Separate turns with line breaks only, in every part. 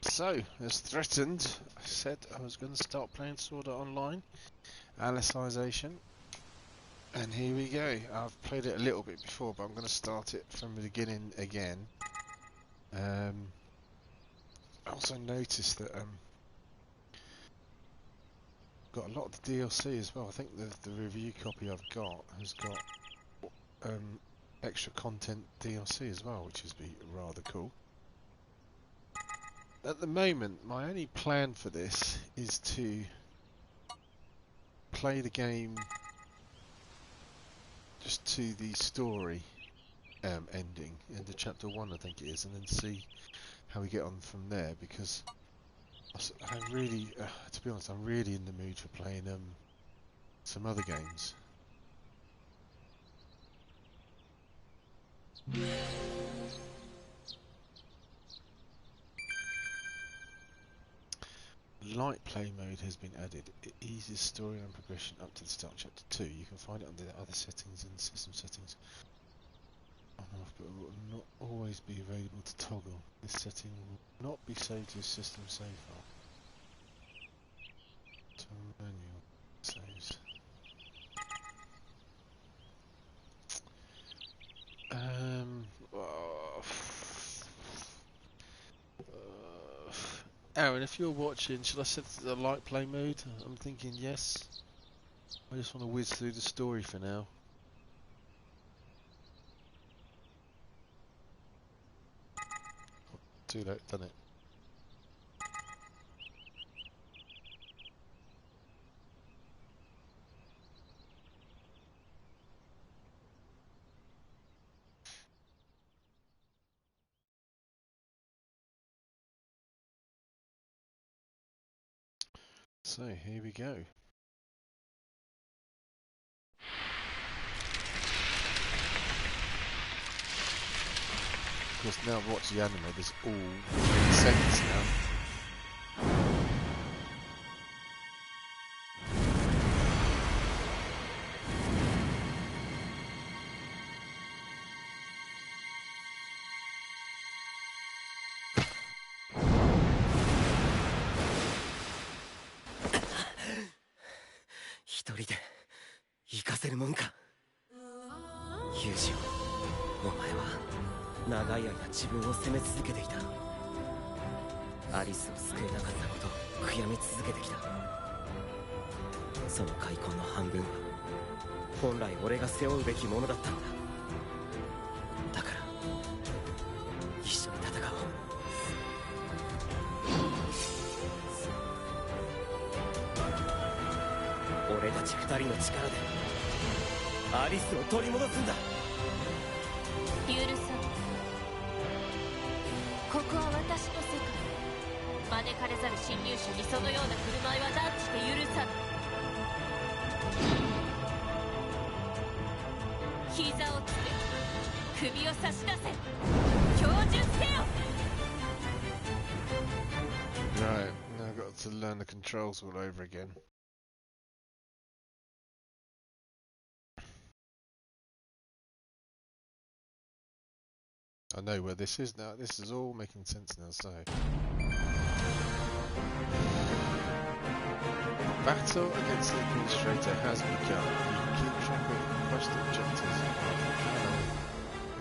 So, as threatened, I said I was going to start playing Sword Art Online, Alicization, and here we go. I've played it a little bit before, but I'm going to start it from the beginning again. I also noticed that got a lot of the DLC as well. I think the review copy I've got has got extra content DLC as well, which is rather cool. At the moment, my only plan for this is to play the game just to the story ending, end of chapter 1 I think it is, and then see how we get on from there, because I really, to be honest, I'm really in the mood for playing some other games. Light play mode has been added. It eases storyline progression up to the start of chapter 2. You can find it under the other settings and system settings on off, but it will not always be available to toggle. This setting will not be saved to system save file. To manual saves. Aaron, if you're watching, should I set it to the light play mode? I'm thinking yes. I just want to whiz through the story for now. Too late, done it. So, here we go. Of course, now I've watched the anime, this all makes sense now.
アリスを救えなかったことを悔やみ続けてきた。その開墾の半分は本来俺が背負うべきものだったんだ。だから一緒に戦おう。俺たち二人の力でアリスを取り戻すんだ。
許さん。ここは私の世界。招かれざる侵入者にそのような振る舞いは断じて許さぬ。膝をつけ、首を差し出せ。標準せよ。
Right, now I've got to learn the controls all over again. I know where this is now. This is all making sense now, so... Battle against the administrator has begun. You can keep track of quest objectives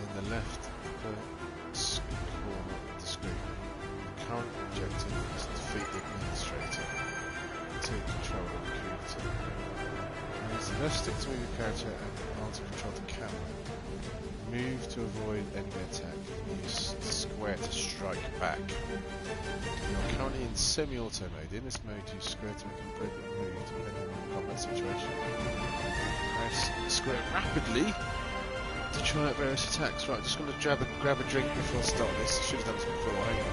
in the left upper corner of the screen. The current objective is to defeat the administrator and take control of the community. Use the Left stick to move your character and R to control the camera. Move to avoid enemy attack. Use square to strike back. You are currently in semi-auto mode. In this mode, use square to make an appropriate move depending on the combat situation. Press square rapidly to try out various attacks. Right, just going to grab a drink before I start this. Should have done this before, I think.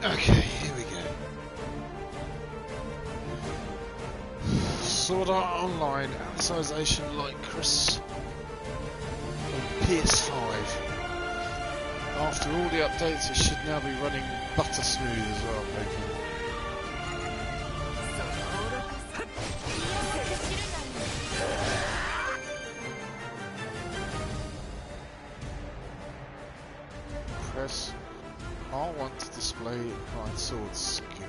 Okay, here we go. Sword Art Online Alicization like Chris on PS5. After all the updates, it should now be running butter smooth as well, I'm hoping. Press R1 to display applied sword skill. You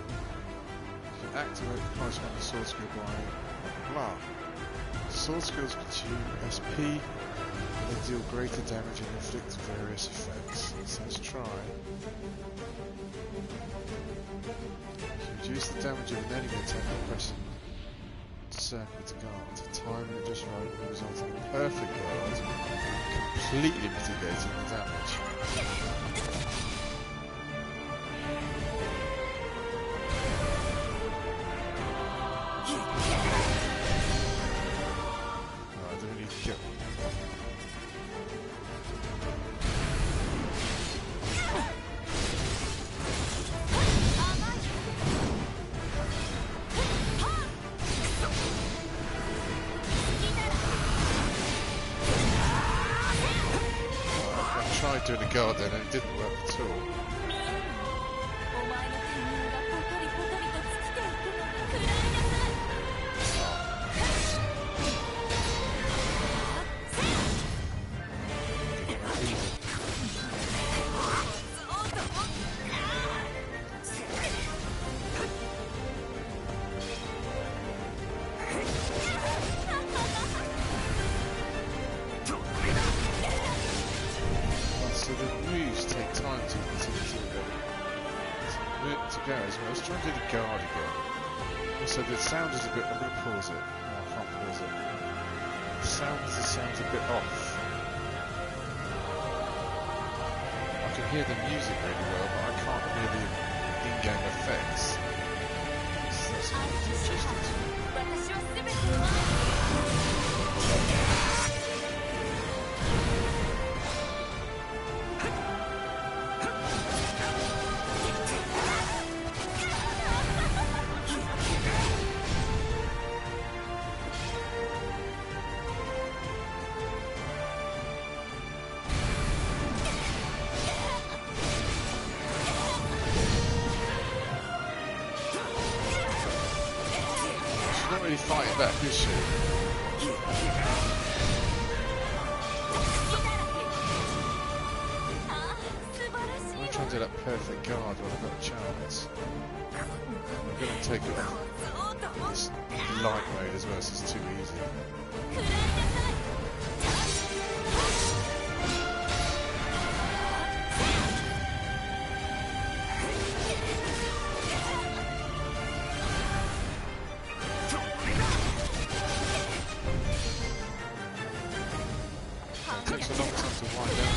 can activate the corresponding sword skill by blah blah blah. Sword skills consume SP, they deal greater damage and inflict various effects. So let's try. You can reduce the damage of an enemy attack by pressing circle to guard. Timing it just right will result in a perfect guard, completely mitigating the damage. Doing a guard then and it didn't work at all. So the moves take time to go as well. Let's try and do the guard again. Also the sound is a bit, I'm going to pause it. No, I can't pause it. The sound's a bit off. I can hear the music really well, but I can't hear the in-game effects. So that's interesting to me. fighting back, is she? I'm trying to do that perfect guard when I've got a chance. I'm going to take it off this light mode as well, so it's too easy. It takes a long time to wind down.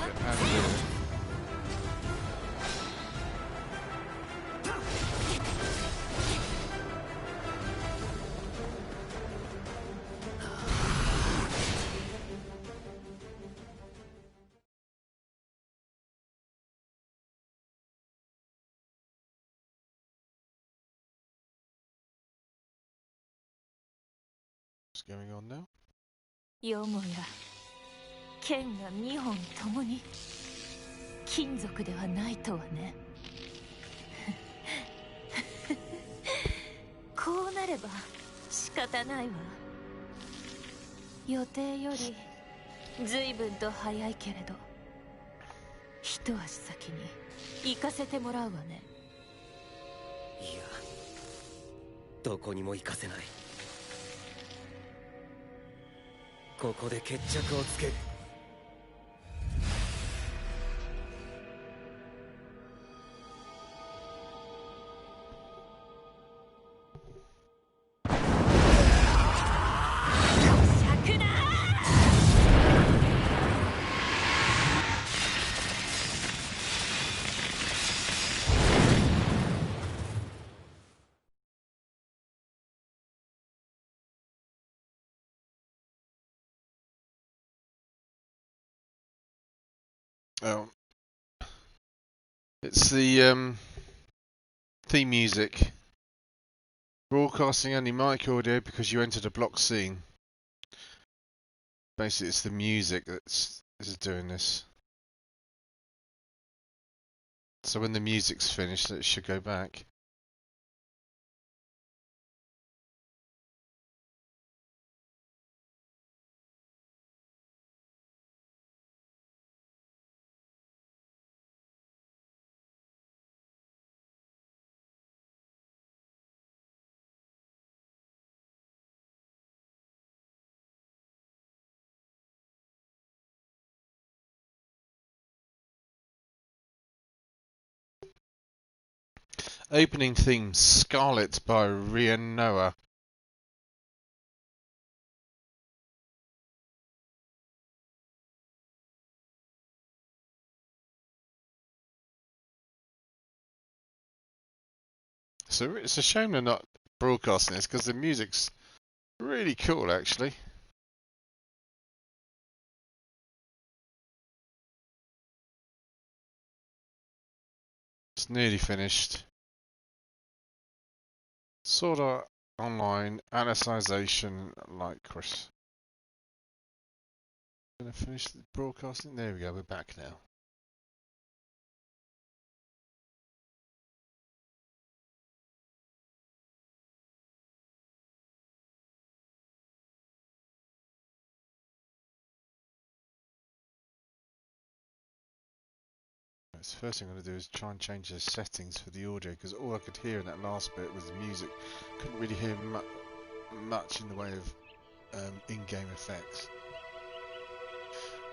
Get out of here. What's going on now?
よもや剣が2本ともに金属ではないとはね。こうなれば仕方ないわ。予定より随分と早いけれど一足先に行かせてもらうわね。
いや、どこにも行かせない。ここで決着をつける。
Oh, it's the theme music. Broadcasting only mic audio because you entered a block scene. Basically, it's the music that's doing this. So when the music's finished, it should go back. Opening theme, Scarlet by Rihanna. So it's a shame they're not broadcasting this because the music's really cool, actually. It's nearly finished. Sort of online Alicization like Chris. Gonna finish the broadcasting. There we go. We're back now. So the first thing I'm going to do is try and change the settings for the audio because all I could hear in that last bit was the music. Couldn't really hear much in the way of in-game effects.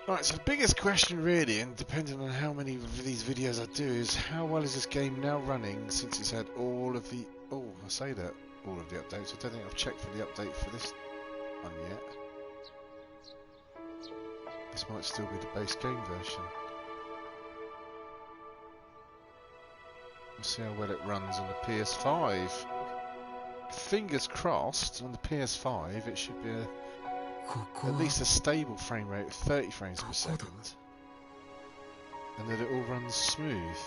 Right, so the biggest question really, and depending on how many of these videos I do, is how well is this game now running since it's had all of the... Oh, I say that, all of the updates. I don't think I've checked for the update for this one yet. This might still be the base game version. Let's see how well it runs on the PS5. Fingers crossed, on the PS5 it should be at least a stable frame rate of 30 frames per second. And that it all runs smooth.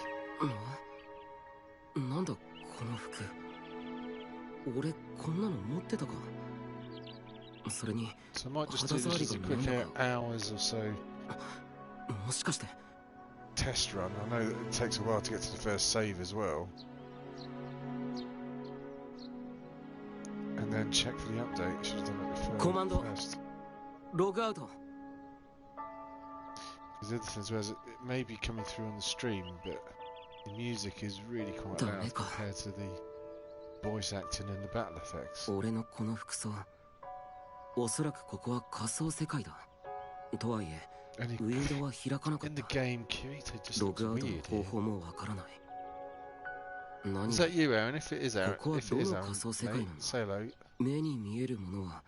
So I might just do this as a quick hours or so test run. I know that it takes a while to get to the first save as well. check for the update. Should have done it before.
Commando.
First.
ログアウト。
Because the other thing as well is it may be coming through on the stream, but the music is really quite loud compared to the voice acting and the battle effects.
俺のこの服装、おそらくここは仮想世界だ。とはいえ、ウィンドウは開かなかっ
In the
た。
game, Kirito just
ロ
looks
グアウトの
weird
方
here.
法もわからない。何
Is that you, Aaron? If it is Aaron,
ここは
if it
ど
is
の
Aaron,
仮想世界
mate,
なの？
say hello.
目に見えるものは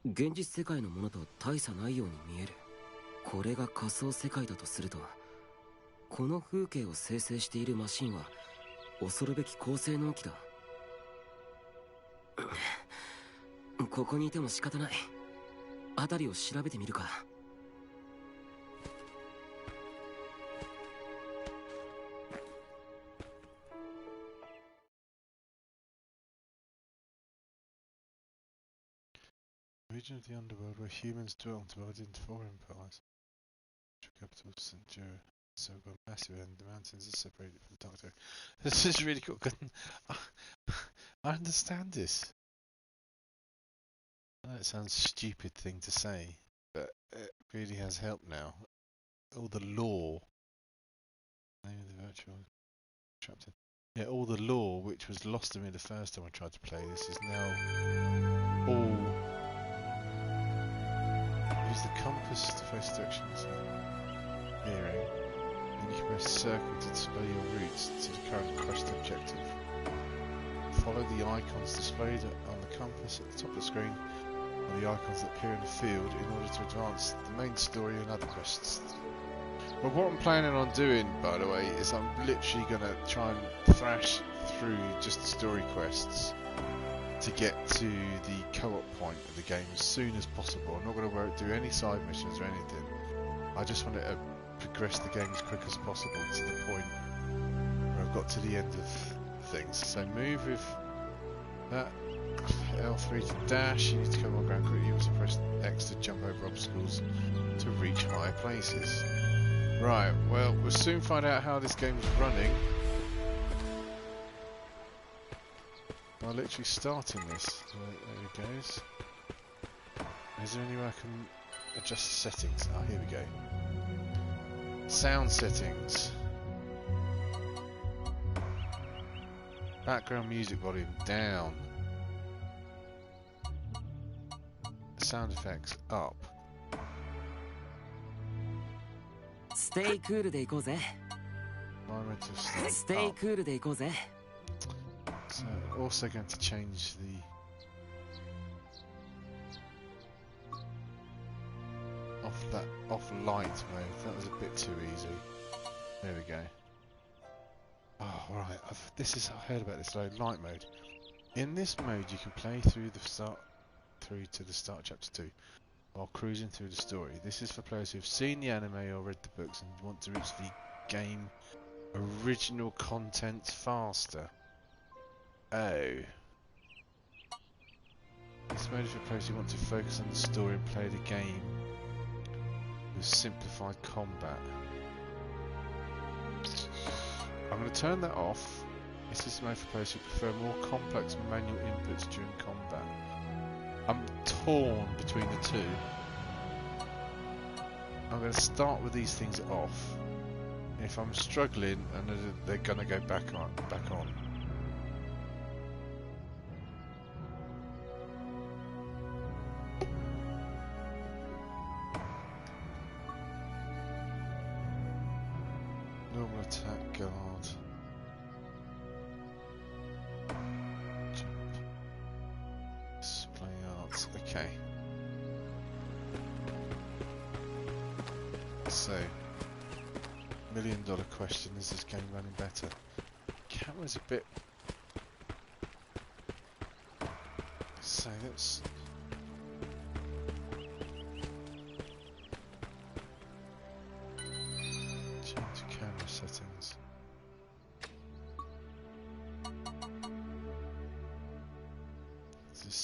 現実世界のものと大差ないように見える。これが仮想世界だとすると、この風景を生成しているマシンは恐るべき高性能機だ。ここにいても仕方ない。辺りを調べてみるか。
Region of the underworld where humans dwell divided into four empires. Capital St. Joe, so gone massive, and the mountains are separated from the Doctor. This is really cool. I understand this. I know it sounds a stupid thing to say, but it really has helped now. All the lore. Name of the virtual trapped in. Yeah, all the lore which was lost to me the first time I tried to play this is now all. Use the compass to face directions. Hearing, and you can press circle to display your routes to the current quest objective. Follow the icons displayed on the compass at the top of the screen, or the icons that appear in the field in order to advance the main story and other quests. Well, what I'm planning on doing, by the way, is I'm literally going to try and thrash through just the story quests to get to the co-op point of the game as soon as possible. I'm not going to do any side missions or anything. I just want to progress the game as quick as possible to the point where I've got to the end of things. So move with that L3 to dash. You need to come on ground quickly. You also press X to jump over obstacles to reach higher places. Right, well, we'll soon find out how this game's running by literally starting this. There it goes. Is there any way I can adjust the settings? Oh, here we go. Sound settings. Background music volume down. Sound effects up.
Stay cool で行こうぜ。
Environmental state
Stay
up.
cool で行こうぜ。
So also going to change the off light mode. That was a bit too easy. There we go. Oh right, I've heard about this light mode. In this mode you can play through to the start of chapter 2 while cruising through the story. This is for players who have seen the anime or read the books and want to reach the game original content faster. Oh. This mode is for players who want to focus on the story and play the game with simplified combat. I'm going to turn that off. This is made for players who prefer more complex manual inputs during combat. I'm torn between the two. I'm going to start with these things off. If I'm struggling, and they're going to go back on. Normal attack guard. Jump. Display arts. Okay. So, $1 million question: is this game running better? Camera's a bit. So let's. Change camera settings. Is this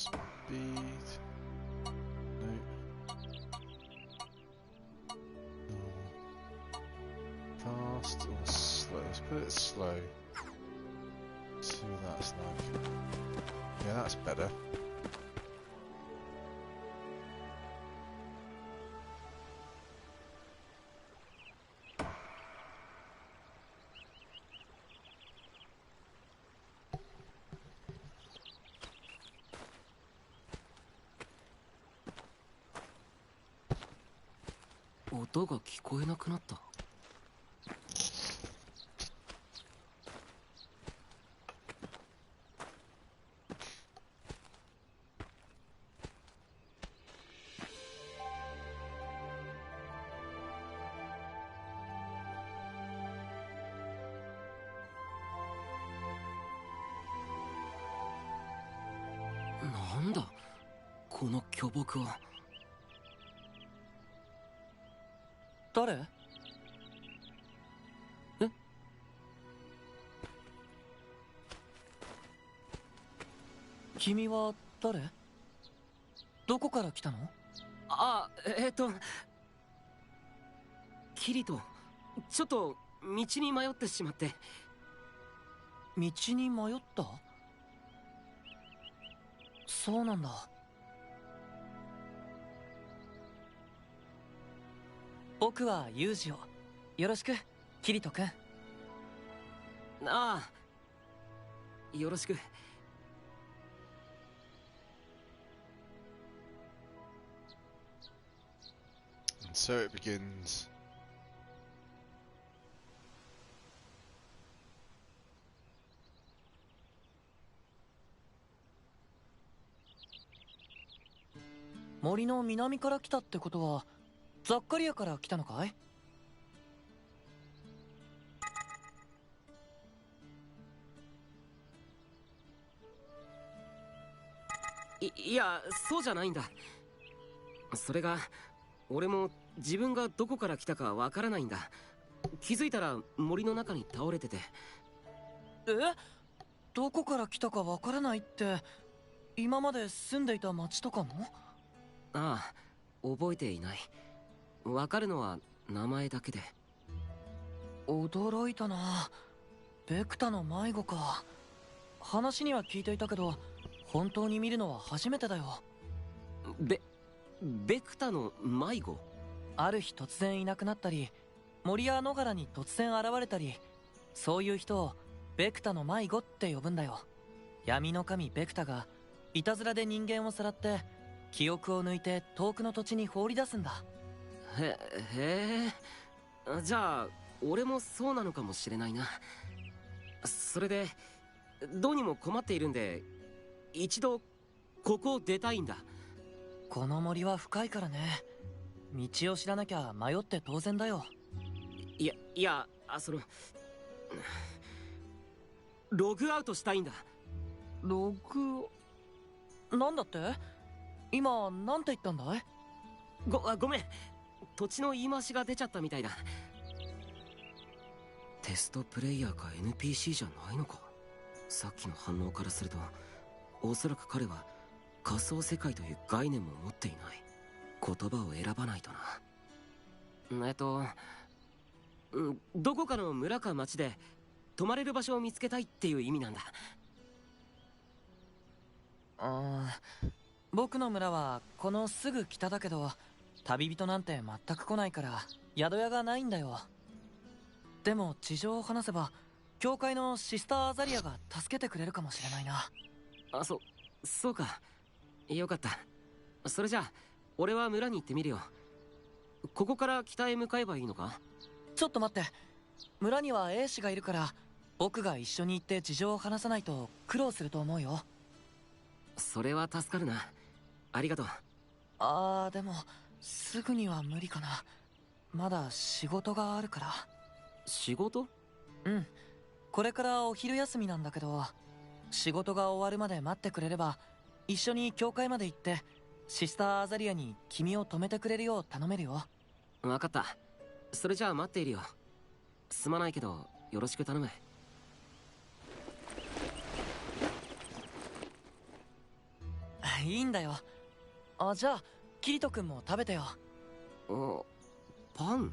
speed? No. No. Fast or slow? Let's put it slow. See what that's like. Yeah, that's better.
Oh, 音が聞こえなくなった。なんだこの巨木は。誰？え？君は誰？どこから来たの？あ、キリト、ちょっと道に迷ってしまって。道に迷った？そうなんだ。僕はユージをよろしく、キリト君。ああ、よろしく。
And so it begins.
森の南から来たってことはザッカリアから来たのかい？いや、そうじゃないんだ。それが俺も自分がどこから来たかわからないんだ。気づいたら森の中に倒れてて。え？どこから来たかわからないって今まで住んでいた町とかも？ああ、覚えていない。わかるのは名前だけで。驚いたな。ベクタの迷子か。話には聞いていたけど本当に見るのは初めてだよ。ベクタの迷子？ある日突然いなくなったり、森や野原に突然現れたり、そういう人をベクタの迷子って呼ぶんだよ。闇の神ベクタがいたずらで人間をさらって記憶を抜いて遠くの土地に放り出すんだ。へえ。じゃあ俺もそうなのかもしれないな。それでどうにも困っているんで一度ここを出たいんだ。この森は深いからね。道を知らなきゃ迷って当然だよ。いや、ログアウトしたいんだ。ログ？なんだって？今なんて言ったんだい？ごめん、土地の言い回しが出ちゃったみたいだ。テストプレイヤーか NPC じゃないのか。さっきの反応からするとおそらく彼は仮想世界という概念も持っていない。言葉を選ばないとな。どこかの村か町で泊まれる場所を見つけたいっていう意味なんだ。僕の村はこのすぐ北だけど旅人なんて全く来ないから宿屋がないんだよ。でも事情を話せば教会のシスターアザリアが助けてくれるかもしれないな。あ、そうか。よかった。それじゃあ俺は村に行ってみるよ。ここから北へ向かえばいいのか？ちょっと待って。村には英士がいるから僕が一緒に行って事情を話さないと苦労すると思うよ。それは助かるな。ありがとう。でもすぐには無理かな。まだ仕事があるから。仕事？うん、これからお昼休みなんだけど、仕事が終わるまで待ってくれれば一緒に教会まで行ってシスターアザリアに君を止めてくれるよう頼めるよ。分かった。それじゃあ待っているよ。すまないけどよろしく頼む。いいんだよ。じゃあキリト君も食べてよ。パン？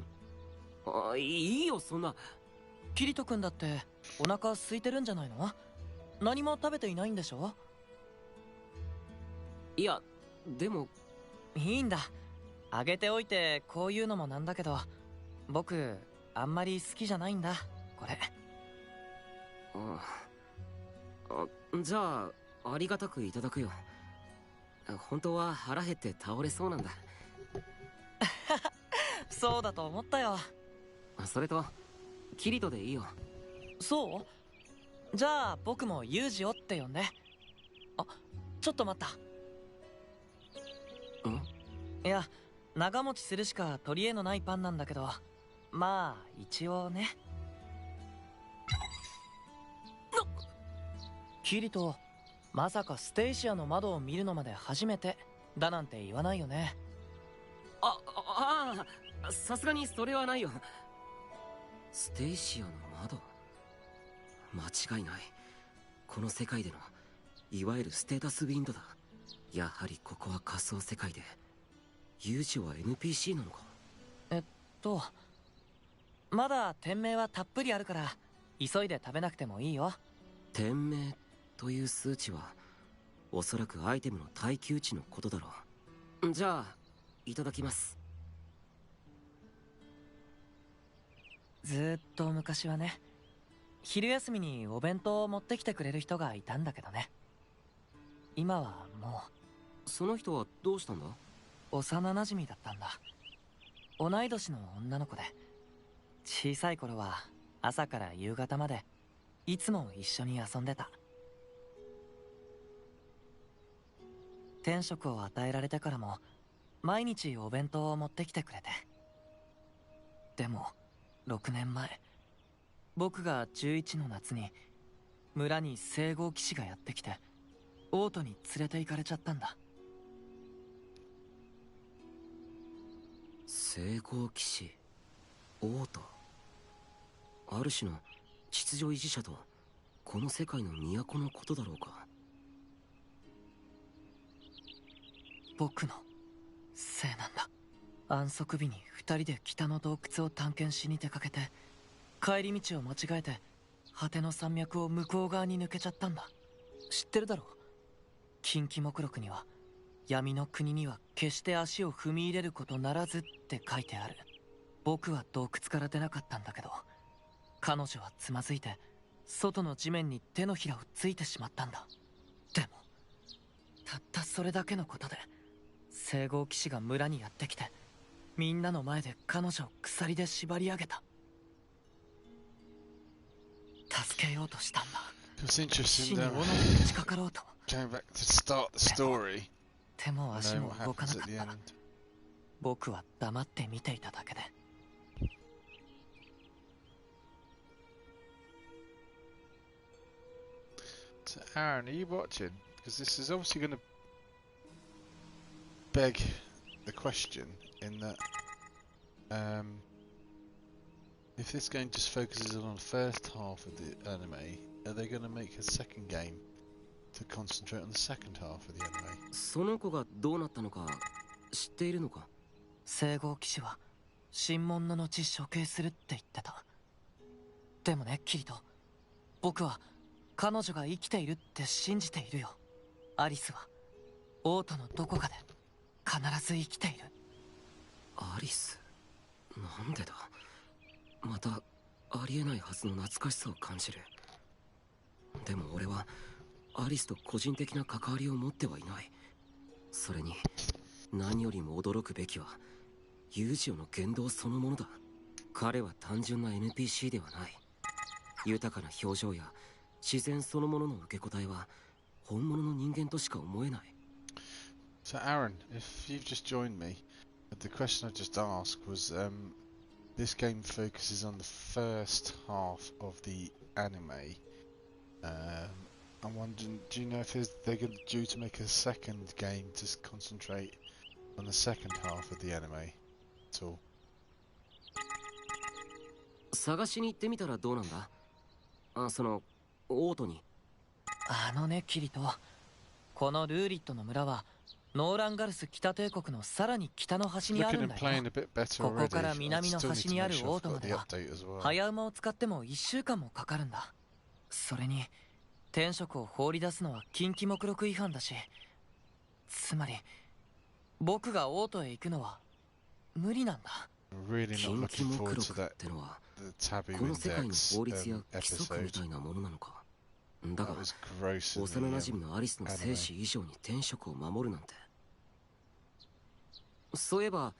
いいよそんな。キリト君だってお腹空いてるんじゃないの？何も食べていないんでしょ？いや、でも
いいんだ。あげておいてこういうのもなんだけど、僕あんまり好きじゃないんだこれ。
じゃあありがたくいただくよ。本当は腹減って倒れそうなんだ。
そうだと思ったよ。
それとキリトでいいよ。
そう？じゃあ僕もユージをって呼んで。あ、ちょっと待った。いや、長持ちするしか取り柄のないパンなんだけど、まあ一応ね。キリト、まさかステイシアの窓を見るのまで初めてだなんて言わないよね。
さすがにそれはないよ。ステイシアの窓、間違いない。この世界でのいわゆるステータスウィンドだ。やはりここは仮想世界で、ユージは NPC なのか。
まだ店名はたっぷりあるから急いで食べなくてもいいよ。
店名という数値はおそらくアイテムの耐久値のことだろう。じゃあいただきます。
ずーっと昔はね、昼休みにお弁当を持ってきてくれる人がいたんだけどね。今はも
その人はどうしたんだ？
う幼馴染だったんだ。同い年の女の子で、小さい頃は朝から夕方までいつも一緒に遊んでた。天職を与えられてからも毎日お弁当を持ってきてくれて。でも6年前、僕が11の夏に村に聖号騎士がやってきて王都に連れて行かれちゃったんだ。
聖号騎士、王都、ある種の秩序維持者とこの世界の都のことだろうか。
僕のせいなんだ。安息日に2人で北の洞窟を探検しに出かけて、帰り道を間違えて果ての山脈を向こう側に抜けちゃったんだ。知ってるだろ？近畿目録には闇の国には決して足を踏み入れることならずって書いてある。僕は洞窟から出なかったんだけど、彼女はつまずいて外の地面に手のひらをついてしまったんだ。でもたったそれだけのことで聖号騎士が村にやってきて、みんなの前で彼女を鎖で縛り上げた。助けようとしたんだ。
It's
死
interesting
に
though,
斧に打ちかかろうと。
going back to start the story,
手も足
knowing
も
what
動か
happens
なか
at
っ
the
た。
end.
僕は黙って見ていただけで。
So Aaron, are you watching? Because this is obviously going to beg the question in that if this game just focuses on the first half of the anime, are they going to make a second game to concentrate on the second half of the anime?
その子がどうなったのか知っているのか？
聖号騎士は神門の後処刑するって言ってた。でもねキリト、僕は彼女が生きているって信じているよ。アリスは王都のどこかで必ず生きている。
アリス、なんでだ。またありえないはずの懐かしさを感じる。でも俺はアリスと個人的な関わりを持ってはいない。それに何よりも驚くべきはユージオの言動そのものだ。彼は単純な NPC ではない。豊かな表情や自然そのものの受け答えは本物の人間としか思えない。
So Aaron, if you've just joined me, the question I just asked was this game focuses on the first half of the anime. I'm wondering, do you know if they're due to make a second game to concentrate on the second half of the anime at all?
探しに行ってみたらどうなんだ？その王都に。
キリト、このルーリットの村はノーランガルス北帝国のさらに北の端にあ
Looking
るん
and
だよ。
playing a bit better
ここ
already.
から
I
南の
still
端
need to
にあ
make
る
sure
王
I've
都
got
ま
the
では
update as well.
早馬を使っても1週間もかかるんだ。それに天職を放り出すのは近畿目録違反だし、つまり僕が王都へ行くのは無理なんだ。
I'm really
禁
not
忌
looking
目
forward
録
to
っ
that
てのは
the taboo
この世界の
index
法律や規則み
episode.
たいなものなのか。だ
That
が
was gross in
幼
the
馴染のアリスの生
anime.
死以上に天職を守るなんて。そういえば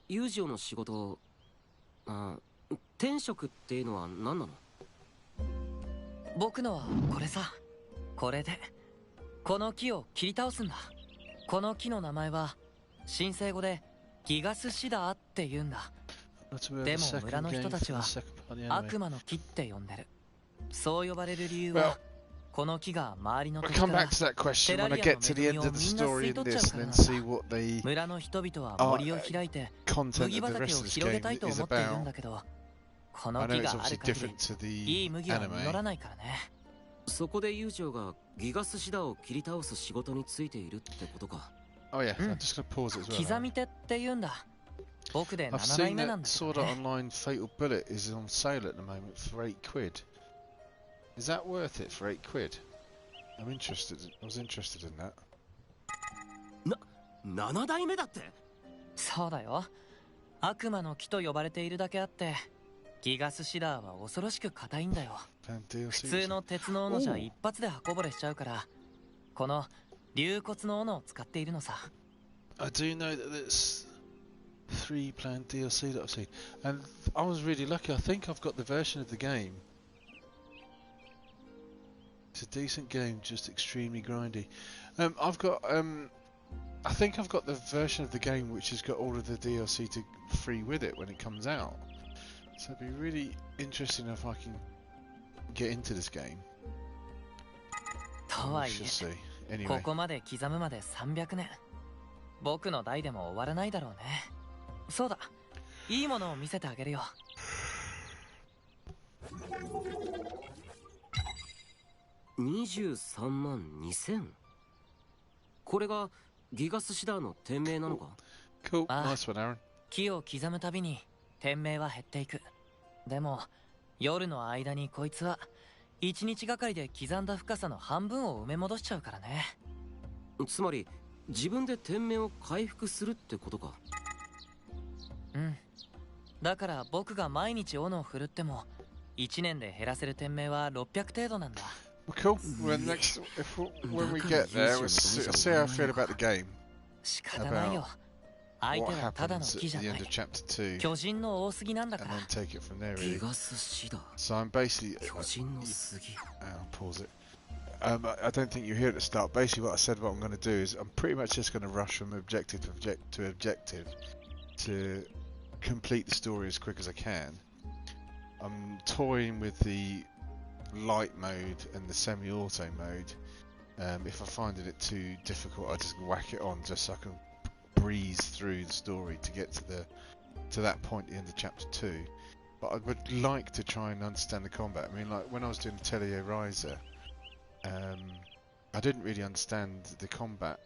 友情の仕事、天職っていうのは何なの？
僕のはこれさ。これでこの木を切り倒すんだ。この木の名前は神聖語でギガスシダーって言うんだ。
Not aware of
で
the
も村
second
の
game
人た
for
ちは
the second part of the
悪
anime.
魔の木って呼んでる。そう呼ばれる理由
Well,
はこの木が周りの
I'll
敵か
come
ら
back to that question when I
Terraria
get to the end of the
の恵みをみんな吸
story
い
in
取っちゃ
this
うから
and
なん
then
だ。
see what the
村の人々は森を開いて
content
麦
of the
畑
rest
を
of this
広げ
game
たいと
is
思っているん
about.
だけど、こ
I
の
know
木
it's
がある
obviously
限り
different to
いい
the
麦は実ら
anime.
ないからね。
そこで友情がギガスシダを切り倒す仕事についているってことか。
Oh yeah, I'm just gonna pause it as well.
刻み手って言うんだ。僕で
I've
7代
seen
目なん
that
だけど
Sword Art
ね。
Online Fatal Bullet is on sale at the moment for £8. Is that worth it for £8? I'm interested. I was interested in that.
7代目だって。
そうだよ。悪魔の木と呼ばれているだけあって、ギガスシダーは恐ろしく硬いんだよ。
And DLC.
普通の鉄の斧じゃ一発で刃こぼれしちゃうから、この竜骨の斧を使っているのさ。
I do know that there's 3 planned DLC that I've seen, and I was really lucky. I think I've got the version of the game. It's a decent game, just extremely grindy. I've got I think I've got the version of the game which has got all of the DLC to free with it when it comes out. So it'd be really interesting if I can get into this game.
と
We
はい
shall
え、
see.
こ
Anyway,
こまで刻むまで300年。僕の代でも終わらないだろうね。そうだ、いいものを見せてあげるよ。
23万2000。これがギガスシダーの店名なのか？
cool,
Ah.
nice one, Aaron.
木を刻むたびに天命は減っていく。でも夜の間にこいつは1日がかりで刻んだ深さの半分を埋め戻しちゃうからね。
つまり自分で天命を回復するってことか。
うん。だから僕が毎日斧を振るっても1年で減らせる天命は600程度なんだ。
Well, cool. Well, next, when we get there, we'll see how I feel about the game.
仕方ないよ。相
What
手はただの
happens
木
at
じゃ
the
な
end
い。
of chapter 2,
巨人の多すぎなんだか
and
ら。
then take it from there,
ギ
really.
ガスシダー
So I'm basically.
巨人の杉。
I'll pause it. I don't think you're here at the start. Basically, what I said, what I'm going to do is, I'm pretty much just going to rush from objective to objective to complete the story as quick as I can. I'm toying with the light mode and the semi-auto mode. If I find it too difficult, I just whack it on just so I can breeze through the story to get to that point at the end of chapter 2. But I would like to try and understand the combat. I mean, like when I was doing Atelier Riser, I didn't really understand the combat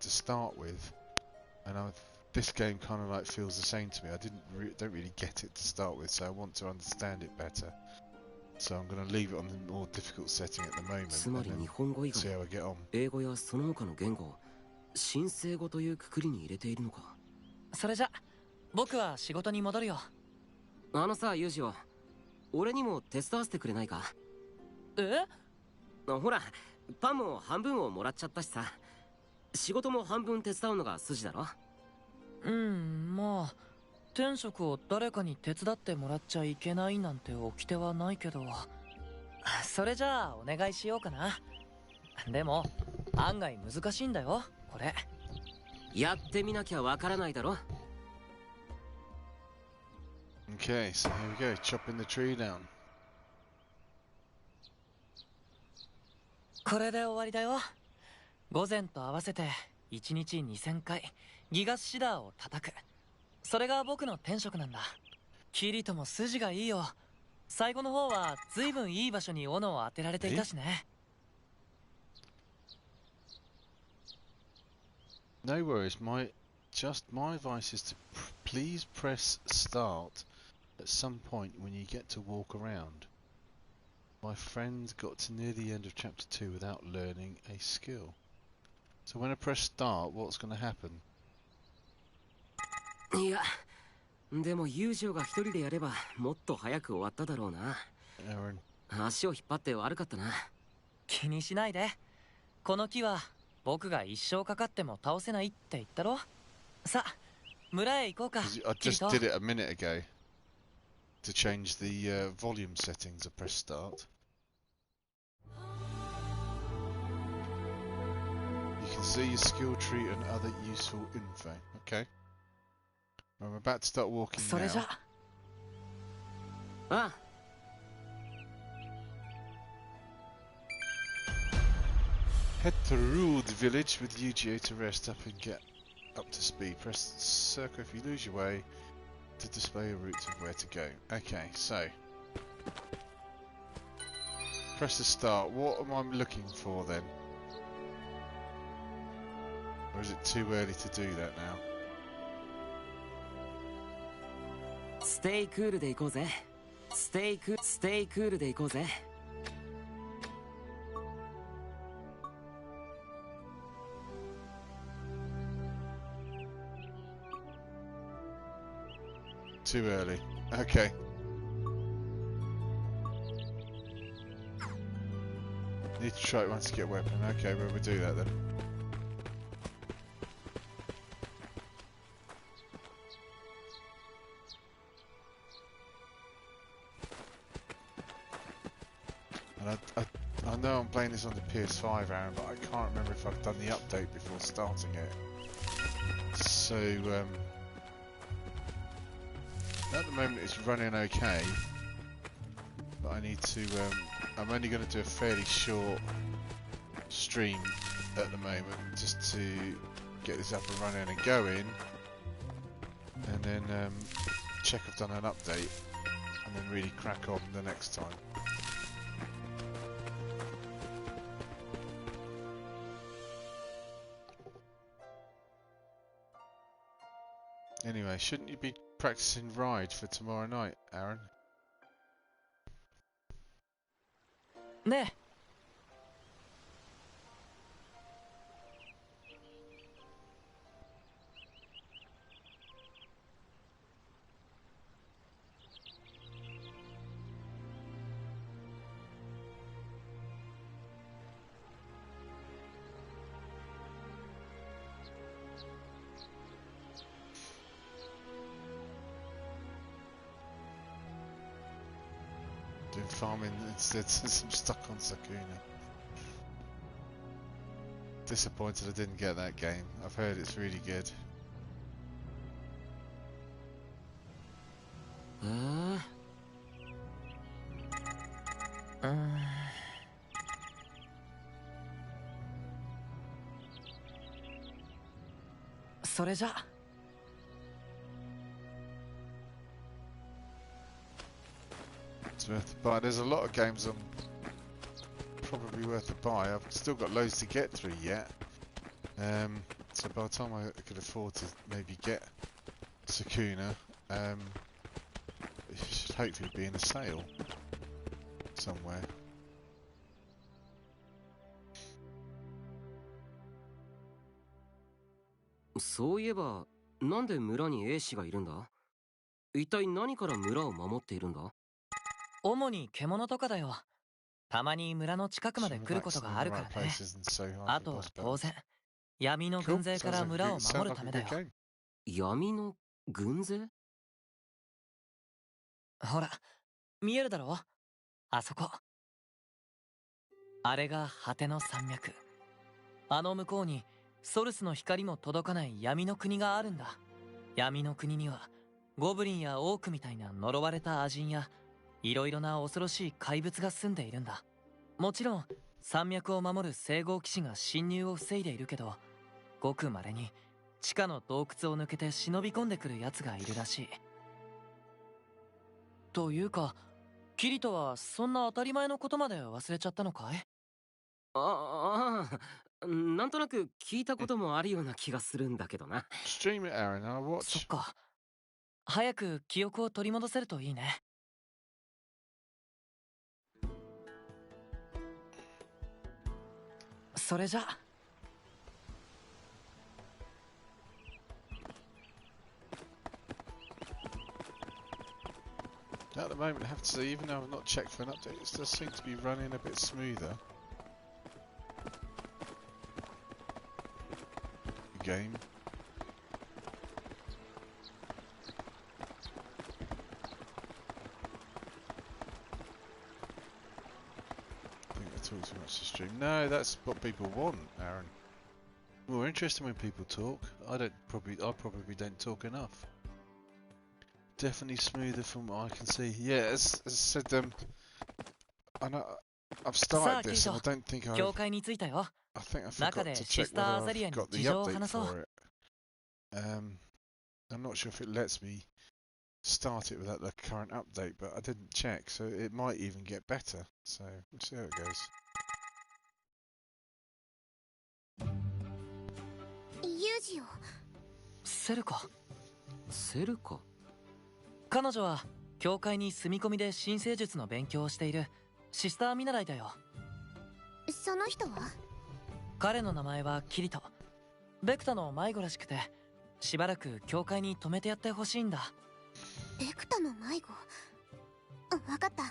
to start with, and this game kind of like feels the same to me. I don't really get it to start with, so I want to understand it better. So I'm going to leave it on the more difficult setting at the moment,
つまり
and
日本語以
then see
外
how I get on.
英語やその他の言語を神聖語というくくりに入れているのか。
それじゃ僕は仕事に戻るよ。
あのさ、ユージオ、俺にも手伝わせてくれないか？
え？
ほら、パンも半分をもらっちゃったしさ、仕事も半分手伝うのが筋だろ。
うん、まあ天職を誰かに手伝ってもらっちゃいけないなんて掟はないけど、それじゃあお願いしようかな。でも案外難しいんだよこれ。
やってみなきゃわからないだろ。
Okay, so here we go, chopping the tree down.
これで終わりだよ。午前と合わせて1日2000回ギガスシダーを叩く。それが僕の天職なんだ。キリとも筋がいいよ。最後の方は随分いい場所に斧を当てられていたしね。
No worries, my advice is to please press start at some point when you get to walk around. My friend got to near the end of chapter 2 without learning a skill. So when I press start, what's going to happen?
いや、でも友情が一人でやればもっと早く終わっただろうな。
Aaron.
足を引っ張って悪かったな。
気にしないで。この木は僕が一生かかっても倒せないって言ったろ。さあ、村へ行こうか。
I just did it a minute ago. To change the volume settings, I press start. You can see your skill tree and other useful info. Okay. I'm about to start walking
それじ
now.
ゃ。
ああ。
Head to Ruled Village with UGA to rest up and get up to speed. Press circle if you lose your way to display a route of where to go. Okay, so press the start. What am I looking for then? Or is it too early to do that now?
ステイクールで行こうぜ。ステイクールで行こうぜ。
Too early. Okay. Need to try it once to get a weapon. Okay, well we'll do that then. And I know I'm playing this on the PS5, Aaron, but I can't remember if I've done the update before starting it. So, at the moment it's running okay, but I need to, I'm only going to do a fairly short stream at the moment, just to get this up and running and going, and then check I've done an update, and then really crack on the next time. Anyway, shouldn't you be practicing ride for tomorrow night, Aaron?
ねえ。
Doing farming instead since I'm stuck on Sakuna. Disappointed I didn't get that game. I've heard it's really good.
それじゃ。
It's worth a buy. There's a lot of games I'm probably worth a buy. I've still got loads to get through yet. So by the time I could afford to maybe get Sakuna, it should hopefully be in a sale somewhere.
そういえば、なんで村に A 氏がいるんだ？一体何から村を守っているんだ？
主に獣とかだよ。たまに村の近くまで来ることがあるからね。あとは当然、闇の軍勢から村を守るためだよ。
闇の軍勢？
ほら、見えるだろ？あそこ。あれが果ての山脈。あの向こうにソルスの光も届かない闇の国があるんだ。闇の国にはゴブリンやオークみたいな呪われた亜人やいろいろな恐ろしい怪物が住んでいるんだ。もちろん山脈を守る聖号騎士が侵入を防いでいるけど、ごく稀に地下の洞窟を抜けて忍び込んでくる奴がいるらしい。というか、キリトはそんな当たり前のことまで忘れちゃったのかい？
なんとなく聞いたこともあるような気がするんだけどな。
Stream it, Aaron. I'll watch.
そっか。早く記憶を取り戻せるといいね。それじゃ。
at the moment, I have to say, even though I've not checked for an update, it does seem to be running a bit smoother. The game. I think I talk too much to stream. No, that's what people want, Aaron. More interesting when people talk. I probably don't talk enough. Definitely smoother from what I can see. Yeah, as I said, I know I've started this, and I don't think I forgot to check whether I've got the update for it. I'm not sure if it lets me start it without the current update, but I didn't check, so it might even get better. So we'll see how it goes.
セルカ。セルカ。彼女は教会に住み込みで新生術の勉強をしているシスター見習いだよ。
その人は？
彼の名前はキリト。ベクタの迷子らしくて、しばらく教会に泊めてやってほしいんだ。
ベクタの迷子？わかった。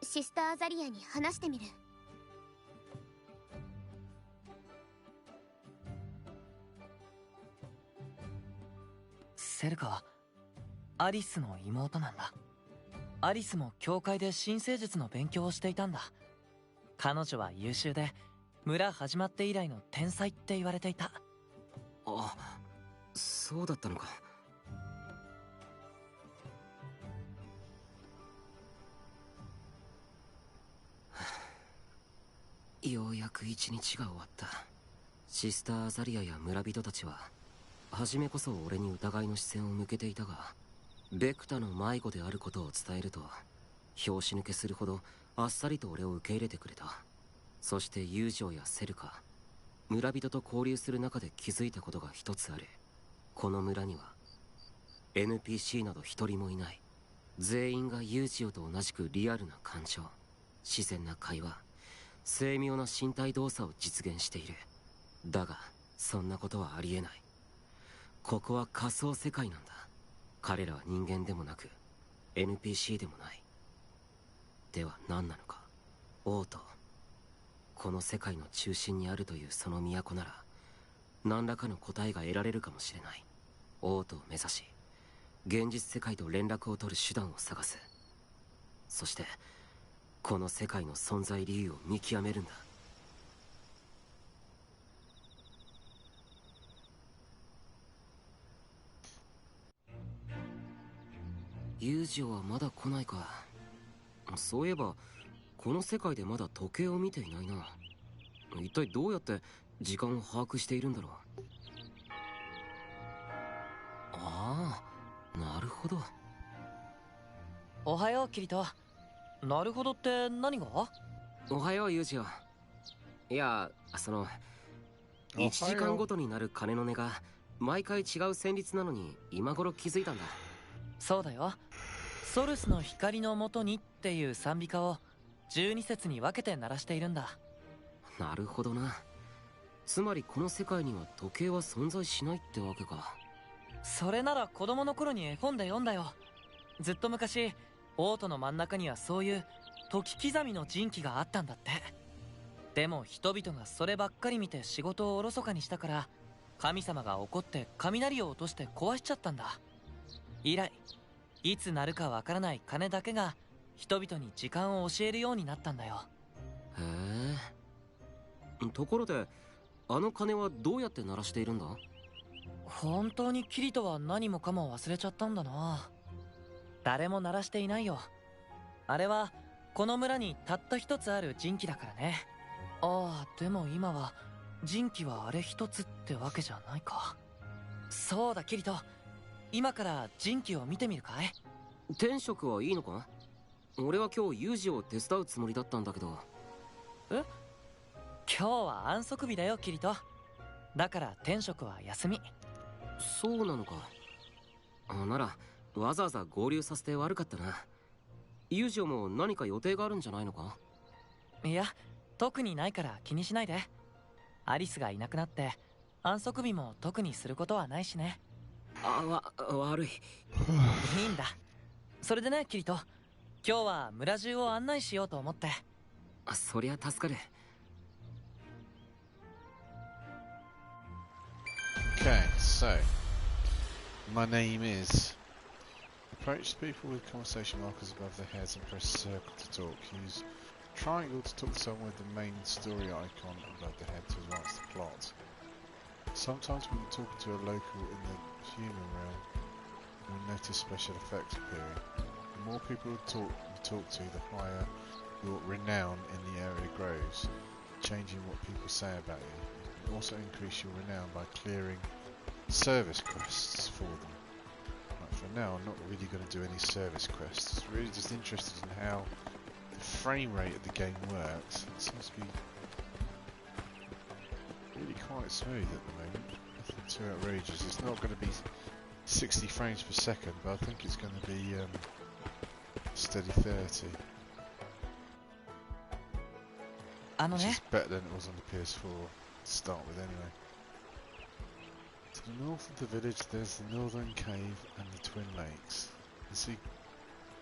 シスターアザリアに話してみる。
セルカはアリスの妹なんだ。アリスも教会で新生術の勉強をしていたんだ。彼女は優秀で、村始まって以来の天才って言われていた。
あ、そうだったのか。ようやく一日が終わった。シスターアザリアや村人たちは初めこそ俺に疑いの視線を向けていたが、ベクタの迷子であることを伝えると拍子抜けするほどあっさりと俺を受け入れてくれた。そして友情やセルカ、村人と交流する中で気づいたことが一つある。この村には NPC など一人もいない。全員がユージオと同じくリアルな感情、自然な会話、精妙な身体動作を実現している。だがそんなことはありえない。ここは仮想世界なんだ。彼らは人間でもなく NPC でもない。では何なのか。王都、この世界の中心にあるというその都なら何らかの答えが得られるかもしれない。王都を目指し現実世界と連絡を取る手段を探す。そしてこの世界の存在理由を見極めるんだ。ユージオはまだ来ないか。そういえばこの世界でまだ時計を見ていないな。一体どうやって時間を把握しているんだろう。ああ、なるほど。
おはようキリト。なるほどって何が？
おはようユージオ。いや、1時間ごとになる鐘の音が毎回違う旋律なのに今頃気づいたんだ。
そうだよ。ソルスの光のもとにっていう賛美歌を12節に分けて鳴らしているんだ。
なるほどな。つまりこの世界には時計は存在しないってわけか。
それなら子供の頃に絵本で読んだよ。ずっと昔王都の真ん中にはそういう時刻みの神器があったんだって。でも人々がそればっかり見て仕事をおろそかにしたから、神様が怒って雷を落として壊しちゃったんだ。以来いつ鳴るかわからない鐘だけが人々に時間を教えるようになったんだよ。
へえ。ところであの鐘はどうやって鳴らしているんだ？
本当にキリトは何もかも忘れちゃったんだな。誰も鳴らしていないよ。あれはこの村にたった一つある神器だからね。ああ、でも今は神器はあれ一つってわけじゃないか。そうだキリト、今から神器を見てみるかい？
天職はいいのか？俺は今日有事を手伝うつもりだったんだけど。
え？今日は安息日だよキリト。だから天職は休み。
そうなのか。ならわざわざ合流させて悪かったな。有事も何か予定があるんじゃないのか？
いや、特にないから気にしないで。アリスがいなくなって安息日も特にすることはないしね。
悪い。
いいんだ。それでねキリト、今日は村中を案内しようと思って。
あ、そりゃ助かる。
Okay, so my name is. Approach people with conversation markers above their heads and press circle to talk. Use triangle to talk to someone with the main story icon above the head to advance the plot. Sometimes when you're talking to a local in the human realm, you'll notice special effects appearing. The more people you talk to, the higher your renown in the area grows, changing what people say about you. You can also increase your renown by clearing service quests for them. Right, for now, I'm not really going to do any service quests. Really just interested in how the frame rate of the game works. It seems to be really quite smooth at the moment. Nothing too outrageous. It's not going to be 60 frames per second, but I think it's going to be steady 30. Which is better than it was on the PS4 to start with anyway. To the north of the village there's the northern cave and the twin lakes. You see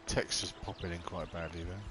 textures popping in quite badly there.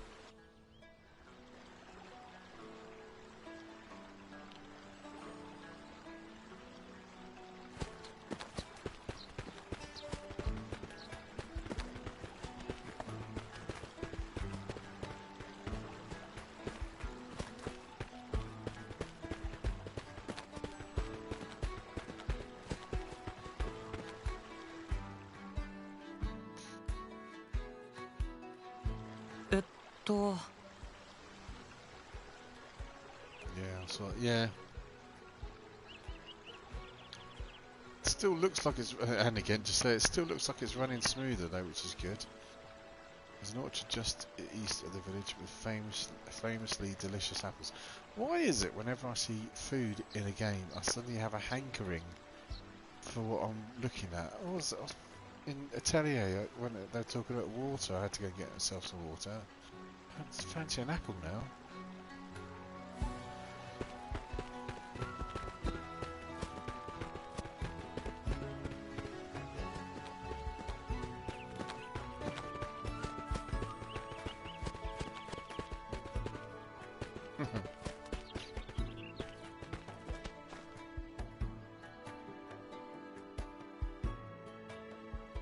Yeah. It still looks like it's, and again, just say it still looks like it's running smoother though, which is good. There's an orchard just east of the village with famously delicious apples. Why is it whenever I see food in a game, I suddenly have a hankering for what I'm looking at? I was in Atelier when they were talking about water. I had to go get myself some water. I fancy an apple now.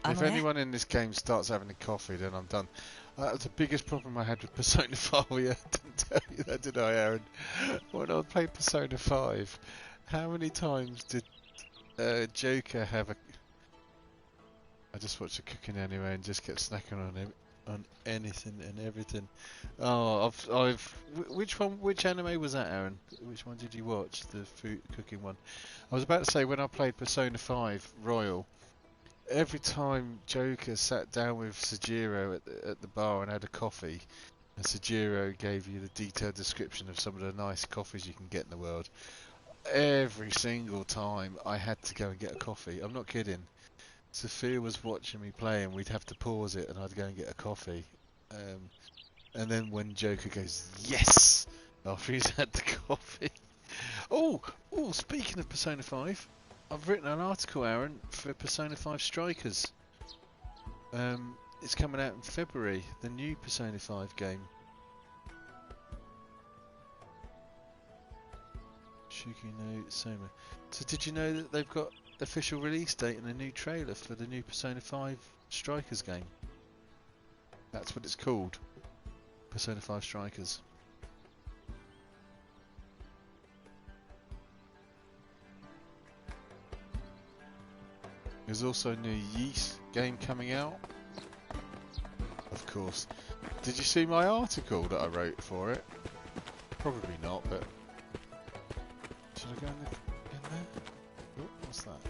If anyone in this game starts having a coffee, then I'm done. That's the biggest problem I had with Persona 5. I didn't tell you that, did I, Aaron? When I played Persona 5, how many times did Joker have a... I just watched the cooking anyway and just kept snacking on him, on anything and everything. Oh, which anime was that, Aaron? Which one did you watch? The food cooking one. I was about to say, when I played Persona 5 Royal, every time Joker sat down with Sejiro at the bar and had a coffee, and Sejiro gave you the detailed description of some of the nice coffees you can get in the world, every single time I had to go and get a coffee. I'm not kidding. Sophia was watching me play and we'd have to pause it and I'd go and get a coffee. And then when Joker goes, yes! After he's had the coffee. Oh, speaking of Persona 5, I've written an article, Aaron, for Persona 5 Strikers. It's coming out in February, the new Persona 5 game. Shuki no Soma. So did you know that they've got official release date and a new trailer for the new Persona 5 Strikers game? That's what it's called. Persona 5 Strikers. There's also a new Yeast game coming out. Of course. Did you see my article that I wrote for it? Probably not, but... Should I go in there? Oh, what's that?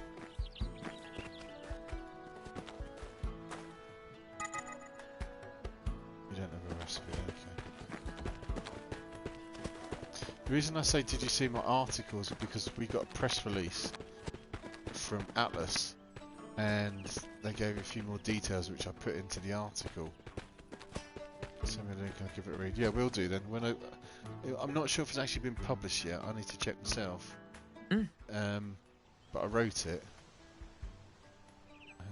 You don't have a recipe, okay. The reason I say did you see my article is because we got a press release from Atlas and they gave a few more details which I put into the article. So I'm going to give it a read. Yeah, we'll do then. I'm not sure if it's actually been published yet. I need to check myself. But I wrote it.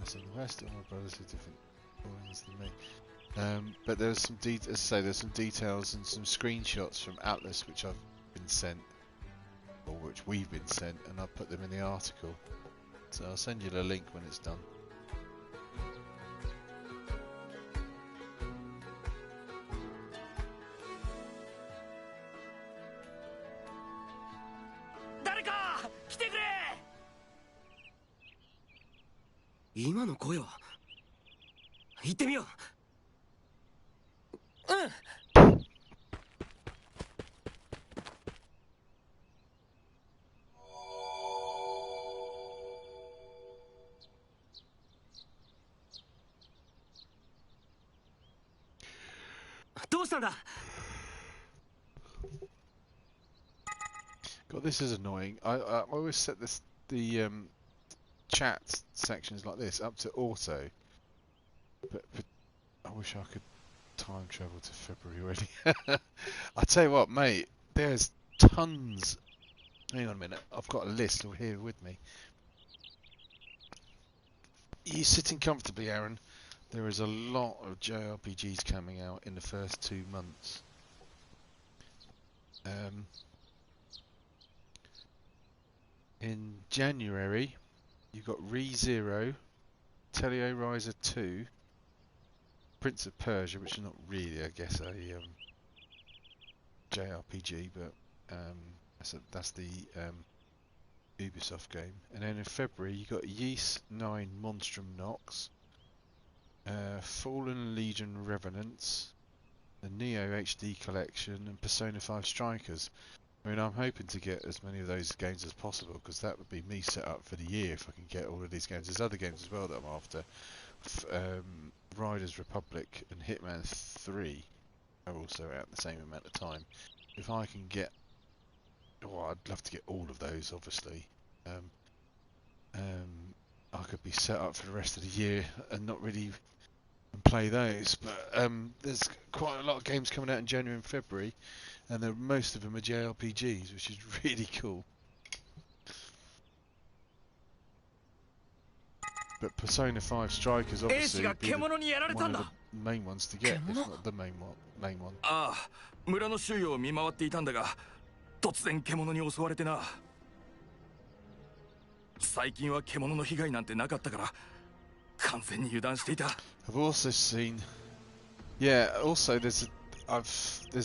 So the rest of my brothers are different callings than me. But there's some as I say, there's some details and some screenshots from Atlas which I've been sent, or which we've been sent, and I'll put them in the article. So I'll send you the link when it's done.
Darika! 来てくれ! 今の声は行ってみよう。どうしたんだ?
God, this is annoying. I always set the chat sections like this up to auto, but I wish I could time travel to February already. I tell you what, mate, there's tons. Hang on a minute, I've got a list here with me. You sitting comfortably, Aaron? There is a lot of JRPGs coming out in the first 2 months. In January, you've got ReZero, Telio Riser 2, Prince of Persia, which is not really, I guess, a JRPG, but that's the Ubisoft game. And then in February, you got Ys 9 Monstrum Nox, Fallen Legion Revenants, the Neo HD Collection, and Persona 5 Strikers. I mean, I'm hoping to get as many of those games as possible, because that would be me set up for the year if I can get all of these games. There's other games as well that I'm after. Riders Republic and Hitman 3 are also out at the same amount of time. If I can get... Oh, I'd love to get all of those, obviously. I could be set up for the rest of the year and not really play those. But there's quite a lot of games coming out in January and February, and most of them are JRPGs, which is really cool. But Persona 5 Strikers obviously would be one of the main ones to get, if not the main one.
ああ、村の周囲を見回っていたんだが、突然獣に襲われてな。最近は獣の被害なんてなかったから、完全に油断していた。
I've also seen, yeah. Also, there's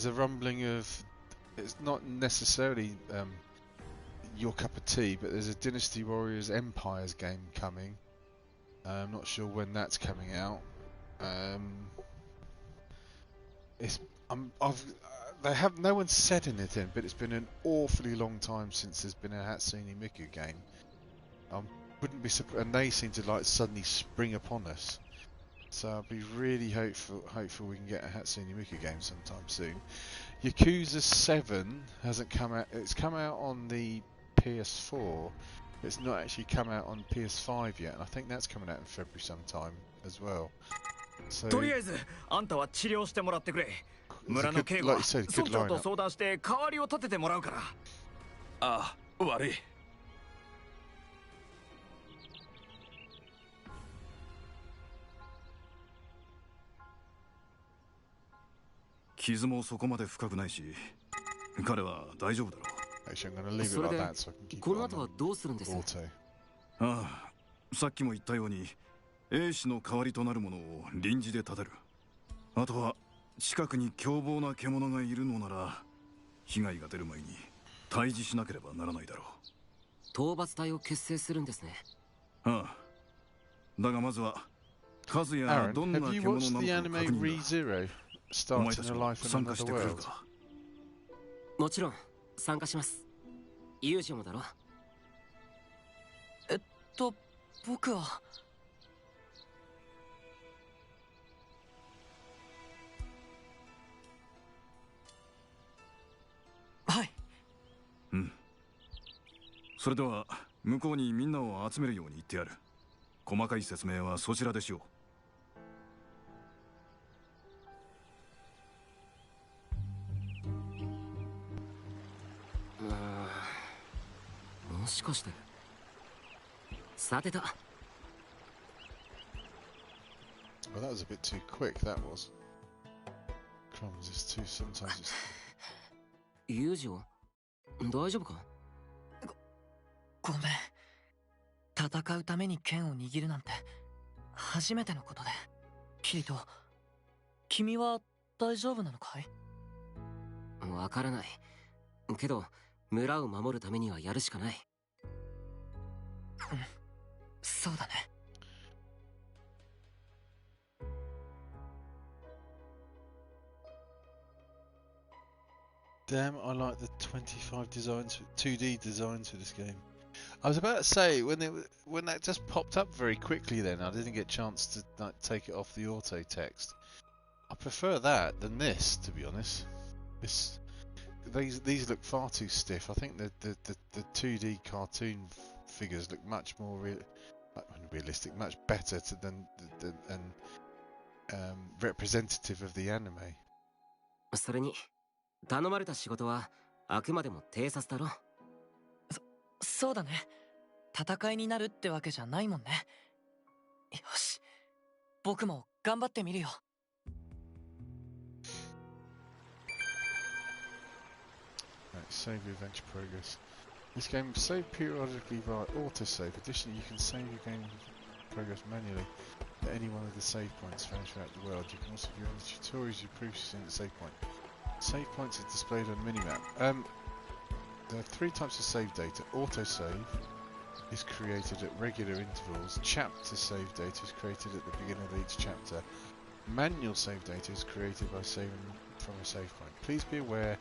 a rumbling of, it's not necessarily your cup of tea, but there's a Dynasty Warriors Empires game coming. I'm not sure when that's coming out. No one's said anything, but it's been an awfully long time since there's been a Hatsune Miku game. Wouldn't be surprised, and they seem to like suddenly spring upon us. So I'll be really hopeful we can get a Hatsune Miku game sometime soon. Yakuza 7 hasn't come out. It's come out on the PS4. It's not actually come out on PS5 yet, and I think that's coming out in February sometime as well. So,
とりあえず、あんたは治療してもらってくれ。村の警護は村長と相談して代わりを立ててもらうから。ああ、悪い。傷もそこまで深くないし、彼は大丈夫だろう。
それで、この後はどうするんですか？
ああ、さっきも言ったように、英士の代わりとなるものを臨時で立てる。あとは近くに凶暴な獣がいるのなら、被害が出る前に退治しなければならないだろう。
討伐隊を結成するんですね。
ああ。だがまずは数やどんな獣なのか確認だ。お前たちも参加してくれるか？
もちろん参加します。ユージもだろ？
僕は。はい。
うん。それでは向こうにみんなを集めるように言ってやる。細かい説明はそちらでしよう。
もしかして。さてと。
Well, that was a bit too quick, that was. Crumbs, it's too, sometimes it's...
ユージオ、大丈夫か？
ごめん。戦うために剣を握るなんて初めてのことで。キリト、君は大丈夫なのかい？
わからない。けど、村を守るためにはやるしかない。
うん、そうだね。
Damn, I like the 25 designs, 2D designs for this game. I was about to say when that just popped up very quickly. Then I didn't get a chance to like, take it off the auto text. I prefer that than this, to be honest. These look far too stiff. I think the 2D cartoon figures look much more realistic, much better than representative of the anime.
それに、頼まれた仕事はあくまでも偵察だろ。
そうだね。戦いになるってわけじゃないもんね。よし、僕も頑張ってみるよ。
Right, save your adventure progress. This game is saved periodically via autosave. Additionally, you can save your game progress manually at any one of the save points found throughout the world. You can also view any tutorials you previously seen at save point. Save points are displayed on the minimap. There are three types of save data. Autosave is created at regular intervals. Chapter save data is created at the beginning of each chapter. Manual save data is created by saving from a save point. Please be aware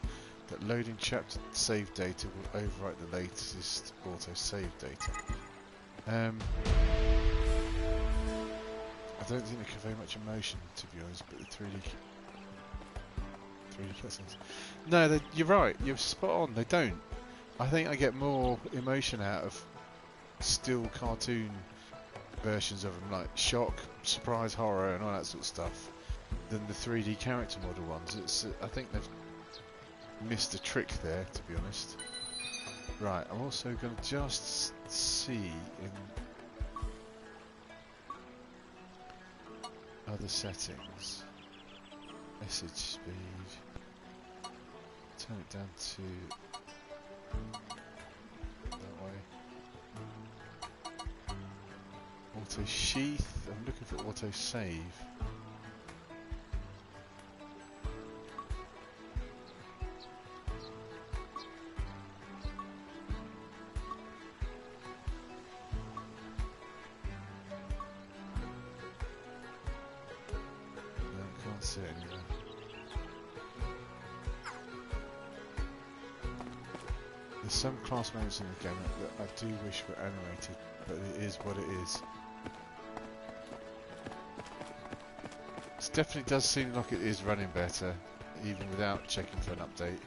that loading chapter save data will overwrite the latest auto-save data. I don't think they convey much emotion, to be honest, but the 3D cutscenes. No, you're right, you're spot on, they don't. I think I get more emotion out of still cartoon versions of them, like shock, surprise, horror and all that sort of stuff, than the 3D character model ones. I think they've missed a trick there, to be honest. Right, I'm also going to just see in other settings, message speed, turn it down to that way, auto sheath, I'm looking for auto save. See it anywhere. There's some class moments in the game that I do wish were animated, but it is what it is. This definitely does seem like it is running better, even without checking for an update.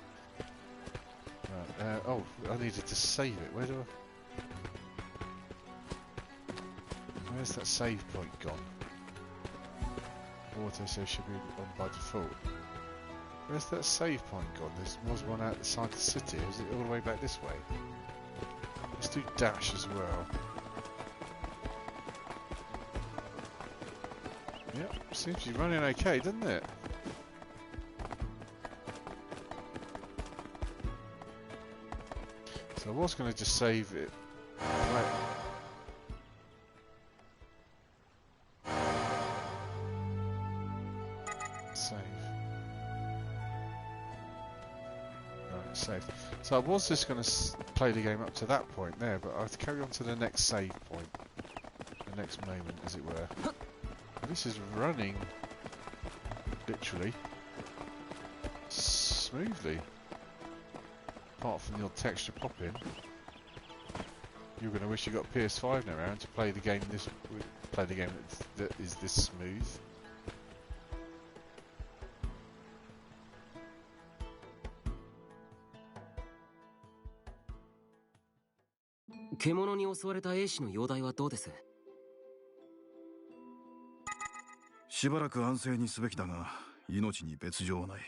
Right, oh, I needed to save it. Where's that save point gone? Autosave should be on by default. Where's that save point gone? There was one outside the city. Is it all the way back this way? Let's do dash as well. Yep, seems to be running okay, doesn't it? So I was going to just save it. Right. Save. So I was just going to play the game up to that point there, but I'll carry on to the next save point, the next moment, as it were. And this is running literally smoothly, apart from the odd texture pop-in. You're going to wish you got PS5 now around to play the game that is this smooth.
獣に襲われた兵士の容体はどうです？
しばらく安静にすべきだが、命に別状はない。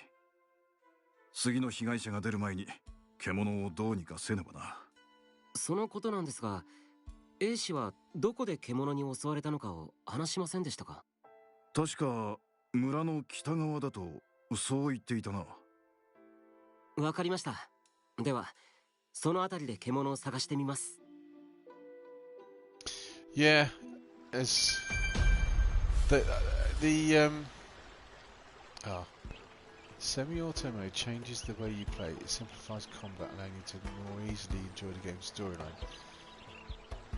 次の被害者が出る前に獣をどうにかせねばな。
そのことなんですが、兵士はどこで獣に襲われたのかを話しませんでしたか？
確か村の北側だとそう言っていたな。
わかりました。ではその辺りで獣を探してみます。
Yeah, as the semi-auto mode changes the way you play. It simplifies combat, allowing you to more easily enjoy the game's storyline.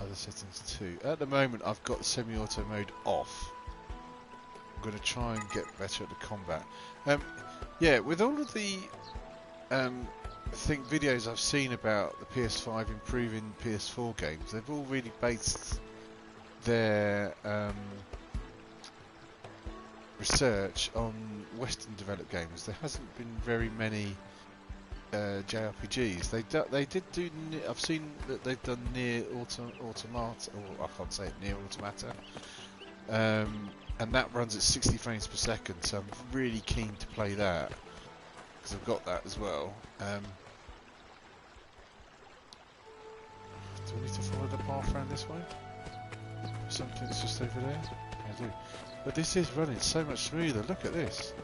Other settings too. At the moment, I've got semi-auto mode off. I'm going to try and get better at the combat. Yeah, with all of the videos I've seen about the PS5 improving PS4 games, they've all really based their research on Western developed games. There hasn't been very many JRPGs. They did do. I've seen that they've done Near Automata, or I can't say it, Near Automata, and that runs at 60 frames per second. So I'm really keen to play that because I've got that as well. Do I need to follow the path around this way? Something's just over there? I do. But this is running so much smoother. Look at this.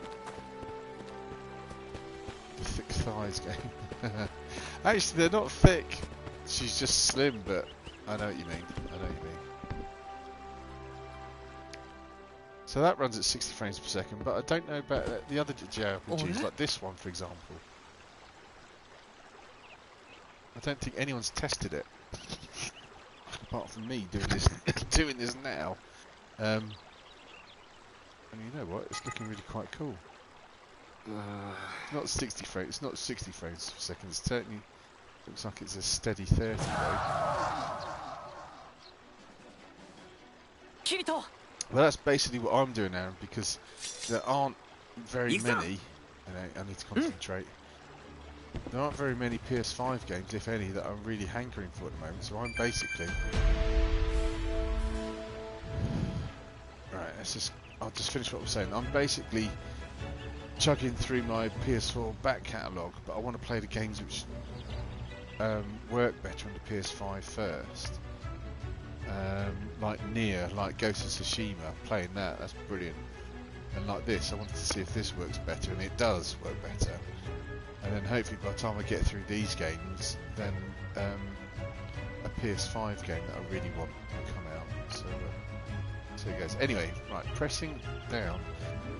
The thick thighs game. Actually, they're not thick. She's just slim, but I know what you mean. I know what you mean. So that runs at 60 frames per second, but I don't know about the other JRPGs, like this one, for example. I don't think anyone's tested it. Apart from me doing this doing this now. And you know what, it's looking really quite cool. It's not 60 frames, it's not 60 frames per second, it certainly looks like it's a steady 30 though.
Kirito!
Well, that's basically what I'm doing now, because there aren't very many, and I need to concentrate. There aren't very many PS5 games, if any, that I'm really hankering for at the moment, so I'm basically... Right, I'll just finish what I'm saying. I'm basically chugging through my PS4 back catalogue, but I want to play the games which work better on the PS5 first. Like Nier, like Ghost of Tsushima, playing that's brilliant. And like this, I wanted to see if this works better, and it does work better. And then hopefully by the time I get through these games, then a PS5 game that I really want will come out. So it goes. Anyway, right, pressing down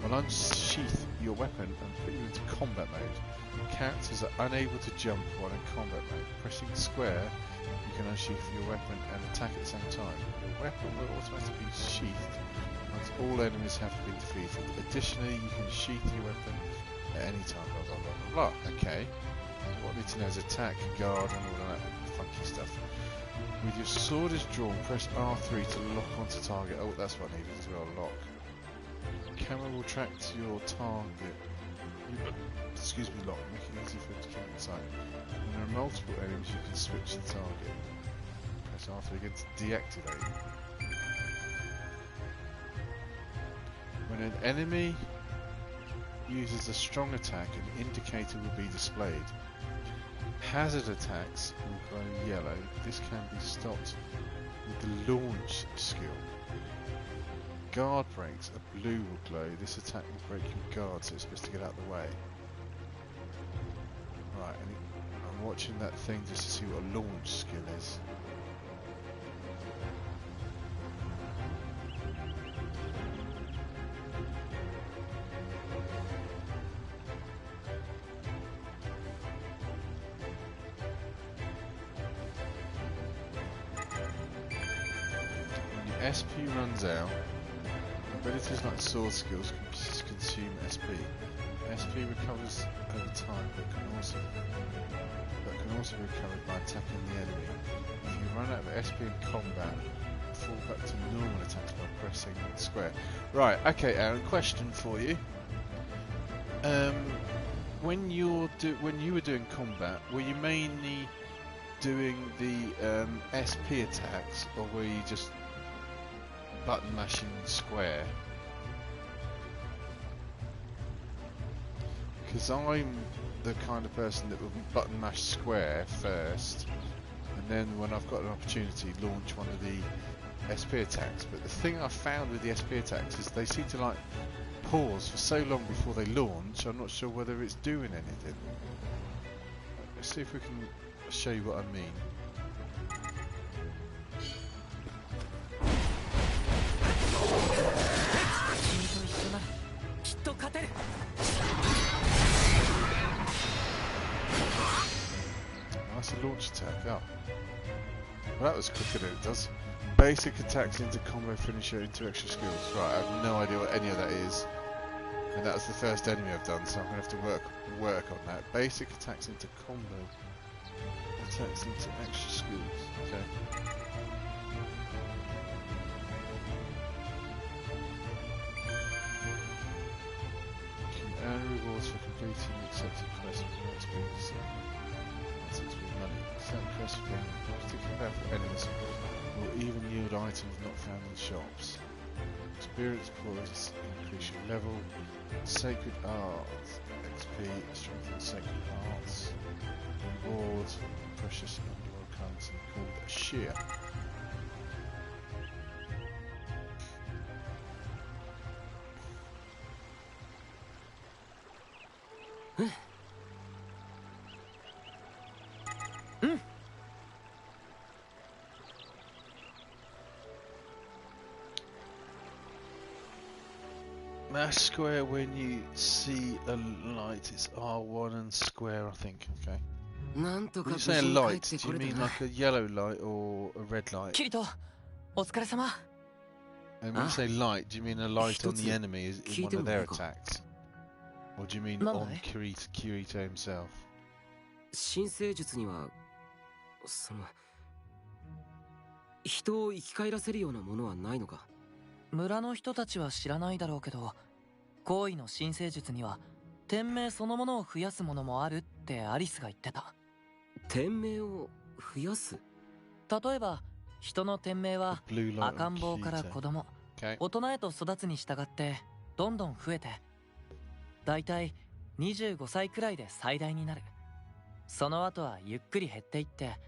will unsheath your weapon and put you into combat mode. Characters are unable to jump while in combat mode. Pressing square, you can unsheath your weapon and attack at the same time. Your weapon will automatically be sheathed once all enemies have been defeated. Additionally, you can sheath your weapon at any time. Blah blah blah blah blah. Okay. What I need to know is attack, guard, and all of that funky stuff. With your sword is drawn, press R3 to lock onto target. Oh, that's what I needed as well, lock. Camera will track to your target. Excuse me, lock, making it easy for it to keep in sight. When there are multiple enemies, you can switch the target. Press R3 again to deactivate. When an enemy uses a strong attack, an indicator will be displayed. Hazard attacks will glow yellow. This can be stopped with the launch skill. Guard breaks, a blue will glow. This attack will break your guard, so it's best to get out of the way. Right, and I'm watching that thing just to see what a launch skill is. SP runs out. Abilities like sword skills consume SP. SP recovers over time, but can also be recovered by attacking the enemy. If you run out of SP in combat, fall back to normal attacks by pressing square. Right, okay, Aaron. Question for you. When you were doing combat, were you mainly doing the SP attacks, or were you just button mashing square? Because I'm the kind of person that will button mash square first, and then when I've got an opportunity, launch one of the SP attacks, but the thing I found with the SP attacks is they seem to like pause for so long before they launch. I'm not sure whether it's doing anything. Let's see if we can show you what I mean. That's a launch attack. Oh. Well, that was quicker than it does. Basic attacks into combo finisher into extra skills. Right, I have no idea what any of that is. And that was the first enemy I've done, so I'm going to have to work on that. Basic attacks into combo. Attacks into extra skills. Okay. Can earn rewards for completing accepted quests with no experience. That's money. Certain quests for getting particularly powerful enemies will even yield items not found in shops. Experience points increase your level. Sacred Arts XP strengthens Sacred Arts. Reward precious underworld currency called Shear. Mash square when you see a light. It's R1 and square, I think. Okay. When you say a light, do you mean like a yellow light or a red light?
キリト、お疲れ様。
And when you say light, do you mean a light on the enemy in one of their attacks? Or do you mean on Kirito himself?
新生術にはその人を生き返らせるようなものはないのか。
村の人たちは知らないだろうけど、行為の新生術には天命そのものを増やすものもあるってアリスが言ってた。
天命を増やす。
例えば人の天命は赤ん坊から子供、大人へと育つに従ってどんどん増えて、だいたい25歳くらいで最大になる。その後はゆっくり減っていって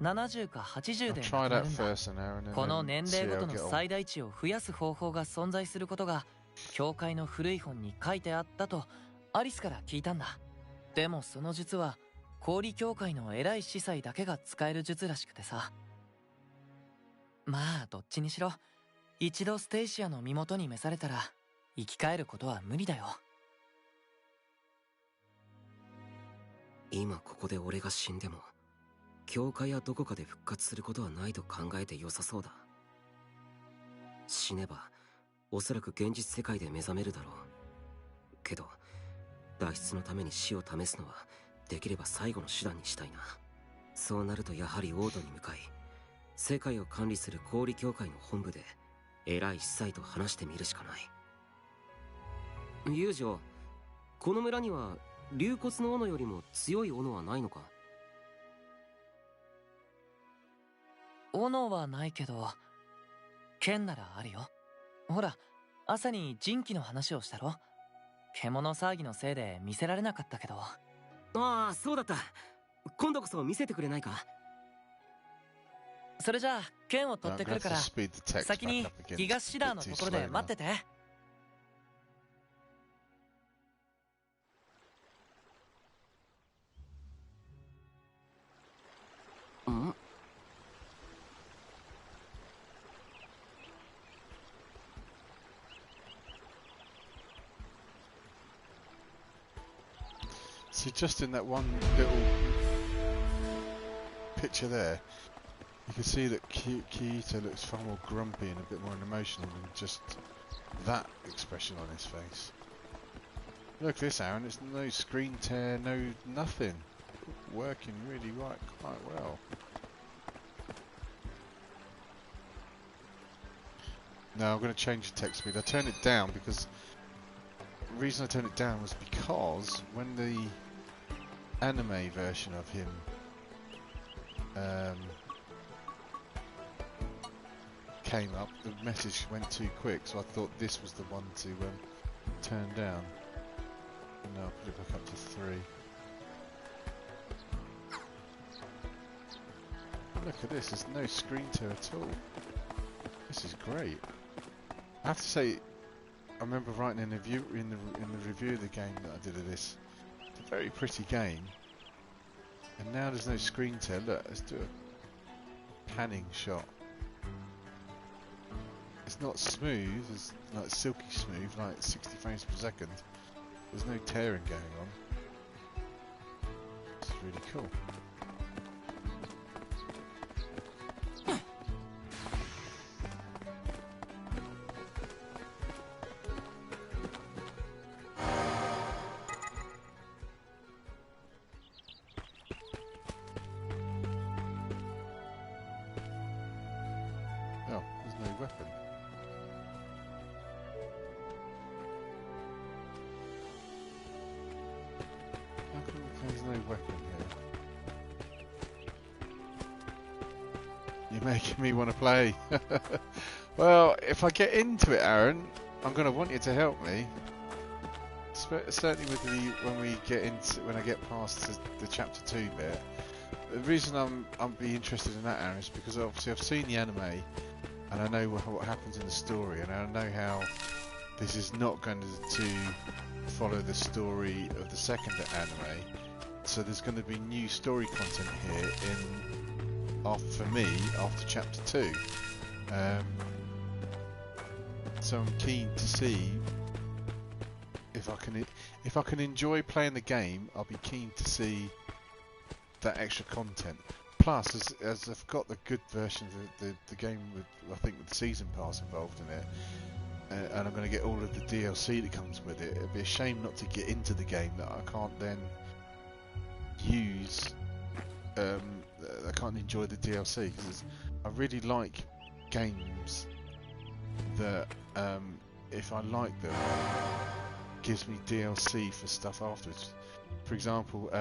70か80でなくなるんだ。この年齢ごとの最大値を増やす方法が存在することが教会の古い本に書いてあったとアリスから聞いたんだ。でもその術は氷教会の偉い司祭だけが使える術らしくてさ。まあどっちにしろ一度ステイシアの身元に召されたら生き返ることは無理だよ。
今ここで俺が死んでも教会やどこかで復活することはないと考えて良さそうだ。死ねばおそらく現実世界で目覚めるだろうけど、脱出のために死を試すのはできれば最後の手段にしたいな。そうなるとやはり王都に向かい世界を管理する氷教会の本部で偉い司祭と話してみるしかない。遊女、この村には竜骨の斧よりも強い斧はないのか。
斧はないけど剣ならあるよ。ほら朝に人気の話をしたろ。獣騒ぎのせいで見せられなかったけど。
ああ、そうだった。今度こそ見せてくれないか。
それじゃあ剣を取ってくるから先に東シダーのところで待ってて。
So just in that one little picture there, you can see that Kirito looks far more grumpy and a bit more emotional than just that expression on his face. Look at this, Aaron, it's no screen tear, no nothing. Working really quite well. Now I'm going to change the text speed. I turned it down because the reason I turned it down was because when the anime version of him came up, the message went too quick, so I thought this was the one to turn down. And now I'll put it back up to 3. Look at this, there's no screen tear at all. This is great. I have to say, I remember writing in the review of the game that I did of this. It's a very pretty game. And now there's no screen tear. Look, let's do a panning shot. It's not smooth, it's like silky smooth, like 60 frames per second. There's no tearing going on. It's really cool. Oh, there's no weapon. How come there's no weapon here? You're making me want to play. Well, if I get into it, Aaron, I'm going to want you to help me. Certainly with when I get past the chapter 2 bit. The reason I'm be interested in that, Aaron, is because obviously I've seen the anime and I know what happens in the story, and I know how this is not going to follow the story of the second anime. So there's going to be new story content here for me after chapter 2. So I'm keen to see if I can enjoy playing the game. I'll be keen to see that extra content. Plus, as I've got the good version of the game with, I think, with the season pass involved in it, and I'm going to get all of the DLC that comes with it. It'd be a shame not to get into the game that I can't then use. I can't enjoy the DLC because I really like games that, if I like them, gives me DLC for stuff afterwards. For example,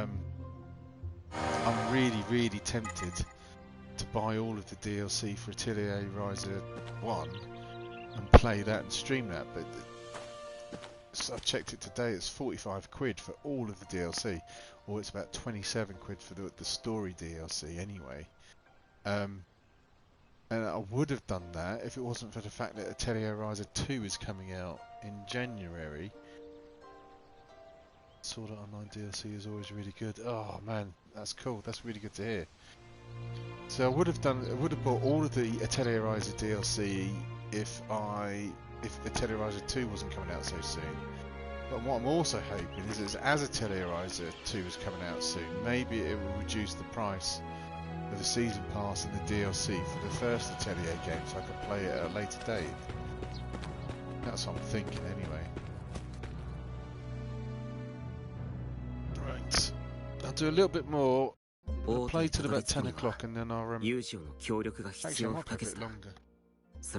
I'm really tempted to buy all of the DLC for Atelier Ryza 1 and play that and stream that, but so I've checked it today, it's 45 quid for all of the DLC, or it's about 27 quid for the story DLC anyway. And I would have done that if it wasn't for the fact that Atelier Ryza 2 is coming out in January. Sword Art Online DLC is always really good. Oh man, that's cool. That's really good to hear. So I would have bought all of the Atelier Ryza DLC if Atelier Ryza 2 wasn't coming out so soon. But what I'm also hoping is as Atelier Ryza 2 is coming out soon, maybe it will reduce the price of the season pass and the DLC for the first Atelier game, so I can play it at a later date. That's what I'm thinking anyway. Right, I'll do a little bit more. I'll play till about 10 o'clock and then I'll actually I might play a bit longer. I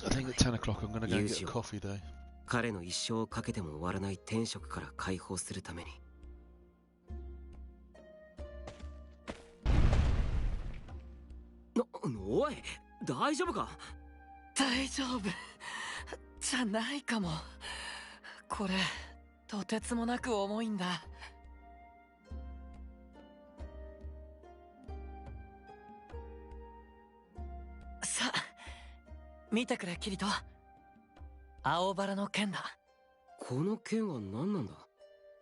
think at 10 o'clock I'm going to go and get a coffee though.
彼の一生をかけても終わらない天職から解放するために。おい、大丈夫か？
大丈夫じゃないかも。これとてつもなく重いんだ。さあ見てくれキリト。青バラの剣だ。
この剣は何なんだ？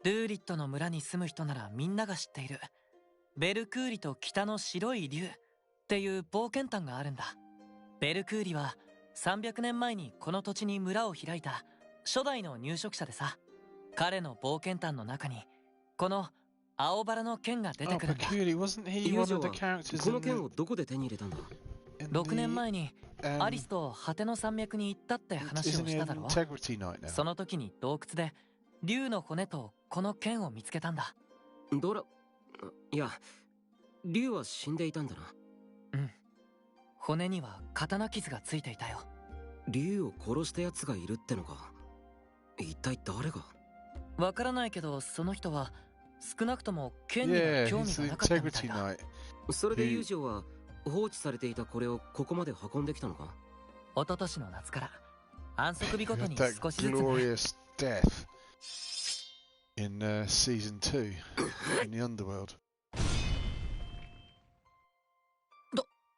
ルーリットの村に住む人ならみんなが知っているベルクーリと北の白い竜っていう冒険譚があるんだ。ベルクーリは300年前にこの土地に村を開いた初代の入植者でさ、彼の冒険譚の中にこの青バラの剣が出てくるんだ。
友情はこの剣をどこで手に入れたんだ
？6年前にアリスと果ての山脈に行ったって話をしただろ。その時に洞窟で竜の骨とこの剣を見つけたんだ。
いや、竜は死んでいたんだな。
うん。骨には刀傷がついていたよ。
竜を殺した奴がいるってのか。一体誰が？
わからないけど、その人は少なくとも剣には興味がなかったみたいだ。
それで友情は放置されていたこれをここまで運んできたのか？
一昨年の夏から安息日ごとに少しずつね。
Glorious death in season 2 in the underworld.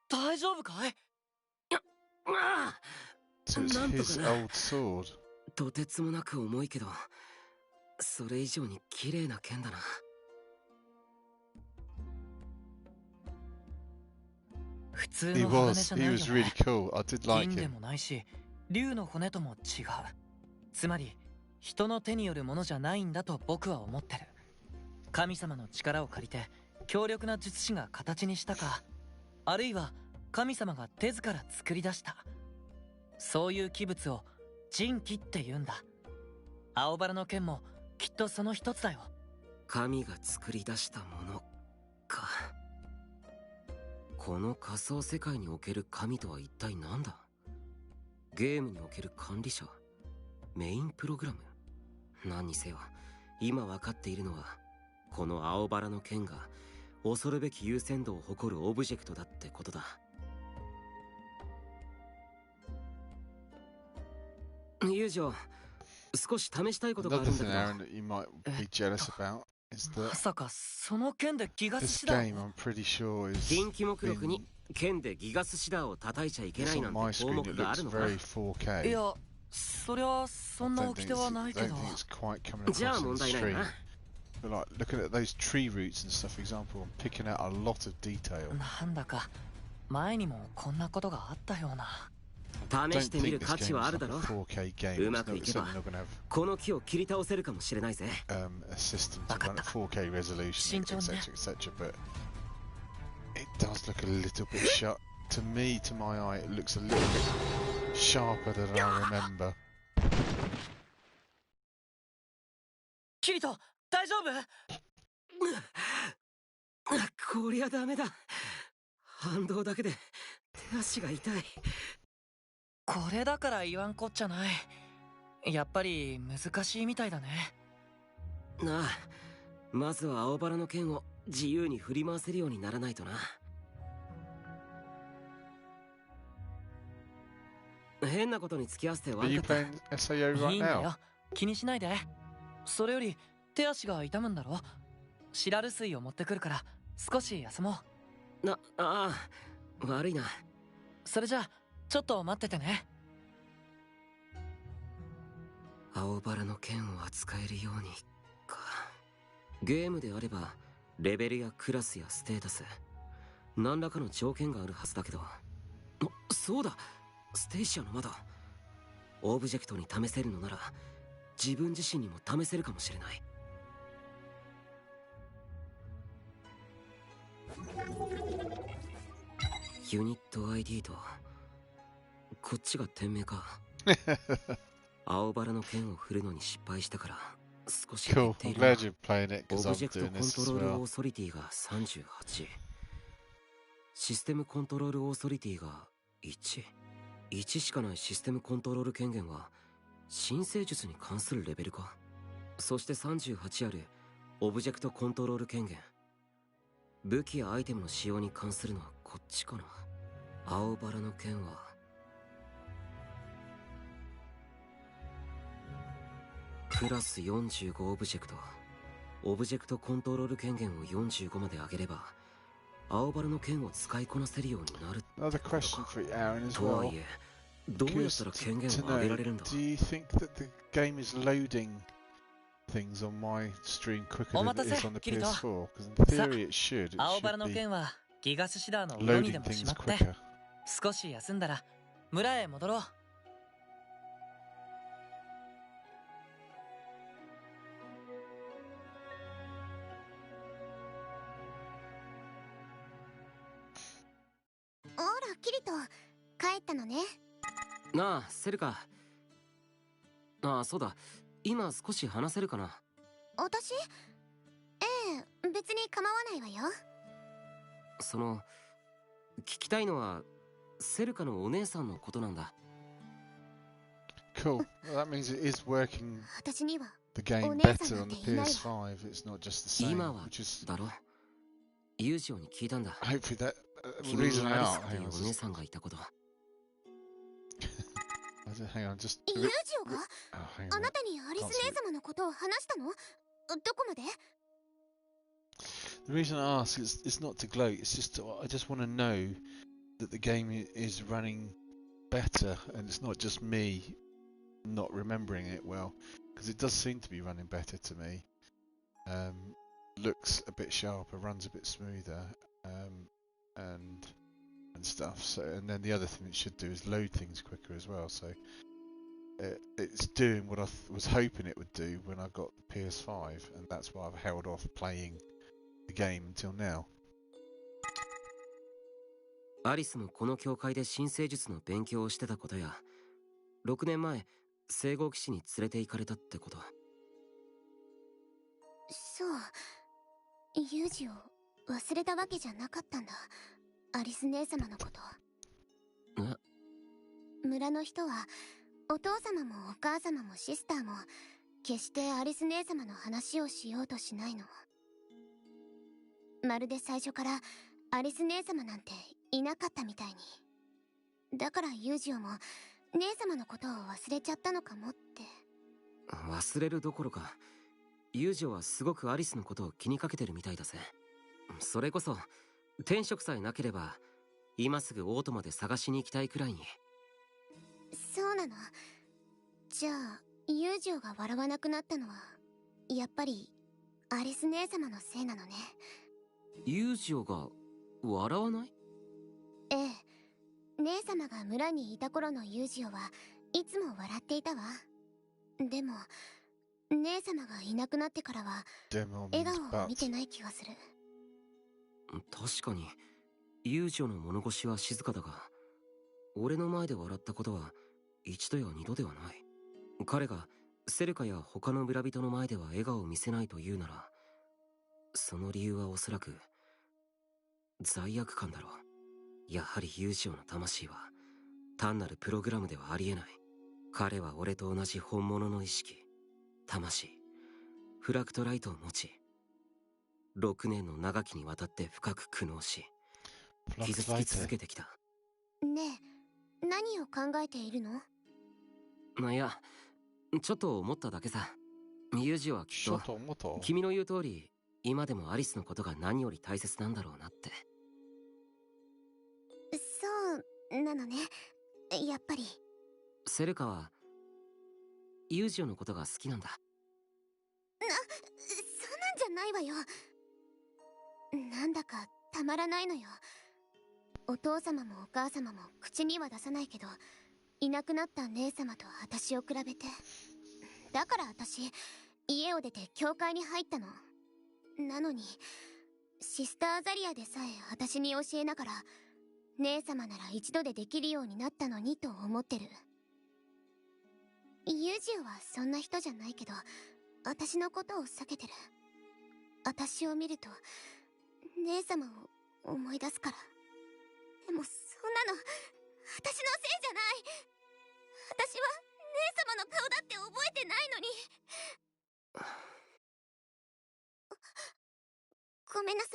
大大丈夫かい？
So it's
なんとか
his
な。
old sword.
とてつもなく重いけど、それ以上に綺麗な剣だな。
普通
He
の鋼
was.
じゃ
He
ないよ
was really
ね。
cool. I did like
銀で
him.
もないし、竜の骨とも違う。つまり人の手によるものじゃないんだと僕は思ってる。神様の力を借りて強力な術師が形にしたか、あるいは神様が手ずから作り出した、そういう器物を神器って言うんだ。青バラの剣もきっとその一つだよ。
神が作り出したものか。この仮想世界における神とは一体何だ。ゲームにおける管理者、メインプログラム。何にせよ今分かっているのは、この青バラの剣が恐るべき優先度を誇るオブジェクトだってことだ。友情、少し試したいことがあ
Another
るんだ
thing,
けど。
Aaron, that you might be jealous about is
ま
that
さかその剣でギガス
this
シダ
game, I'm pretty sure, is
近畿目録
been,
に剣でギガスシダーを叩いちゃいけ
it's
ないな
on
ん
my
て項
screen.
目
It
があ
looks
るのか。
very
い
4K.
や、そりゃそんな
Don't
掟
think
は
it's,
ないけど。
don't think it's quite coming
じゃあ
across in
問
the
題ないな。
stream. But like, looking at those tree roots and stuff, for example, I'm picking out a lot of detail.
なんだか前にもこんなことがあったような。
試
Don't
してみ
think
る
this
価値
game
は
is
ある
like
だ
a
ろ。
4K game.
うま
It's
くい
not,
け
certainly
ば
not going to have
この木を切り倒せるかもしれないぜ。
a system to run at 4K resolution,
慎重にね。
etc., etc. But it does look a little bit sharp. To me, to my eye, it looks a little bit sharper than I remember.
キリト、大丈夫？
こりゃダメだ。反動だけで手足が痛い。
これだから言わんこっちゃない。やっぱり難しいみたいだね。
なあ、まずは青バラの剣を自由に振り回せるようにならないとな。変なことに付き合わせて
Are you
悪かっ
playing SAO
い
right
いんだ
now?
よ、気にしないで。それより手足が痛むんだろ。シラル水を持ってくるから少し休もう。
た。ああ、悪いな。
それじゃあちょっと待っててね。
青バラの剣を扱えるようにか。ゲームであればレベルやクラスやステータス、何らかの条件があるはずだけど。そうだ、ステイシアの窓。オブジェクトに試せるのなら自分自身にも試せるかもしれない。ユニット ID とこっちが店名か。青バラの剣を振るのに失敗したから少し減
Cool.
ってい
I'm
るな。
glad you're playing it
オ
because
ブ
I'm
ジェクト
doing
コン
this
ト
as
ロールオ
well.
ーソリティが38、システムコントロールオーソリティが1しかない。システムコントロール権限は新生術に関するレベルか。そして38あるオブジェクトコントロール権限、武器やアイテムの使用に関するのはこっちかな。青バラの剣はクラス45オブジェクト、オブジェクトコントロール権限を45まで上げれば青バラの剣を使いこなせるようになる。
Another question for you, Aaron, as
とは
well.
いえ、どうやったら
Curious
権限
to
を上げら
know,
れるんだ。
do you think that the game is loading things on my stream quicker than it is on the
Kirito.
PS4? Because in theory it should. It
青バラ
should
の
be
剣はギガスシダーの裏にで
loading
もしま
things
って、
quicker.
少し休んだら村へ戻ろう。
あら、キリト、帰ったのね。
なあ、セルカ。ああ、そうだ。今少し話せるかな。
私？ええ、別に構わないわよ。
聞きたいのはセルカのお姉さんのことなんだ。
Cool. Well, that means it is working
私には
the game
お姉さん
better
な
on
ん
the
ていないわ。
PS5. It's not just the
今
same,
は
which is
だろ。ユージオに聞いたんだ。
hopefully that. The
君に
reason
ア
I
リス
asked.
ってい
Hang
う
on,
お姉
just,
さんがいたこと。
hang on, just.
ユージオが
Oh, hang
あ
on.
なたにアリス姉様のことを話したの？どこまで？
The reason I ask is it's not to gloat. It's just I just want to know that the game is running better, and it's not just me not remembering it well, because it does seem to be running better to me. Looks a bit sharper, runs a bit smoother, and stuff. So, and then the other thing it should do is load things quicker as well. So it's doing what I was hoping it would do when I got the PS5, and that's why I've held off playing the game until now.
アリスもこの教会で新生術の勉強をしてたことや、6年前聖号騎士に連れて行かれたってこと。
そう、ユージを忘れたわけじゃなかったんだ、アリス姉様のこと。村の人はお父様もお母様もシスターも決してアリス姉様の話をしようとしないの。まるで最初からアリス姉様なんていなかったみたいに。だからユージオも姉様のことを忘れちゃったのかもって。
忘れるどころか、ユージオはすごくアリスのことを気にかけてるみたいだぜ。それこそ天職さえなければ今すぐオートまで探しに行きたいくらいに。
そうなの。じゃあユージオが笑わなくなったのはやっぱりアリス姉様のせいなのね。
ユージオが笑わない？
ええ、姉様が村にいた頃のユージオはいつも笑っていたわ。でも姉様がいなくなってからは笑顔を見てない気がする。
確かにユージオの物腰は静かだが、俺の前で笑ったことは一度や二度ではない。彼がセルカや他の村人の前では笑顔を見せないというなら、その理由はおそらく罪悪感だろう。やはりユージオの魂は単なるプログラムではありえない。彼は俺と同じ本物の意識、魂、フラクトライトを持ち、6年の長きにわたって深く苦悩し、傷つき続けてきた。
ねえ、何を考えているの？
いや、ちょっと思っただけさ。ユージオはきっと君の言う通り、今でもアリスのことが何より大切なんだろうなって。
そうなのね。やっぱり
セルカはユージオのことが好きなんだ。
そんなんじゃないわよ。なんだかたまらないのよ。お父様もお母様も口には出さないけど、いなくなった姉様と私を比べて。だから私家を出て教会に入ったの。なのにシスターアザリアでさえ私に教えながら、姉様なら一度でできるようになったのにと思ってる。ユージオはそんな人じゃないけど、私のことを避けてる。私を見ると姉様を思い出すから。でもそんなの私のせいじゃない。私は姉様の顔だって覚えてないのに。ごめんなさい、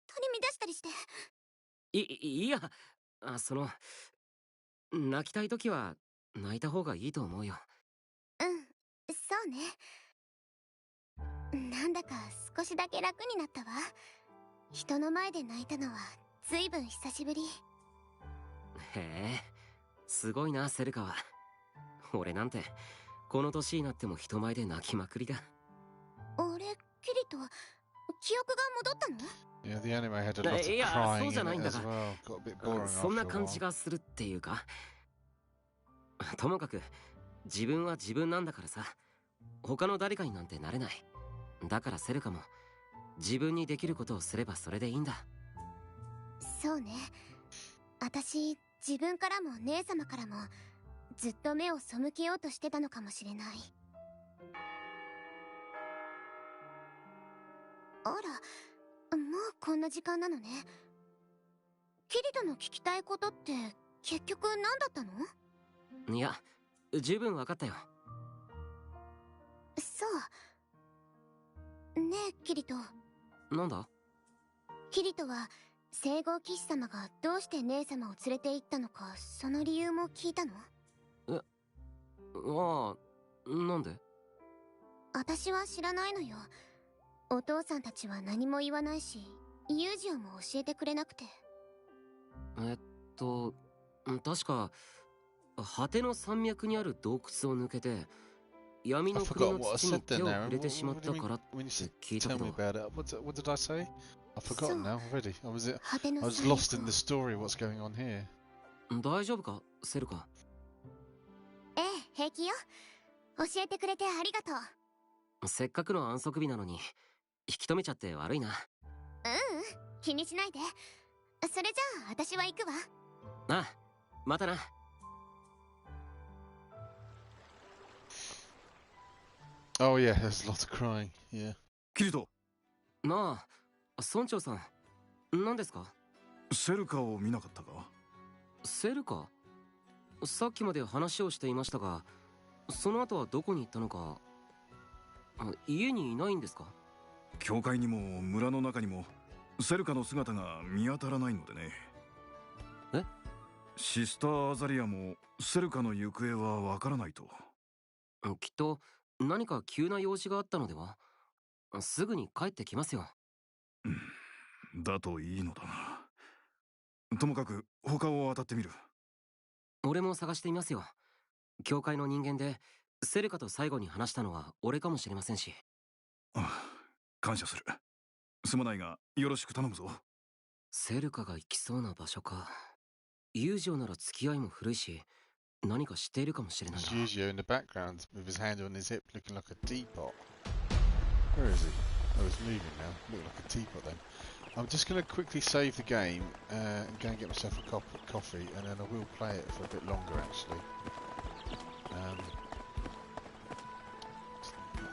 取り乱したりして。
いや、泣きたい時は泣いた方がいいと思うよ。
うん、そうね。なんだか少しだけ楽になったわ。人の前で泣いたのはずいぶん久しぶり。
へえ、すごいなセルカは。俺なんてこの年になっても人前で泣きまくりだ。
あれ、キリト、記憶が戻ったの
？Yeah, the anime had a lot of crying in it as well. Got a bit boring after a while.
そんな感じがするっていうか。ともかく自分は自分なんだからさ。他の誰かになんてなれない。だからセルカも自分にできることをすればそれでいいんだ。
そうね。私、自分からも姉様からもずっと目を背けようとしてたのかもしれない。あら、もうこんな時間なのね。キリトの聞きたいことって結局何だったの？
いや、十分分かったよ。
そうねえ、キリト。
なんだ？
キリトは聖号騎士様がどうして姉様を連れて行ったのか、その理由も聞いたの？
ああ、なんで？
私は知らないのよ。お父さんたちは何も言わないし、ユージオも教えてくれなくて。
確か果ての山脈にある洞窟を抜けて闇
I
の国
forgot
の
what I
土に
said
手
then,
を
Aaron.
触れてしまっ
What do
た
you
からっ
mean when you
て
said
聞いたけ
tell me
ど
about it? What did I say? I've forgotten now already. I was
果ての
I was
山
lost in
脈
the story. What's going on here?
大丈夫かセルカ。
ええ、平気よ。教えてくれてありがとう。
せっかくの安息日なのに引き止めちゃって悪いな。
気にしないで。それじゃあ私は行くわ。
ああ、またな。
Oh yeah, there's lots of crying. Yeah.
キリト、
なあ、村長さん、何ですか？
セルカを見なかったか？
セルカ？さっきまで話をしていましたが、その後はどこに行ったのか。家にいないんですか？
教会にも村の中にもセルカの姿が見当たらないのでね。
え？
シスターアザリアもセルカの行方はわからないと。
きっと何か急な用事があったのでは？すぐに帰ってきますよ。
だといいのだな。ともかく他を当たってみる。
俺も探してみますよ。教会の人間でセルカと最後に話したのは俺かもしれませんし。
ああ、感謝する。すまないがよろしく頼むぞ。
セルカが行きそうな場所か。友情なら付き合いも古いし、何か知っているかもしれないな。
There's Yuzio in the background with his hand on his hip, looking like a teapot. Where is he? Oh, he's moving now. Look like a teapot then. I'm just going to quickly save the game and go and get myself a cup of coffee, and then I will play it for a bit longer actually.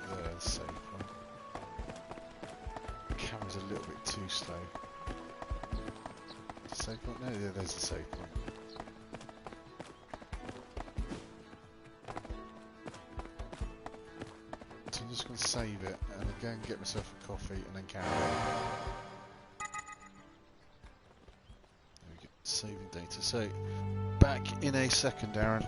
There's the save point. The camera's a little bit too slow. Save point? No, yeah, there's the save point. So I'm just going to save it and then go and get myself a coffee and then carry on. There we go, saving data. So, back in a second, Aaron.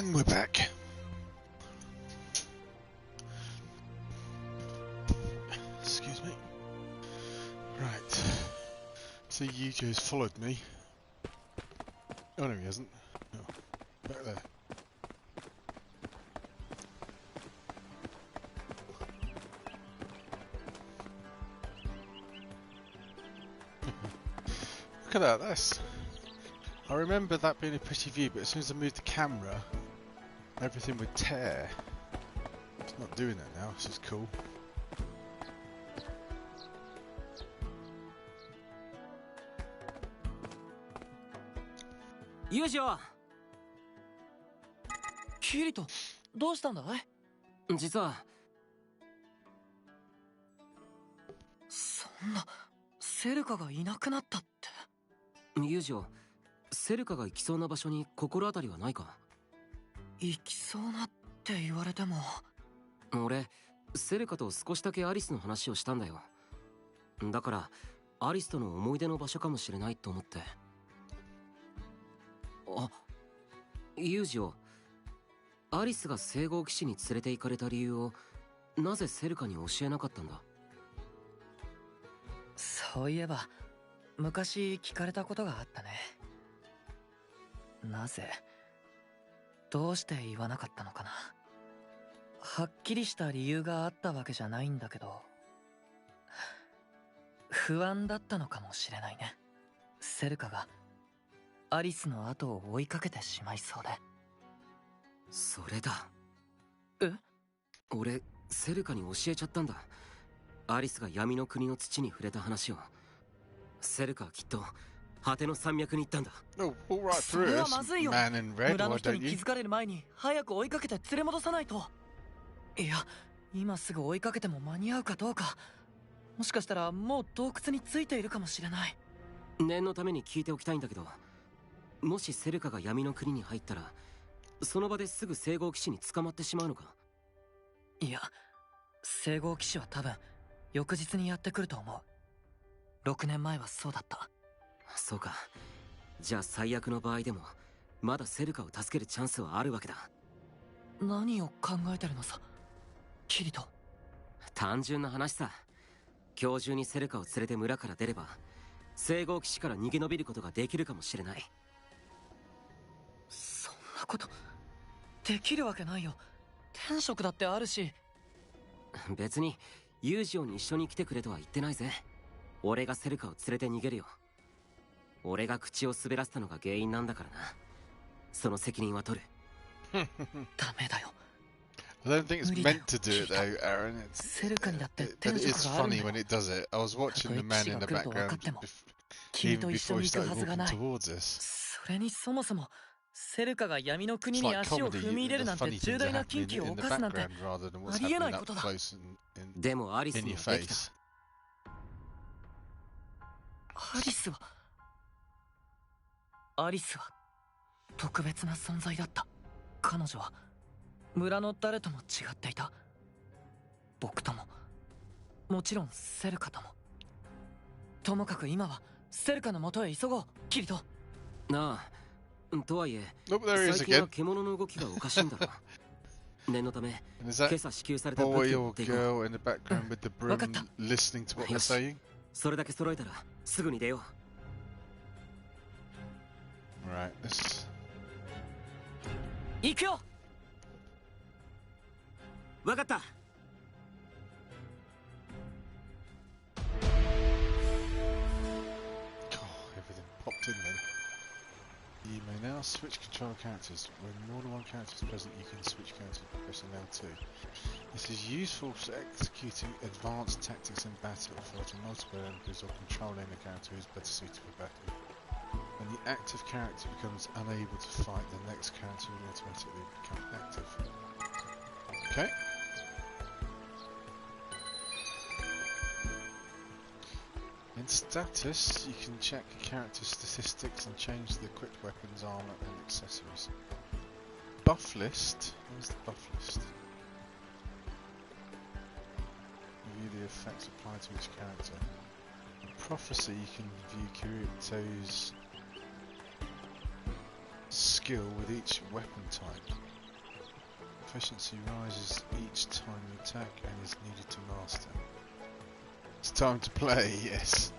And we're back. Excuse me. Right. So Yujo's followed me. Oh no, he hasn't. Oh, back there. Look at that, that's... I remember that being a pretty view, but as soon as I moved the camera, everything would tear. It's not doing that now, which is cool.
Yujo!
キリト、どうしたんだい？
実は
そんな、セルカがいなくなったって。
ユージョ、セルカが行きそうな場所に心当たりはないか？
行きそうなって言われても。
俺、セルカと少しだけアリスの話をしたんだよ。だから、アリスとの思い出の場所かもしれないと思って。あ、ユージョ、アリスが聖号騎士に連れて行かれた理由を、なぜセルカに教えなかったんだ？
そういえば昔聞かれたことがあったね。なぜ、どうして言わなかったのかな。はっきりした理由があったわけじゃないんだけど、不安だったのかもしれないね。セルカがアリスの後を追いかけてしまいそうで。
それだ。
え？
俺、セルカに教えちゃったんだ。アリスが闇の国の土に触れた話を。セルカはきっと果ての山脈に行ったんだ。
Oh, all right
そ
through
れは
us,
まずいよ。
man in red,
村の
why
人
don't
に気
you?
づかれる前に早く追いかけて連れ戻さないと。いや、今すぐ追いかけても間に合うかどうか。もしかしたらもう洞窟についているかもしれない。
念のために聞いておきたいんだけど、もしセルカが闇の国に入ったら、その場ですぐ聖号騎士に捕まってしまうのか？
いや、聖号騎士は多分翌日にやってくると思う。6年前はそうだった。
そうか。じゃあ最悪の場合でもまだセルカを助けるチャンスはあるわけだ。
何を考えてるのさ、キリト。
単純な話さ。今日中にセルカを連れて村から出れば、聖号騎士から逃げ延びることができるかもしれない。
そんなことできるわけないよ。天職だってあるし。
別にユージオに一緒に来てくれとは言ってないぜ。俺がセルカを連れて逃げるよ。俺が口を滑らせたのが原因なんだからな。その責任は取る。
ダメだよ。
I don't think it's meant to do it though, Aaron. But it is funny when it does it. I was watching the man in the background even before he started walking towards us.
それにそもそもセルカが闇の国
It's
に
like
足を
comedy.
踏み入れる
The
なんて
funny
重
things are
大な禁
happening
忌を
in the
犯すなんて
background rather than what's
ありえな
happening
い
up
ことだ。
close in
でもアリス
in
に
your
はできた。
face.
アリスは特別な存在だった。彼女は村の誰とも違っていた。僕とも、もちろんセルカとも。ともかく今はセルカの元へ急ごう、キリト。
なあ、とはいえ、
Oh, there he is
最近は
again.
獣の動きがおかしいんだろ。念のため、
And is
今
that
朝支給された武
boy
器を持
or
っていこう。
girl in the background with the broom listening to what they're saying?
それだけ揃えたらすぐに出よう。
Right, this.
行くよ。
わかった。
Oh, everything popped in then. You may now switch control characters. When more than one character is present, you can switch characters by pressing L2. This is useful for executing advanced tactics in battle, fighting multiple enemies, or controlling a character who is better suited for battle. When the active character becomes unable to fight, the next character will automatically become active. Okay. In status, you can check a character's statistics and change the equipped weapons, armor, and accessories. Buff list. Where's the buff list? Review the effects applied to each character. In prophecy, you can view Kirito's skill with each weapon type. Efficiency rises each time you attack and is needed to master. It's time to play, yes.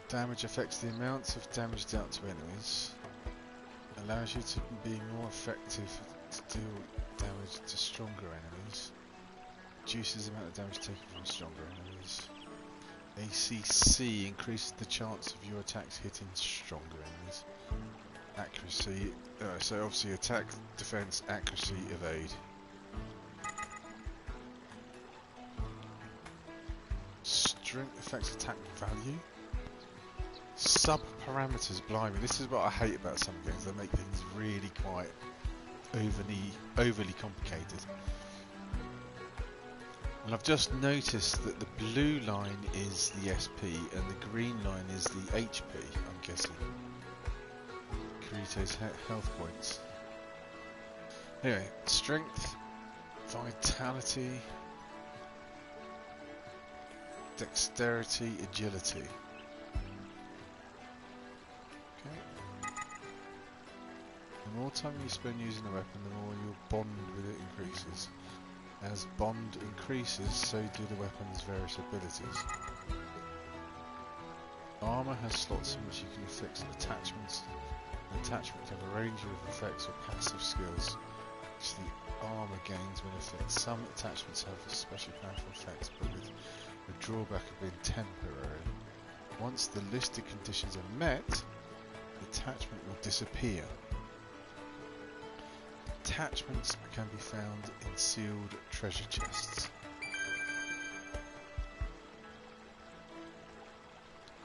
Damage affects the amounts of damage dealt to enemies. Allows you to be more effective to deal damage to stronger enemies. Reduces the amount of damage taken from stronger enemies. ACC increases the chance of your attacks hitting stronger enemies. Accuracy, so obviously attack, defense, accuracy, evade. Strength affects attack value. Sub-parameters, blimey, this is what I hate about some games. They make things really quite overly complicated. And I've just noticed that the blue line is the SP and the green line is the HP, I'm guessing. Kirito's health points. Anyway, strength, vitality, dexterity, agility. The more time you spend using a weapon, the more your bond with it increases. As bond increases, so do the weapon's various abilities. Armour has slots in which you can affix attachments. An attachment can have a range of effects or passive skills, which the armour gains when affixed. Some attachments have especially powerful effects, but with the drawback of being temporary. Once the listed conditions are met, the attachment will disappear. Attachments can be found in sealed treasure chests.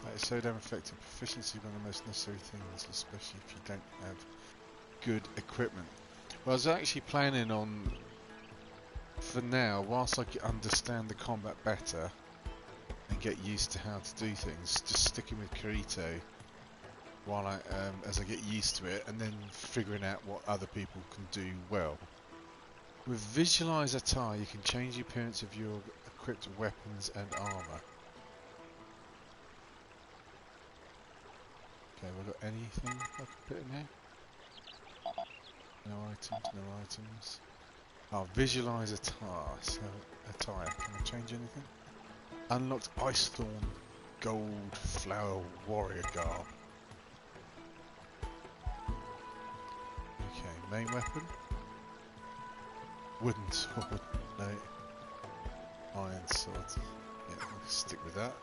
That is so damn effective. Proficiency one of the most necessary things, especially if you don't have good equipment. Well, I was actually planning on, for now, whilst I understand the combat better and get used to how to do things, just sticking with Kirito while as I get used to it, and then figuring out what other people can do well. With Visualize Attire, you can change the appearance of your equipped weapons and armour. Okay, have I got anything I can put in here? No items, no items. Oh, Visualize Attire. So, attire. Can I change anything? Unlocked Icethorn Gold Flower Warrior Garb. Okay, main weapon. Wooden sword. No. Iron sword. Yeah, I'll stick with that.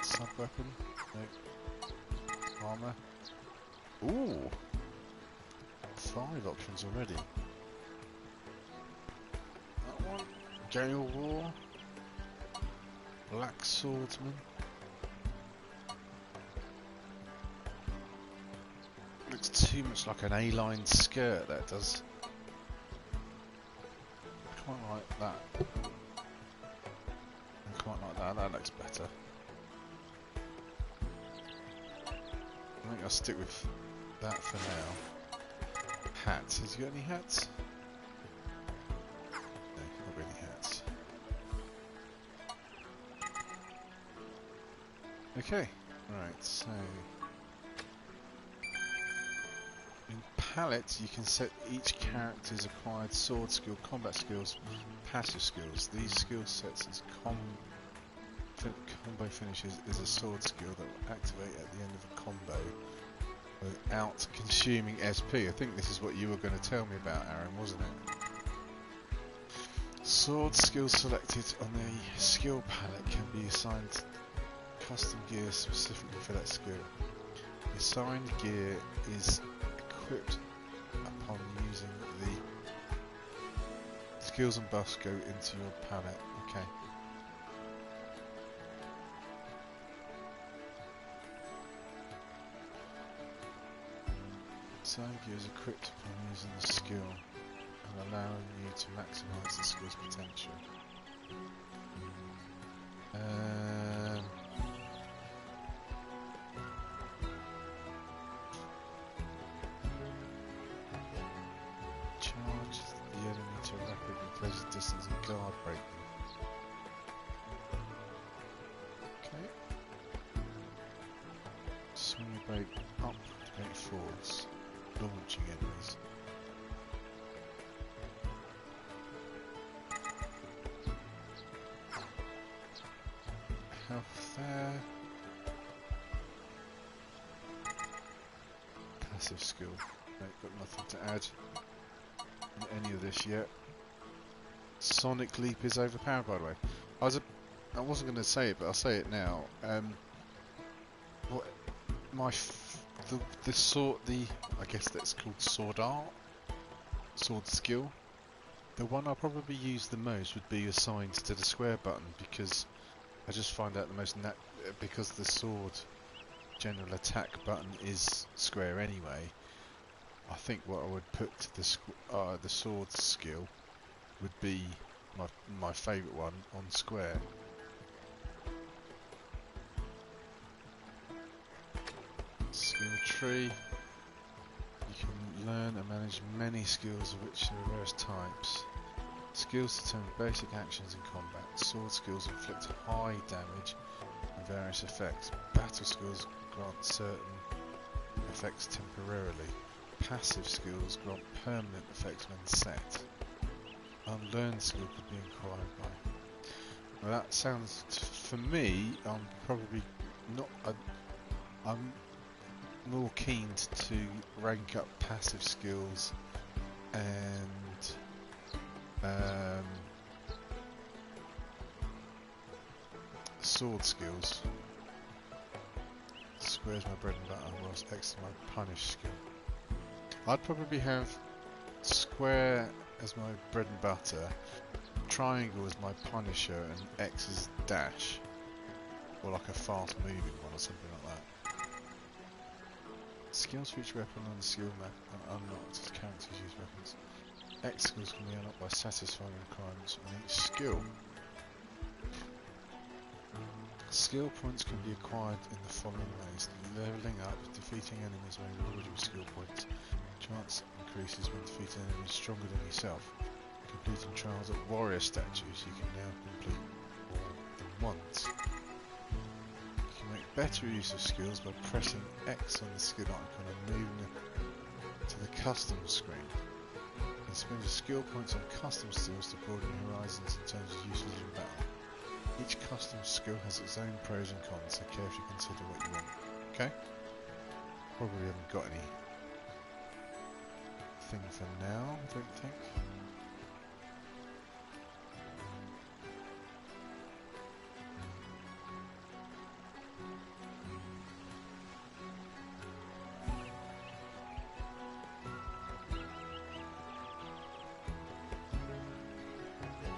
Sub weapon. No. Armour. Ooh! 5 options already. That one. Gale War. Black Swordsman. Looks too much like an A-line skirt, that does. Quite like that. And quite like that, that looks better. I think I'll stick with that for now. Hats, has he got any hats? No, not got any hats. Okay, right, so in palettes you can set each character's acquired sword skill, combat skills, passive skills. These skill sets as combo finishes is a sword skill that will activate at the end of a combo without consuming SP. I think this is what you were going to tell me about, Aaron, wasn't it? Sword skill selected on the skill palette can be assigned custom gear specifically for that skill. The assigned gear is equipped upon using the skills and buffs go into your palette. Okay. Assigned gear is equipped upon using the skill and allowing you to maximise the skill's potential. Charge the enemy to rapidly close the distance and guard break them. Okay. Swing your break up to great force. launching enemies. Health there. Passive skill. Nope, got nothing to add in any of this yet. Sonic Leap is overpowered, by the way. I wasn't going to say it, but I'll say it now. What the sword, I guess that's called sword art, sword skill. The one I'll probably use the most would be assigned to the square button, because I just find out the most because the sword general attack button is square anyway. I think what I would put to the sword skill would be my favourite one on square. Skill tree. You can learn and manage many skills of which there are various types. Skills determine basic actions in combat. Sword skills inflict high damage and various effects. Battle skills grant certain effects temporarily. Passive skills grant permanent effects when set. Unlearned skill could be acquired by. Well, that sounds, for me, I'm probably not. I'm more keen to rank up passive skills and sword skills. Square's my bread and butter, whilst X is my punish skill. I'd probably have square as my bread and butter, triangle as my punisher, and X as dash, or like a fast moving one or something like that. Skills for each weapon on the skill map are unlocked as characters use weapons. X skills can be unlocked by satisfying requirements on each skill. Skill points can be acquired in the following ways: leveling up, defeating enemies may reward you with skill points. Chance increases when defeating enemies stronger than yourself. Completing trials at warrior statues, you can now complete more than once. You can make better use of skills by pressing X on the skill icon and moving to the custom screen. You can spend your skill points on custom skills to broaden your horizons in terms of uses in battle. Each custom skill has its own pros and cons, so carefully consider what you want. Okay? Probably haven't got any thing for now, I don't think.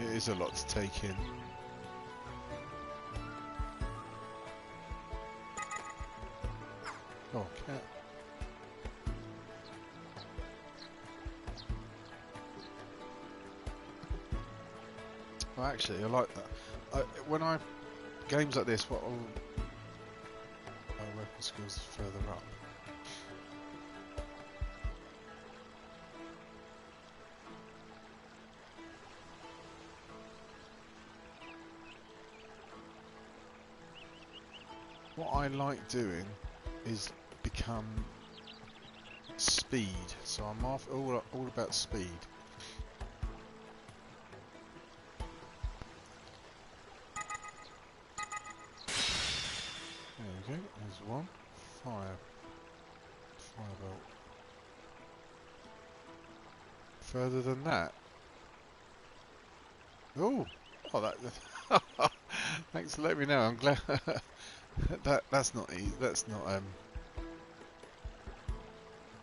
It is a lot to take in. Oh, cat. Well, actually, I like that. When I games like this, what my weapon skills further up. What I like doing is become speed, so I'm all about speed. There we go, there's one. Firebolt. Further than that. Oh, that. Thanks for letting me know. I'm glad. That's not easy. That's not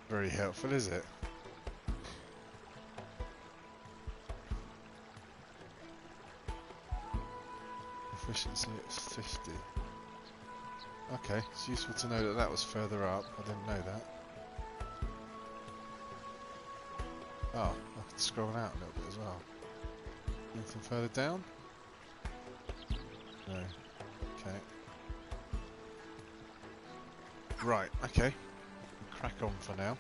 very helpful, is it? Efficiency at 50. Okay, it's useful to know that that was further up. I didn't know that. Oh, I can scroll out a little bit as well. Anything further down? No. Okay. Right, okay. We'll crack on for now.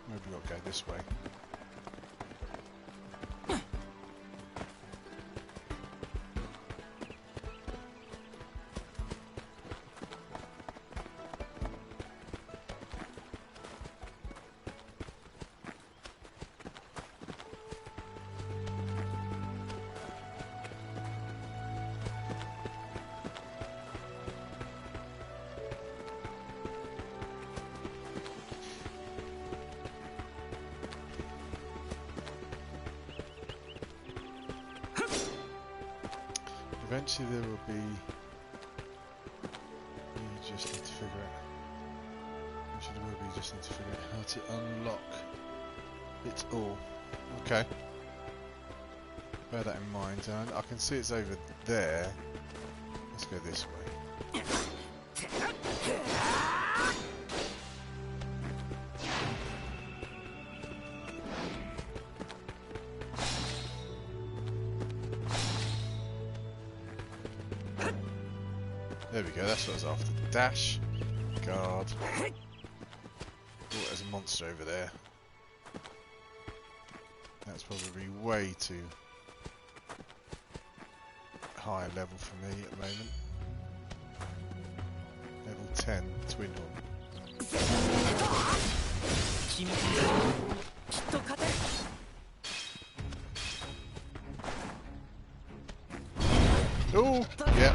Maybe we've got to go this way. eventually there will be. You just need to figure out. Eventually there will be. You just need to figure out how to unlock it all. Okay. Bear that in mind. And I can see it's over there. Let's go this way. There we go, that's what I was after. Dash. Guard. Oh, there's a monster over there. That's probably way too high level for me at the moment. Level 10, Twin Horn. Oh, yeah.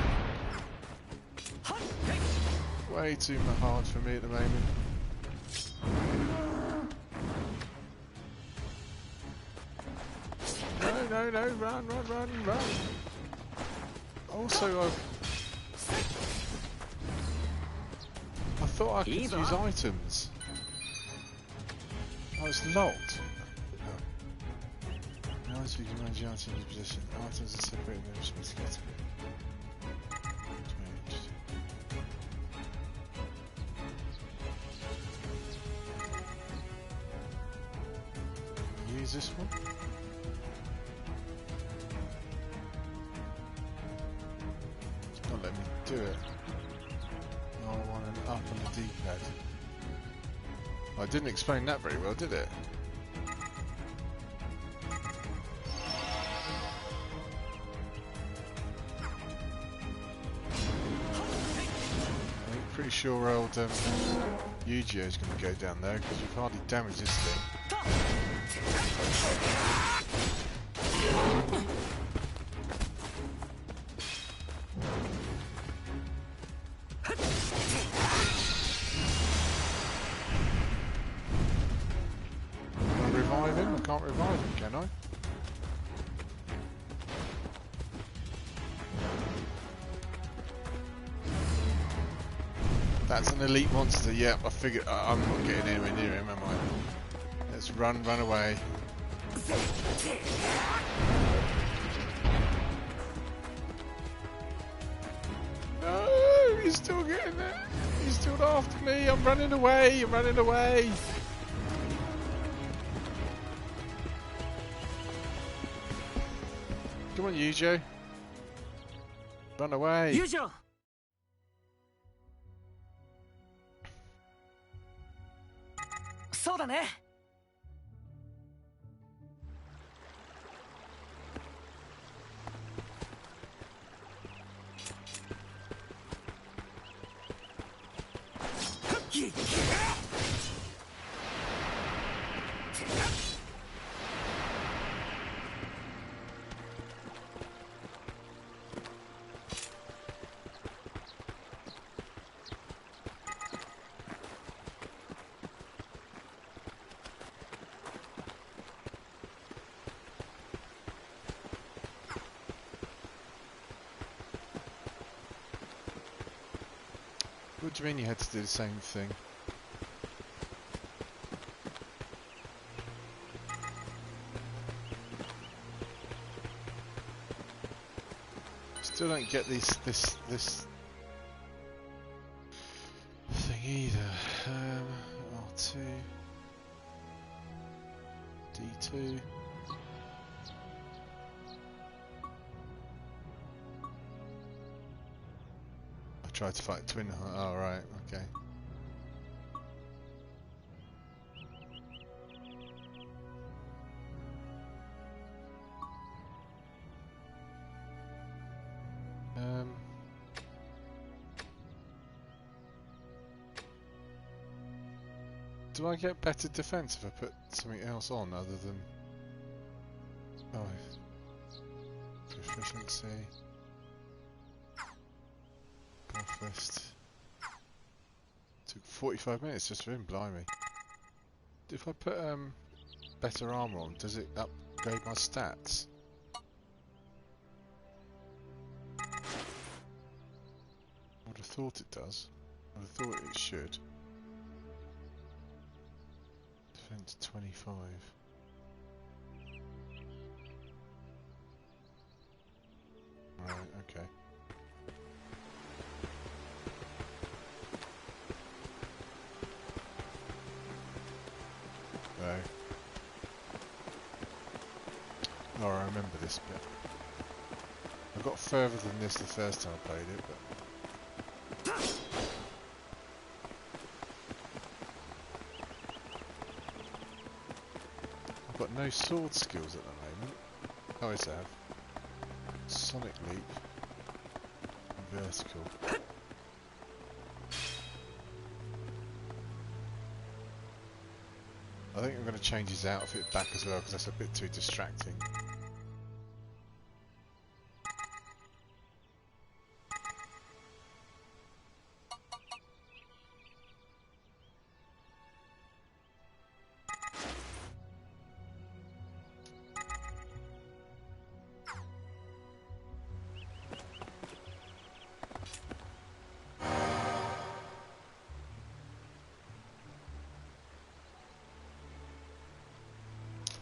Way too hard for me at the moment. No, run. Also, I thought I could use items. Oh, it's locked. Now you can manage the items in your position. Items are separated in their respective category. Use this one. It's not letting me do it. No, I want an up on the D-pad. I didn't explain that very well, did it? I'm pretty sure old Yu-Gi-Oh's going to go down there because we've hardly damaged this thing. Can I revive him? I can't revive him, can I? That's an elite monster, yep, I figured I'm not getting anywhere near him, am I? Let's run away. No, he's still getting there. He's still after me. I'm running away. Come on, Yujo. Run away.
Yujo! そうだね。
What do you mean you had to do the same thing? Still don't get this thing either. R2, D2. I tried to fight Twin Heart. Oh right, okay. Do I get better defense if I put something else on other than... Oh, proficiency, golf list. Took 45 minutes just for him, blimey. If I put better armor on, does it upgrade my stats? thought it does. I would have thought it should. Defense 25. Right, okay. Oh, I remember this bit. I got further than this the first time I played it, but... I've got no sword skills at the moment. Oh, yes, I have. Sonic Leap. Vertical. I think I'm going to change his outfit back as well, because that's a bit too distracting.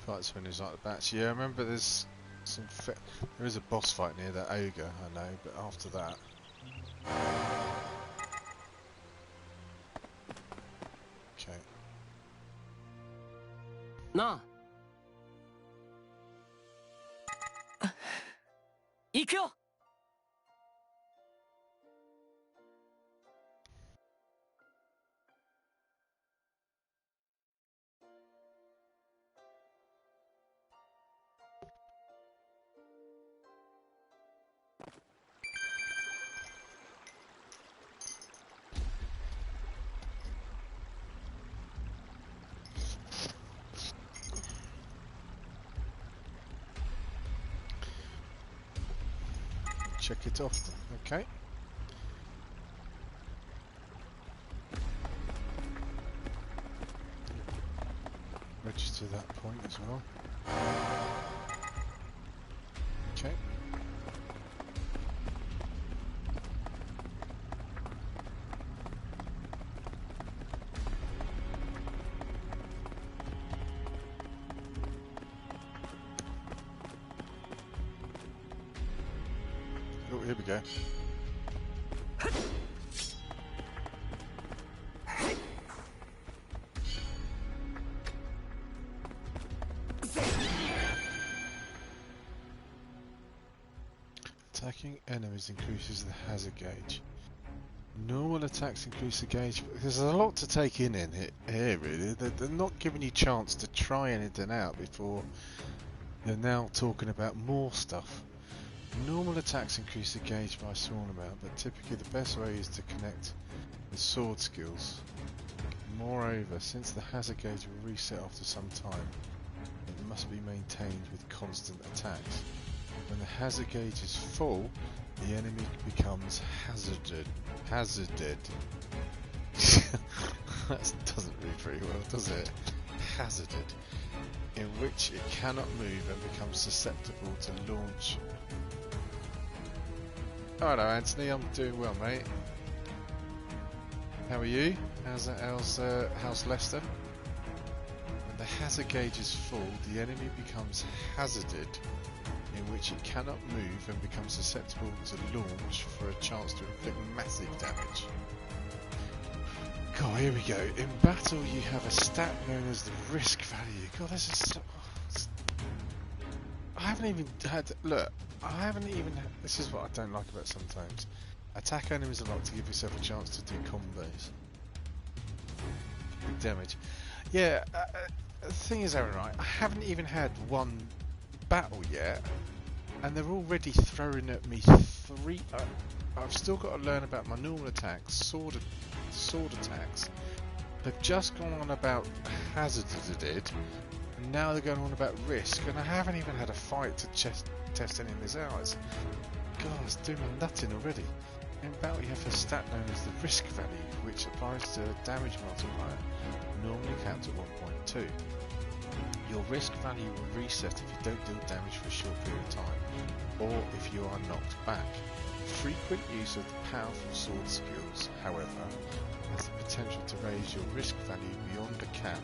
Fights when he's like the bats. Yeah, I remember there's some. There is a boss fight near that ogre, I know, but after that. Okay.
Na. 行くよ。
Check it off. Okay. Register that point as well. Okay. Oh, here we go. Attacking enemies increases the hazard gauge. Normal attacks increase the gauge. There's a lot to take in here really. They're not giving you a chance to try anything out before they're now talking about more stuff. Normal attacks increase the gauge by a small amount, but typically the best way is to connect with sword skills. Moreover, since the hazard gauge will reset after some time, it must be maintained with constant attacks. When the hazard gauge is full, the enemy becomes hazarded. That doesn't read very well, does it? Hazarded. In which it cannot move and becomes susceptible to launch. Oh, hello Anthony, I'm doing well, mate. How are you? How's Leicester? When the hazard gauge is full, the enemy becomes hazarded, in which it cannot move and becomes susceptible to launch for a chance to inflict massive damage. God, here we go. In battle, you have a stat known as the risk value. God, this is so... I haven't even had... Look, I haven't even... This is what I don't like about sometimes. Attack enemies a lot to give yourself a chance to do combos. Big damage. Yeah, the thing is, Aaron, right? I haven't even had one battle yet, and they're already throwing at me three... I've still got to learn about my normal attacks, sword attacks. They've just gone on about hazarded, and now they're going on about risk, and I haven't even had a fight to test any of this out. God, it's doing my nutting already. In battle, you have a stat known as the risk value, which applies to a damage multiplier, normally capped at 1.2. Your risk value will reset if you don't deal damage for a short period of time, or if you are knocked back. Frequent use of the powerful sword skills, however, has the potential to raise your risk value beyond the cap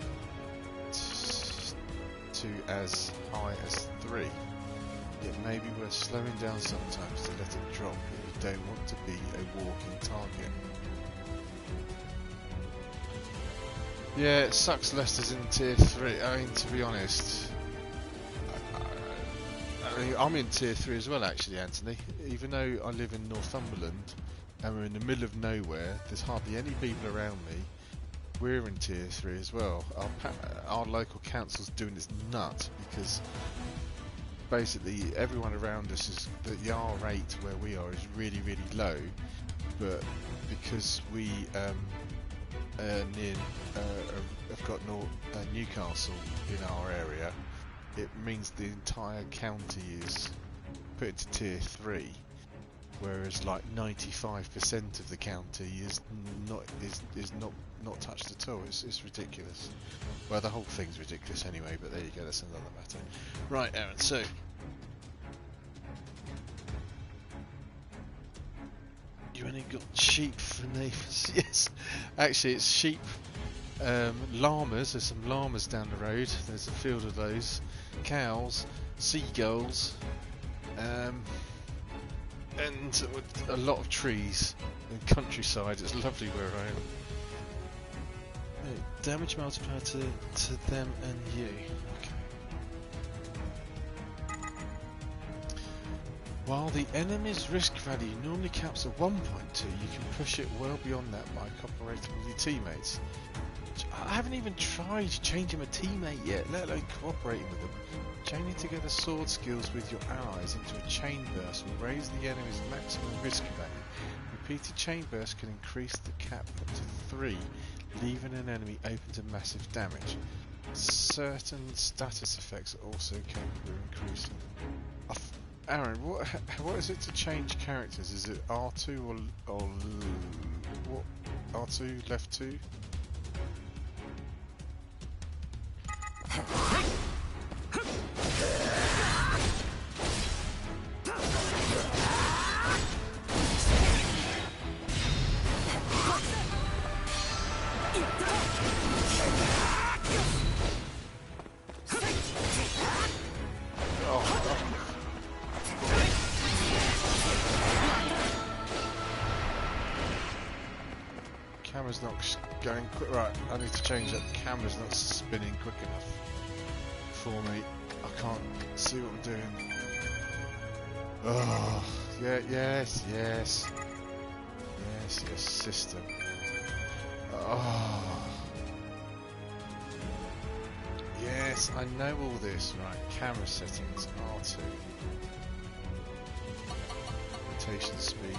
to as high as 3. It may be worth slowing down sometimes to let it drop if you don't want to be a walking target. Yeah, it sucks Leicester's in tier 3. I mean, to be honest, I'm in tier 3 as well actually, Anthony. Even though I live in Northumberland and we're in the middle of nowhere, there's hardly any people around me. We're in tier 3 as well. Our local council's doing its nut because basically everyone around us is, the R rate where we are is really, really low, but because we have got Newcastle in our area, it means the entire county is put into tier 3, whereas like 95% of the county is not touched at all. It's ridiculous. Well, the whole thing's ridiculous anyway, but there you go, that's another matter. Right, Aaron, so you only got sheep for neighbours. Yes, actually it's sheep, llamas, there's some llamas down the road, there's a field of those, cows, seagulls, and a lot of trees and countryside. It's lovely where I am. Damage multiplier to them and you. Okay. While the enemy's risk value normally caps at 1.2, you can push it well beyond that by cooperating with your teammates. I haven't even tried changing my teammate yet, let alone cooperating with them. Chaining together sword skills with your allies into a chain burst will raise the enemy's maximum risk value. Repeated chain bursts can increase the cap up to 3, leaving an enemy open to massive damage. Certain status effects are also capable of increasing. Aaron, what is it to change characters? Is it R2 or what? R2, left 2? Camera's not going quick. Right, I need to change that. The camera's not spinning quick enough for me. I can't see what I'm doing. Oh, yeah, yes, system. Oh, yes, I know all this. Right, camera settings, R2, rotation speed.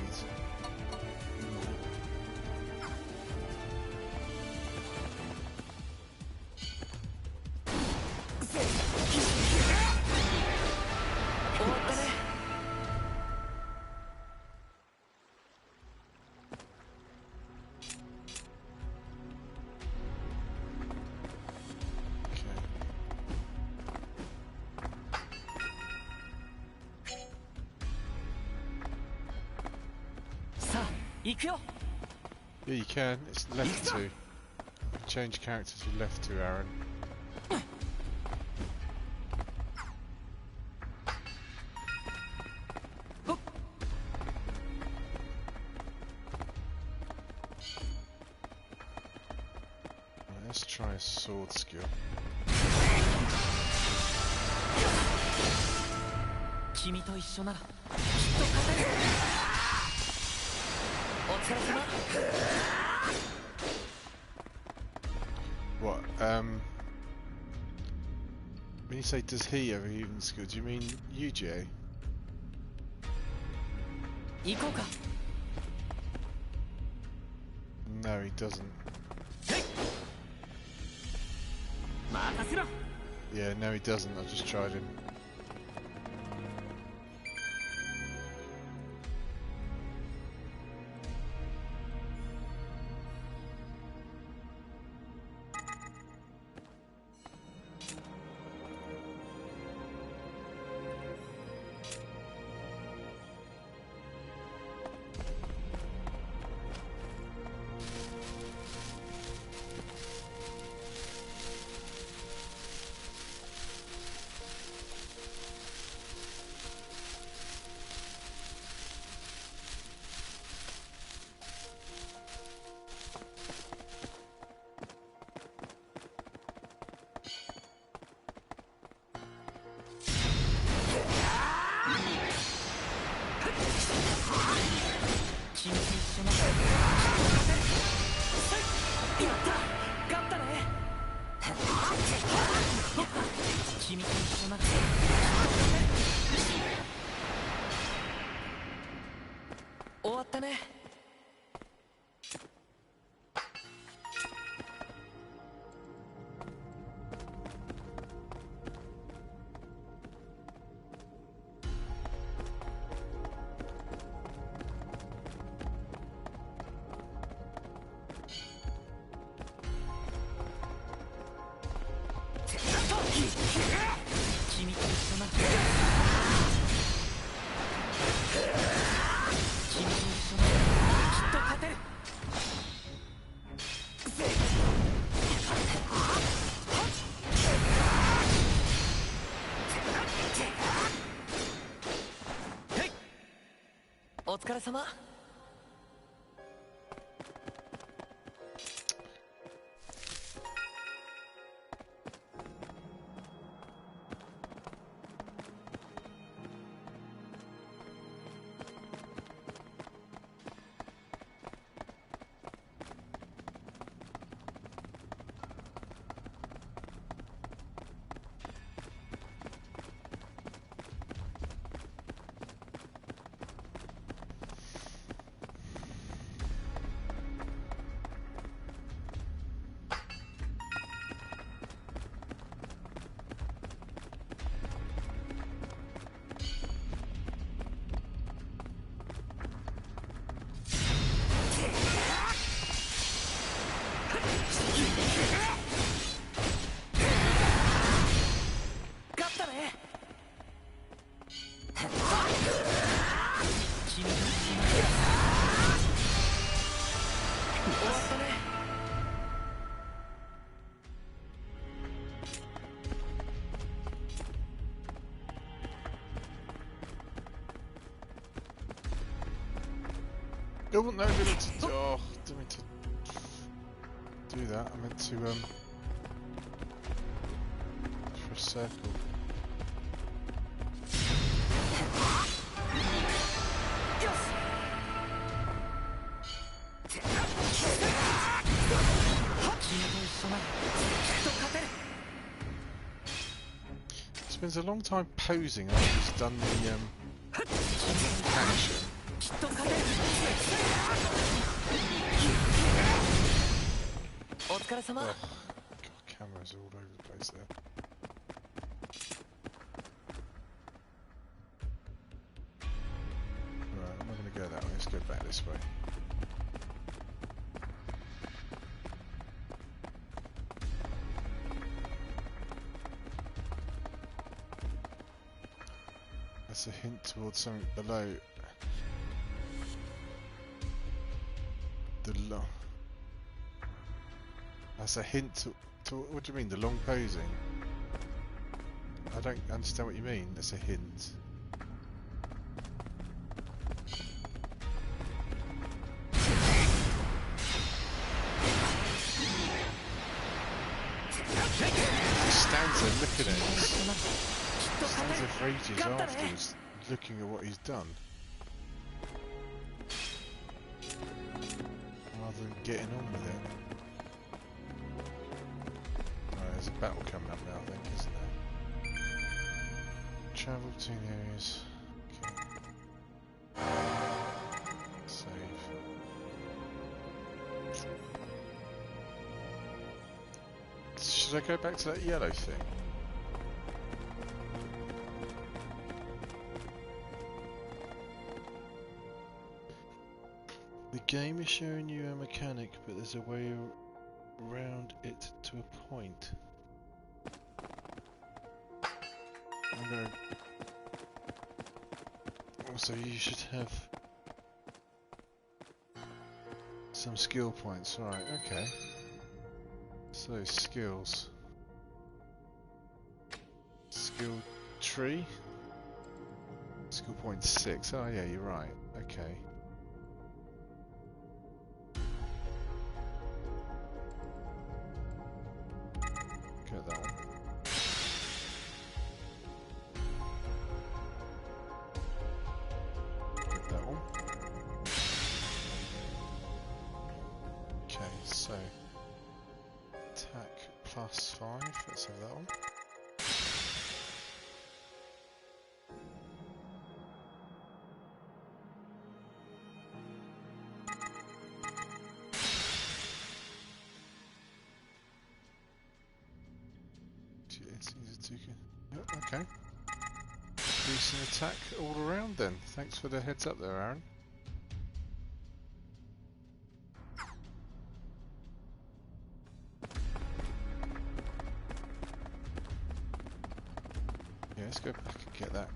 Yeah, you can. It's left 2. Change characters with left 2, Aaron. Let's try a sword skill. What? When you say does he have a even skill, do you mean UJ? No, he doesn't. Yeah, no, he doesn't. I just tried him.
疲れ様。勝ったね。君の終わったね。
I wasn't that good at oh, didn't mean to do that. I meant to for a circle. Spends a long time posing after he's done the action. Oh, God, cameras all over the place there. Right, I'm not going to go that way. Let's go back this way. That's a hint towards something below. That's a hint to what do you mean, the long posing? I don't understand what you mean. That's a hint. He stands there looking at it. Stands there for ages afterwards, looking at what he's done. Rather than getting on with it. Right, there's a battle coming up now, I think, isn't there? Travel between areas. Okay. Save. Should I go back to that yellow thing? The game is showing you a mechanic, but there's a way around it to a point. I'm gonna... Also, you should have some skill points, right, okay. So, skills. Skill tree? Skill point 6, oh yeah, you're right, okay. Get that one. Get that one. Okay, so attack +5. Let's have that one. Yep, okay. Decent attack all around then. Thanks for the heads up there, Aaron. Yeah, let's go back and get that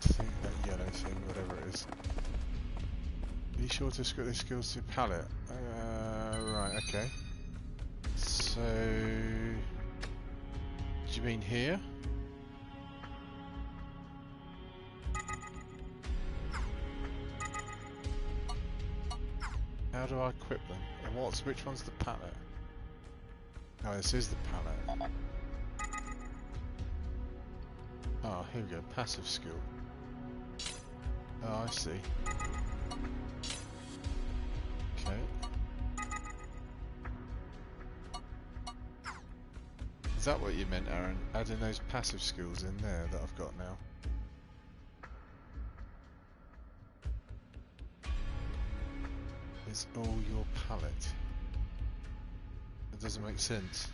thing, that yellow thing, whatever it is. Be sure to screw the skills to palette. Right, okay. So... do you mean here? How do I equip them? And which one's the pallet? Oh, this is the pallet. Oh, here we go. Passive skill. Oh, I see. Okay. Is that what you meant, Aaron? Adding those passive skills in there that I've got now? It's all your palette. It doesn't make sense.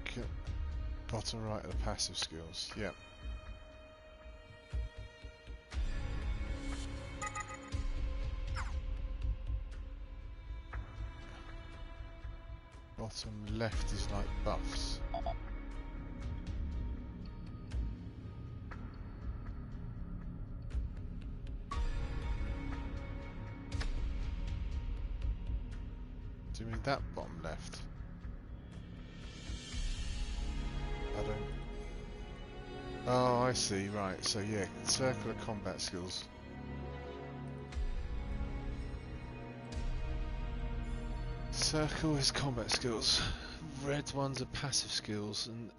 Okay. Bottom right of the passive skills. Yep. Bottom left is like buffs. Do you mean that bottom left? I don't... Oh, I see, right, so yeah, circular combat skills. Circle is combat skills, red ones are passive skills, and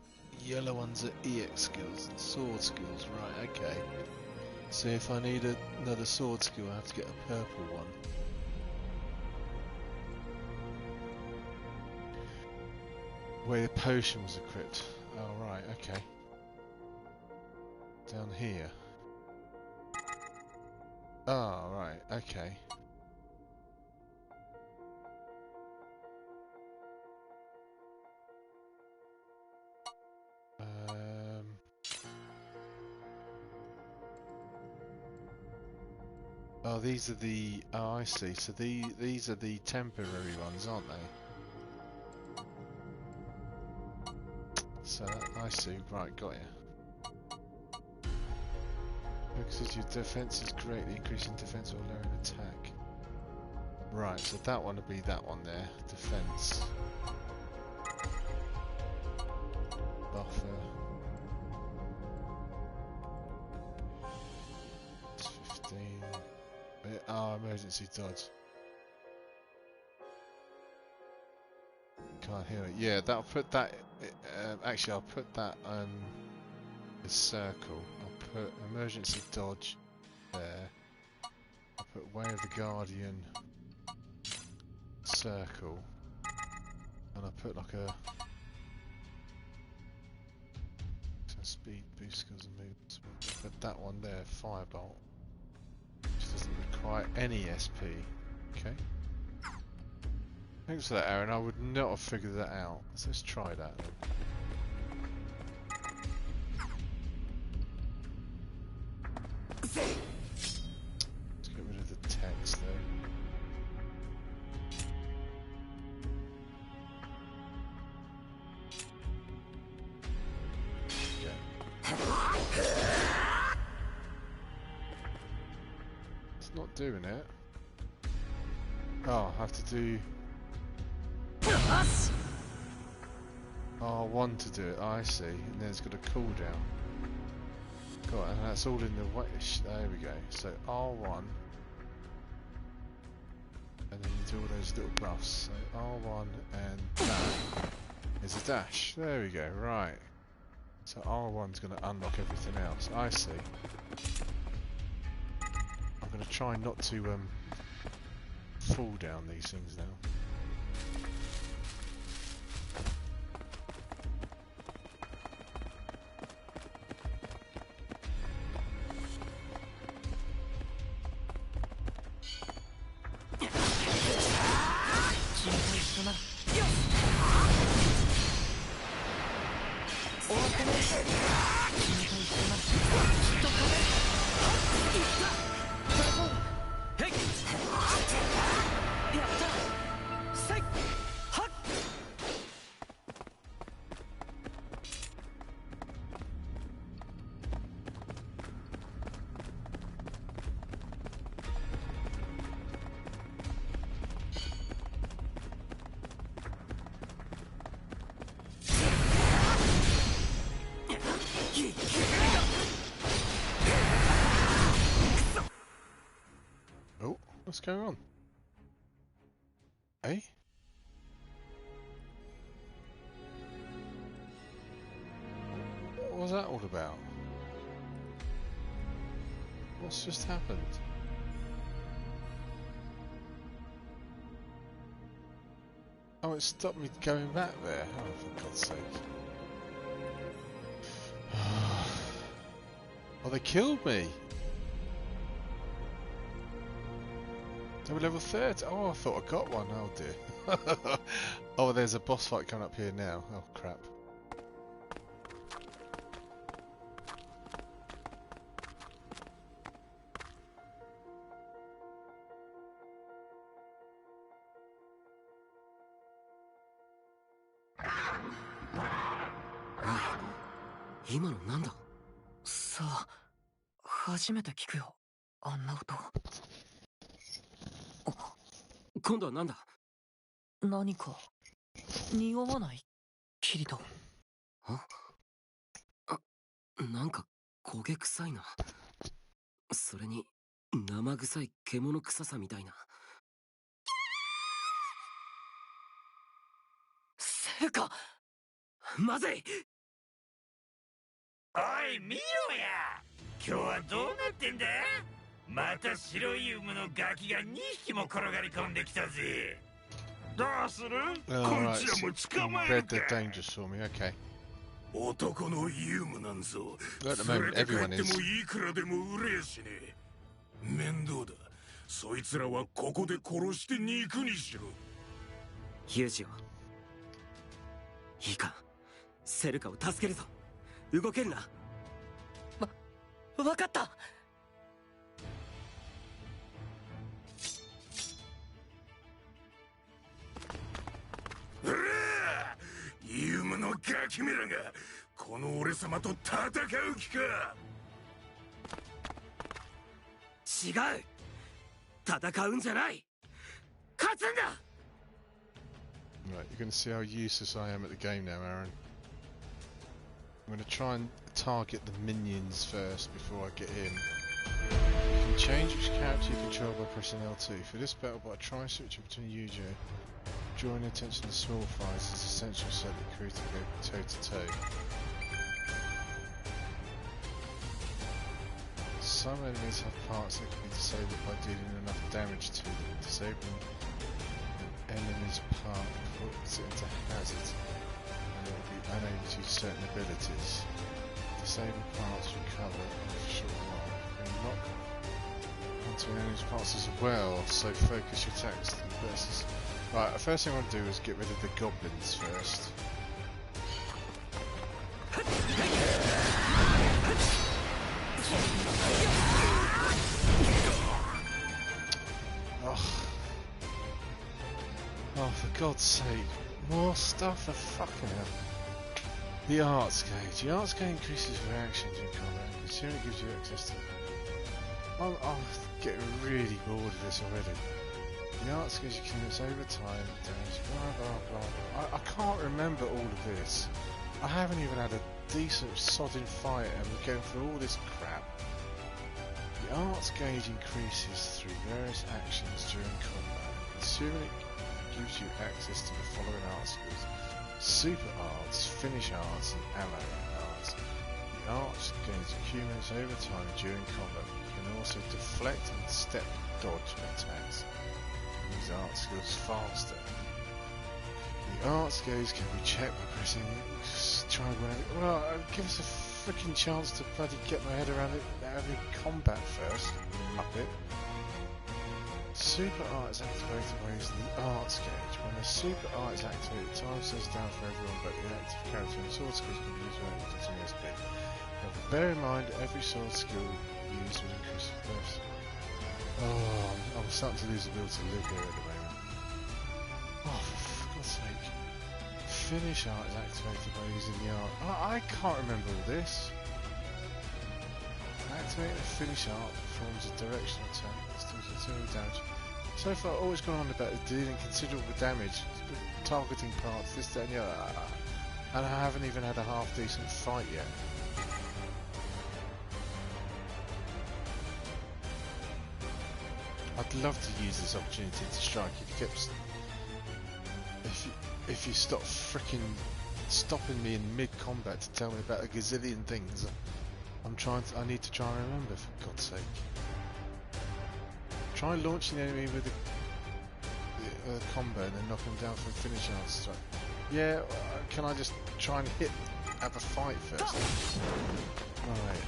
yellow ones are EX skills and sword skills, right, okay. So if I need another sword skill, I have to get a purple one. Where the potion was equipped. Oh, right, okay. Down here. Oh, right, okay. Oh, these are the... Oh, I see. So these are the temporary ones, aren't they? So, I see. Right, got you. Focuses your defense is greatly increasing defense or lowering attack. Right, so that one would be that one there. Defense. Buffer. It's 15. Oh, emergency dodge. Can't hear it. Yeah, that'll put that... actually, I'll put that the circle. I'll put emergency dodge there. I'll put way of the guardian circle. And I'll put like a... speed boost skills and movements. Put that one there, firebolt. Which doesn't require any SP. Okay. Thanks for that, Aaron. I would not have figured that out. So let's try that then. Let's get rid of the text though. It's not doing it. Oh, I have to do R1 to do it. Oh, I see. And then it's got a cooldown. Got it, and that's all in the way. There we go. So R1, and then you do all those little buffs. So R1 and that is a dash. There we go. Right. So R1's going to unlock everything else. I see. I'm going to try not to fall down these things now. What's going on? Eh? What was that all about? What's just happened? Oh, it stopped me going back there. Oh, for God's sake. Oh, they killed me. They were level 30. Oh, I thought I got one. Oh dear. Oh, there's a boss fight coming up here now. Oh, crap.
さあ、初めて聞くよ。あんな音。
今度はなんだ？
何か匂わない？キリト。
なんか焦げ臭いな。それに生臭い獣臭さみたいな。
セルカ！
まずい！
おい見ろや、今日はどうなってんだ。また白いウムのガキが2匹も転がり込んできたぜ。どうする？こ
Alright,
いつらも
so
捕ま
you
える
read
か。
the dangers for me, okay.
男のユームなんぞ
At the
連
moment,
れて帰
everyone
って
is.
もいくらでも売れやしねえ。面倒だ。そいつらはここで殺して肉にしろ。
ユージよ、いいか、セルカを助けるぞ。動けるな。
わかった。
うらユームのガキメラがこの俺様と戦う気か。
違う、戦うんじゃない、勝つんだ。
Right, you're going to see how useless I am at the game now, Aaron. I'm going to try and target the minions first before I get in. You can change which character you control by pressing L2. For this battle, by tri-switcher between Yujo. Drawing attention to small fires is essential so that the crew to go toe-to-toe. Some enemies have parts that can be disabled by dealing enough damage to them. Disabling an enemy's part puts it into hazard, and it will be unable to use certain abilities. Disabled parts recover after a short while. You can lock onto an enemy's parts as well, so focus your attacks and bursts. Right, the first thing I want to do is get rid of the goblins first. Oh, for God's sake, more stuff for fucking hell. The arts gauge. The arts gauge increases reaction during combat. Considering it gives you access to... I'm getting really bored of this already. The arts gauge accumulates over time, damage, blah blah blah blah. I can't remember all of this. I haven't even had a decent sodding fight and we're going through all this crap. The arts gauge increases through various actions during combat. Consuming it gives you access to the following art skills: super arts, finish arts, and ally arts. The arts gauge accumulates over time during combat. You can also deflect and step dodge attacks. These art skills faster. The arts gauge can be checked by pressing triangle. Well, give us a freaking chance to bloody get my head around it, having combat first. Up it. Super art is activated by using the arts gauge. When a super art is activated, time slows down for everyone but the active character and sword skills can be used when continuous speed. However, bear in mind every sword skill used will increase the burst. Oh, I'm starting to lose the will to live here at the moment. Oh, for God's sake. Finish art is activated by using the art. I can't remember all this. Activating the finish art performs a directional attack that deals considerable damage. So far, all it's gone on about is dealing considerable damage, targeting parts, this, that, and the other. And I haven't even had a half decent fight yet. I'd love to use this opportunity to strike if you stop freaking stopping me in mid-combat to tell me about a gazillion things. I need to try and remember, for God's sake. Try launching the enemy with a combo and then knock him down for a finish answer. Yeah, can I just try and have a fight first? Alright.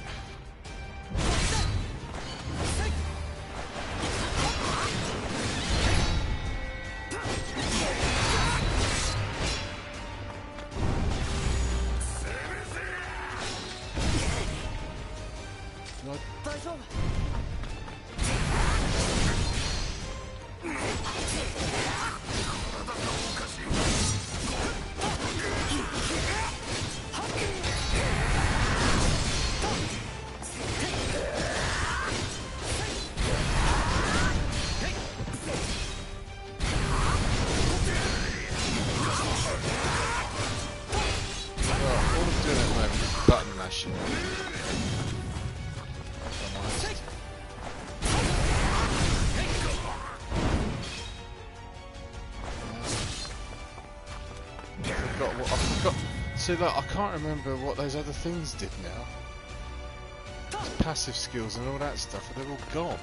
So look, I can't remember what those other things did now. Those passive skills and all that stuff, they're all gone.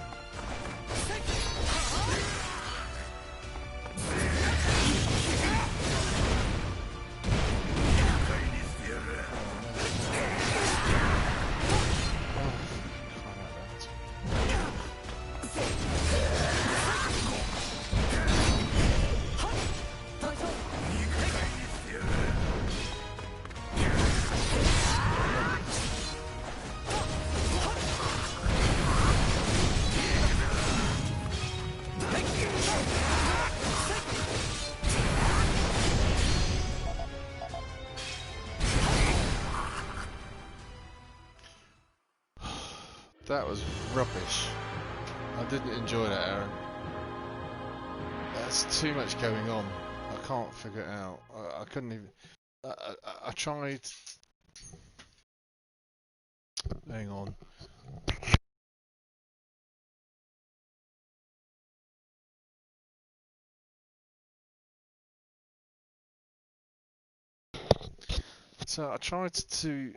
That was rubbish. I didn't enjoy that, Aaron. That's too much going on. I can't figure it out. I couldn't even... I tried... Hang on. So I tried to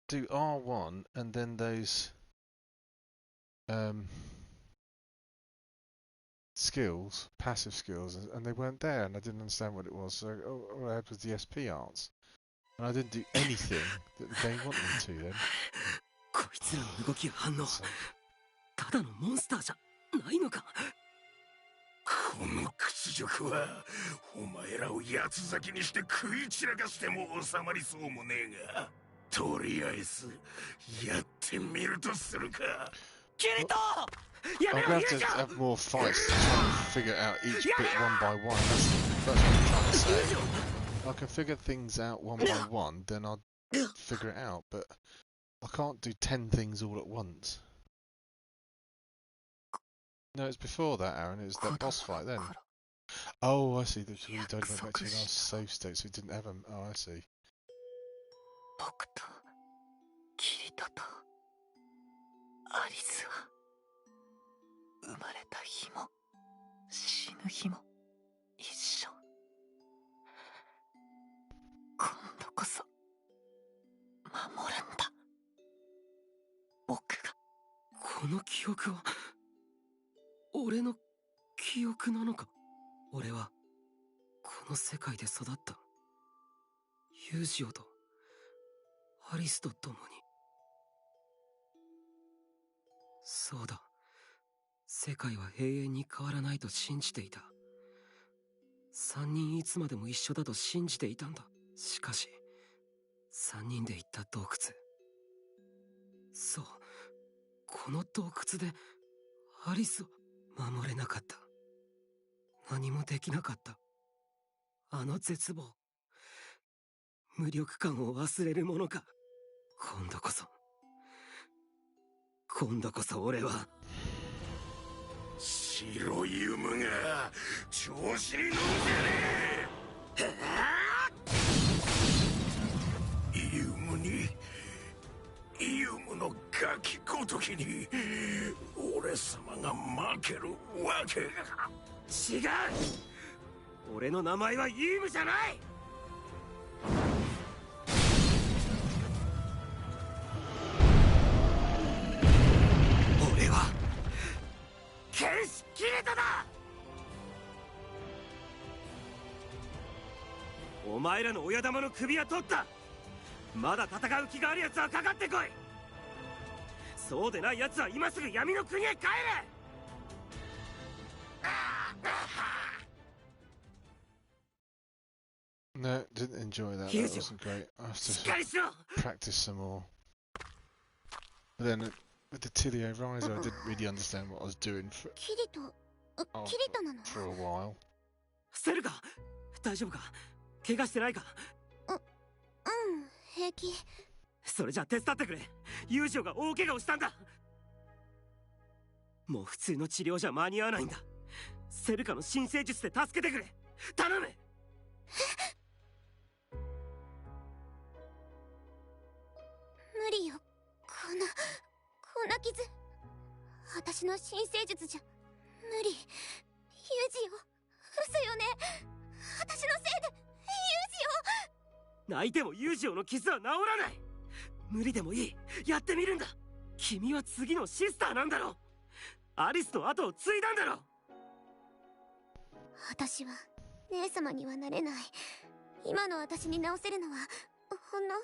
do R1 and then those... skills, passive skills, and they weren't there, and I didn't understand what it was. So all I had was the SP arts, and I didn't do anything that the game wanted me to. Then.
こいつらの動きや反応、ただのモンスターじゃないのか。
この屈辱はお前らを八つ咲きにして食い散らかしても収まりそうもねえが、とりあえずやってみるとするか。キリト！
I'm going to have to have more fights to try and figure out each bit one by one. That's what I'm trying to say. I can figure things out one by one, then I'll figure it out, but I can't do 10 things all at once. No, it's before that, Aaron. It was that boss fight then. Oh, I see. We went back to the last save state, so we didn't have them. Oh, I see.
僕とキリトとアリスは生まれた日も死ぬ日も一緒。今度こそ守るんだ、僕が。
この記憶は俺の記憶なのか。俺はこの世界で育った。ユージオとアリスと共に。そうだ、世界は永遠に変わらないと信じていた。3人いつまでも一緒だと信じていたんだ。しかし3人で行った洞窟、そう、この洞窟でアリスを守れなかった。何もできなかった。あの絶望、無力感を忘れるものか。今度こそ俺は
白い夢が調子に乗んじゃねえ。ユームのガキこの時に俺様が負けるわけが。
違う。俺の名前はユームじゃない。俺は剣士キリトだ。お前らの親玉の首は取った。まだ戦う気がある奴はかかってこい。そうでない奴は今すぐ闇の国へ帰れ。
No, didn't enjoy that. That
Here's
wasn't great. I have
しっ
to
かりしろ。
practice some more. But then with the Tilio Riser, I didn't really understand what I was doing
キリト、キリトなの？
for a while.
セルか、大丈夫か？怪我してないか？
うん、平気。
それじゃ手伝ってくれ。友情が大怪我をしたんだ。もう普通の治療じゃ間に合わないんだ。セルカの新生術で助けてくれ。頼む。
無理よ。こんな傷。私の新生術じゃ無理。ユージよ、嘘よね。私のせいでユージよ。
泣いても友情の傷は治らない。無理でもいい、やってみるんだ。君は次のシスターなんだろう。アリスの後を継いだんだろう。
私は姉様にはなれない。今の私に治せるのはほんの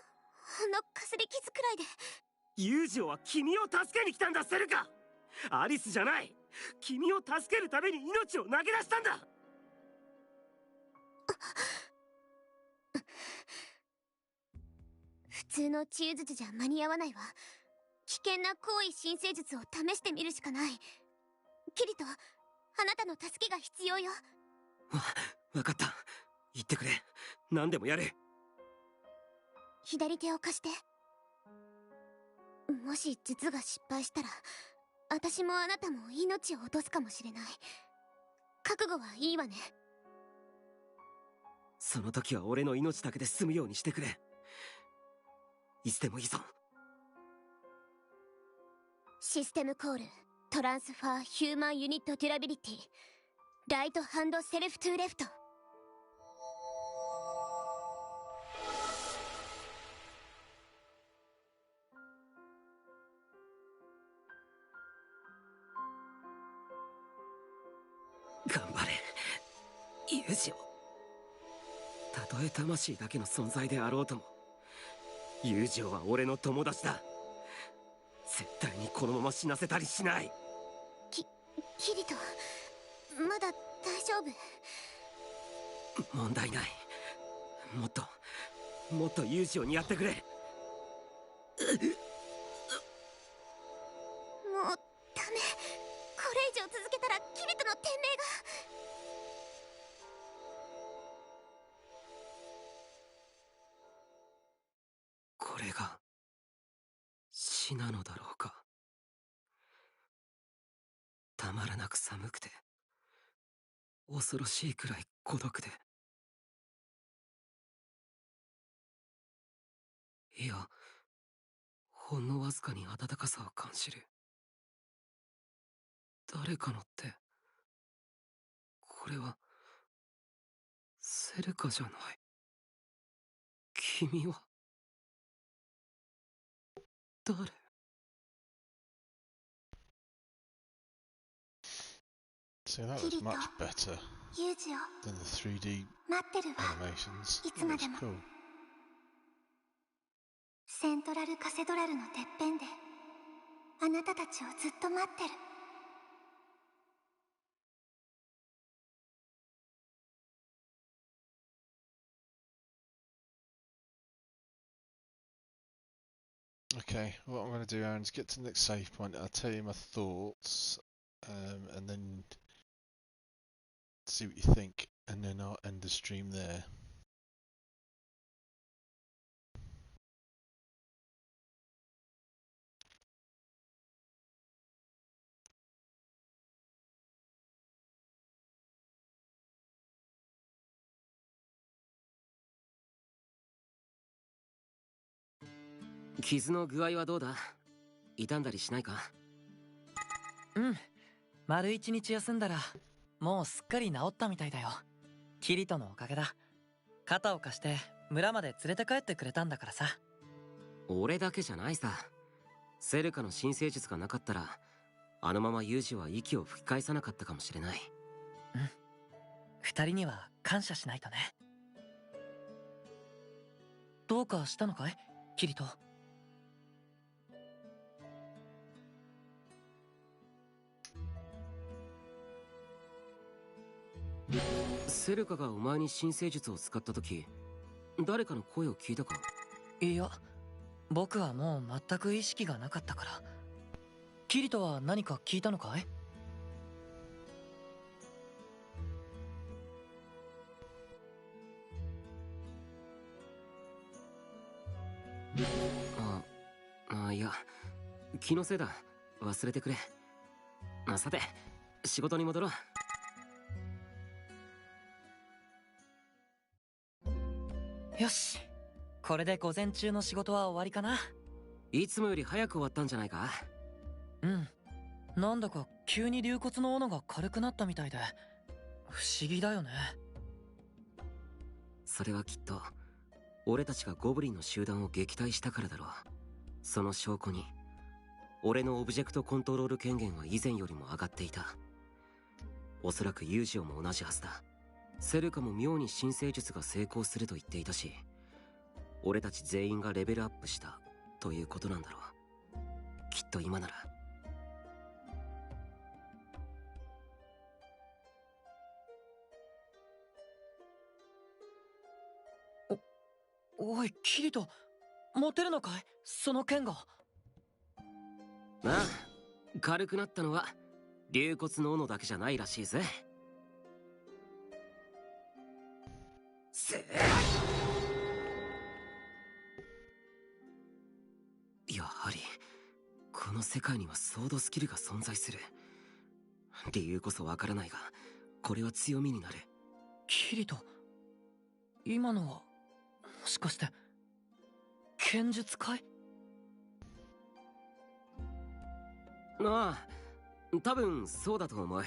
かすり傷くらいで。
友情は君を助けに来たんだ、セルカ。アリスじゃない。君を助けるために命を投げ出したんだ。
普通の治癒術じゃ間に合わないわ。危険な行為新生術を試してみるしかない。キリト、あなたの助けが必要よ。
わかった。言ってくれ。何でもやる。
左手を貸して。もし術が失敗したら私もあなたも命を落とすかもしれない。覚悟はいいわね。
その時は俺の命だけで済むようにしてくれ。いつでもいいぞ。
システムコールトランスファーヒューマンユニットデュラビリティライトハンドセルフトゥーレフト。
頑張れ友情。たとえ魂だけの存在であろうとも、友情は俺の友達だ。絶対にこのまま死なせたりしない。
キリト、まだ大丈夫？
問題ない。もっと友情にやってくれ。
もうダメ。これ以上続けたらキリトの天命が。
これが死なのだろうか。たまらなく寒くて恐ろしいくらい孤独で、いやほんのわずかに温かさを感じる。誰かのって、これはセルカじゃない。君は誰？
So that was
Kirito,
much better
ユージよ、
than the 3D
待ってるわ。
animations.
いつ
That
ま
looks
でも。
cool.
セントラルカセドラルのてっぺんであなたたちをずっと待ってる。
Okay, what I'm going to do, Aaron, is get to the next save point. I'll tell you my thoughts, and then see what you think, and then I'll end the stream there.
傷の具合はどうだ？傷んだりしないか？
うん、丸一日休んだらもうすっかり治ったみたいだよ。キリトのおかげだ。肩を貸して村まで連れて帰ってくれたんだからさ。
俺だけじゃないさ。セルカの新生術がなかったらあのままユージは息を吹き返さなかったかもしれない。
うん、二人には感謝しないとね。どうかしたのかいキリト？
セルカがお前に新生術を使った時、誰かの声を聞いたか？
いや、僕はもう全く意識がなかったから。キリトは何か聞いたのかい？
いや、気のせいだ。忘れてくれ。さて、仕事に戻ろ
う。よし、これで午前中の仕事は終わりかな。
いつもより早く終わったんじゃないか？
うん、なんだか急に竜骨の斧が軽くなったみたいで不思議だよね。
それはきっと俺たちがゴブリンの集団を撃退したからだろう。その証拠に俺のオブジェクトコントロール権限は以前よりも上がっていた。おそらくユージオも同じはずだ。セルカも妙に新生術が成功すると言っていたし、俺たち全員がレベルアップしたということなんだろう。きっと今なら。
おいキリト、持てるのかいその剣が？
ああ、軽くなったのは竜骨の斧だけじゃないらしいぜ。やはりこの世界にはソードスキルが存在する。理由こそわからないがこれは強みになる。
キリト、今のはもしかして剣術かい？
ああ、多分そうだと思う。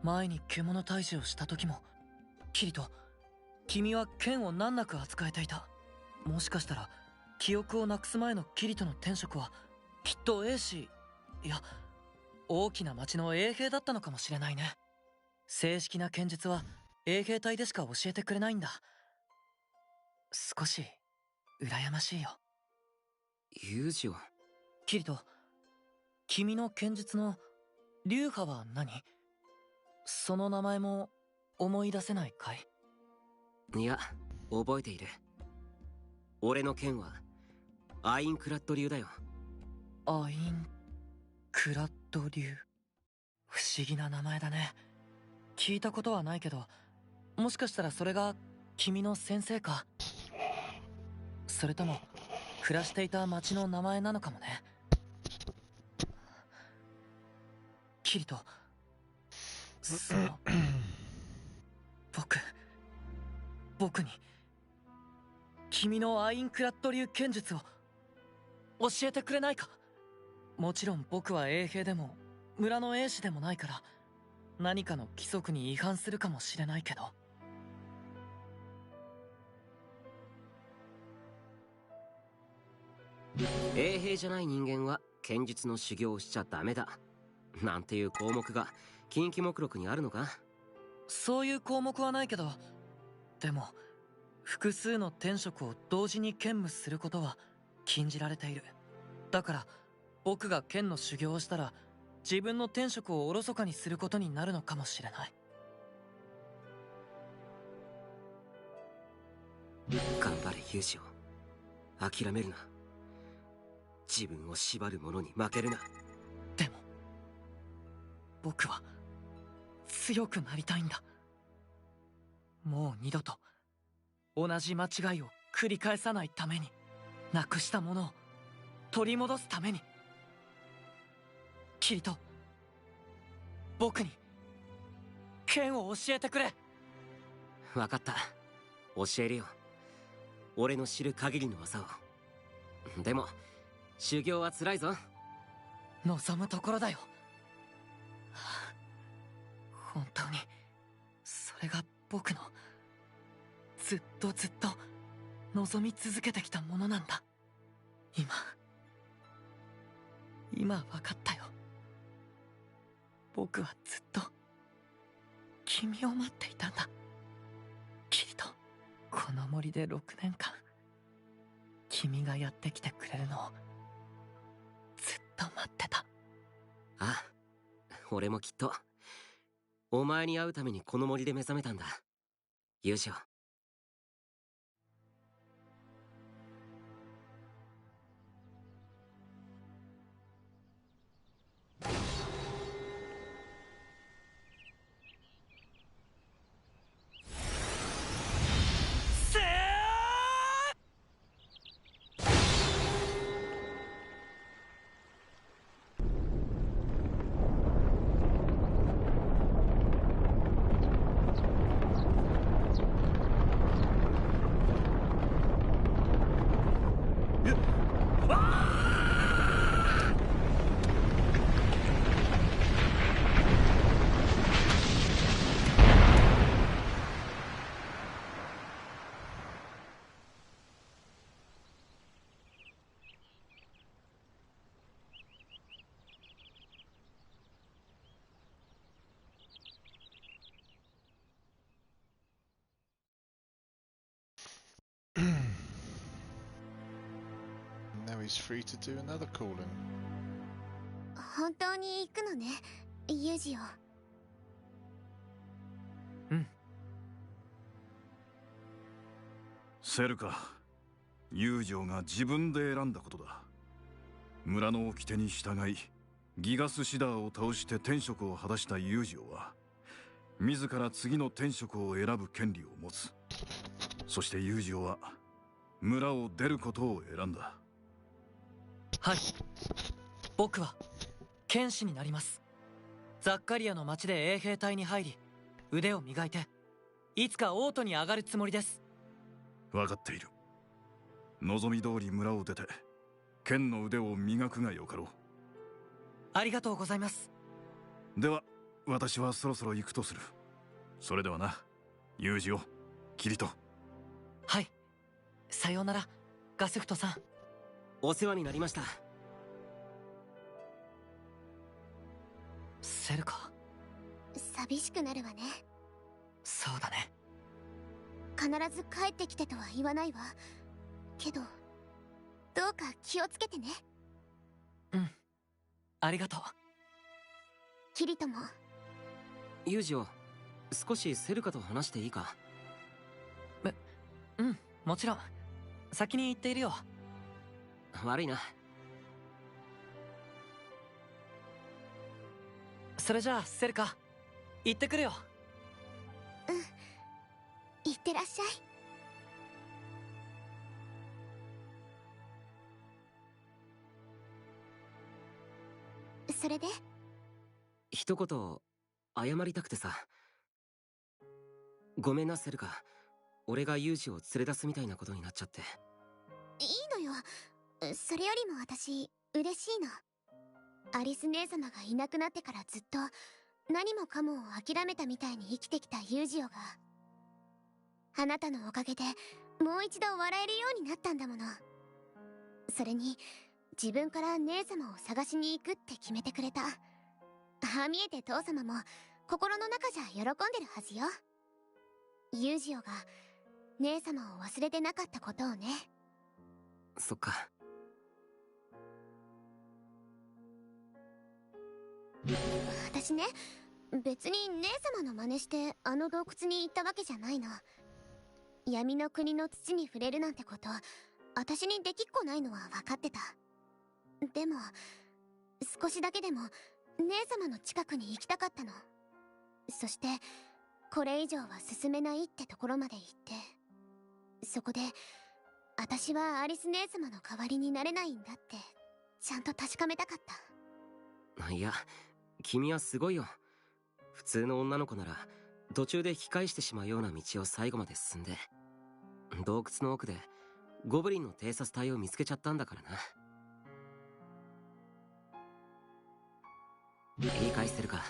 前に獣退治をした時もキリト、君は剣を難なく扱えていた。もしかしたら記憶をなくす前のキリトの天職はきっと英士、いや大きな町の衛兵だったのかもしれないね。正式な剣術は衛兵隊でしか教えてくれないんだ。少し羨ましいよ。
ユージオ。
キリト、君の剣術の流派は何？その名前も思い出せないかい？
いや、覚えている。俺の剣はアインクラッド流だよ。
アインクラッド流。不思議な名前だね。聞いたことはないけど、もしかしたらそれが君の先生か？それとも暮らしていた町の名前なのかもね。キリト、僕に君のアインクラッド流剣術を教えてくれないか？もちろん僕は衛兵でも村の衛士でもないから何かの規則に違反するかもしれないけど。
衛兵じゃない人間は剣術の修行をしちゃダメだなんていう項目が禁忌目録にあるのか？
そういう項目はないけど、でも複数の天職を同時に兼務することは禁じられている。だから僕が剣の修行をしたら自分の天職をおろそかにすることになるのかもしれない。
頑張れユージオ。諦めるな。自分を縛る者に負けるな。
でも僕は強くなりたいんだ。もう二度と同じ間違いを繰り返さないために、なくしたものを取り戻すために。キリト、僕に剣を教えてくれ。
分かった、教えるよ。俺の知る限りの技を。でも修行は辛いぞ。
望むところだよ。本当にそれが僕のずっとずっと望み続けてきたものなんだ。今分かったよ。僕はずっと君を待っていたんだ。キリト、この森で6年間君がやってきてくれるのをずっと待ってた。
ああ、俺もきっとお前に会うためにこの森で目覚めたんだ、ユージを。
Now he's free to do another calling.
本当に行くのね、ユージを。
セルカ、友情が自分で選んだことだ。村の掟に従いギガスシダーを倒して天職を果たした友情は自ら次の天職を選ぶ権利を持つ。そして友情は村を出ることを選んだ。
はい、僕は剣士になります。ザッカリアの町で衛兵隊に入り腕を磨いていつか王都に上がるつもりです。
分かっている。望み通り村を出て剣の腕を磨くがよかろう。
ありがとうございます。
では私はそろそろ行くとする。それではな、友情、キリト。
はい、さようならガスフトさん。
お世話になりました。
セルカ。
寂しくなるわね。
そうだね。
必ず帰ってきてとは言わないわ。けどどうか気をつけてね。
ありがとう。
キリトも。
ユージを少しセルカと話していいか？
もちろん。先に行っているよ。
悪いな。
それじゃあセルカ、行ってくるよ。
いってらっしゃい。それで
一言謝りたくてさ。ごめんなセルカ、俺がユージを連れ出すみたいなことになっちゃって。
いいのよ。それよりも私嬉しいの。アリス姉様がいなくなってからずっと何もかもを諦めたみたいに生きてきたユージオがあなたのおかげでもう一度笑えるようになったんだもの。それに自分から姉様を探しに行くって決めてくれた。ああ見えて父様も心の中じゃ喜んでるはずよ。ユージオが姉様を忘れてなかったことをね。
そっか。
私ね、別に姉様の真似してあの洞窟に行ったわけじゃないの。闇の国の土に触れるなんてこと私にできっこないのは分かってた。でも少しだけでも姉様の近くに行きたかったの。そしてこれ以上は進めないってところまで行って、そこで私はアリス姉様の代わりになれないんだってちゃんと確かめたかった。
いや、君はすごいよ。普通の女の子なら途中で引き返してしまうような道を最後まで進んで、洞窟の奥でゴブリンの偵察隊を見つけちゃったんだからな。理解するか。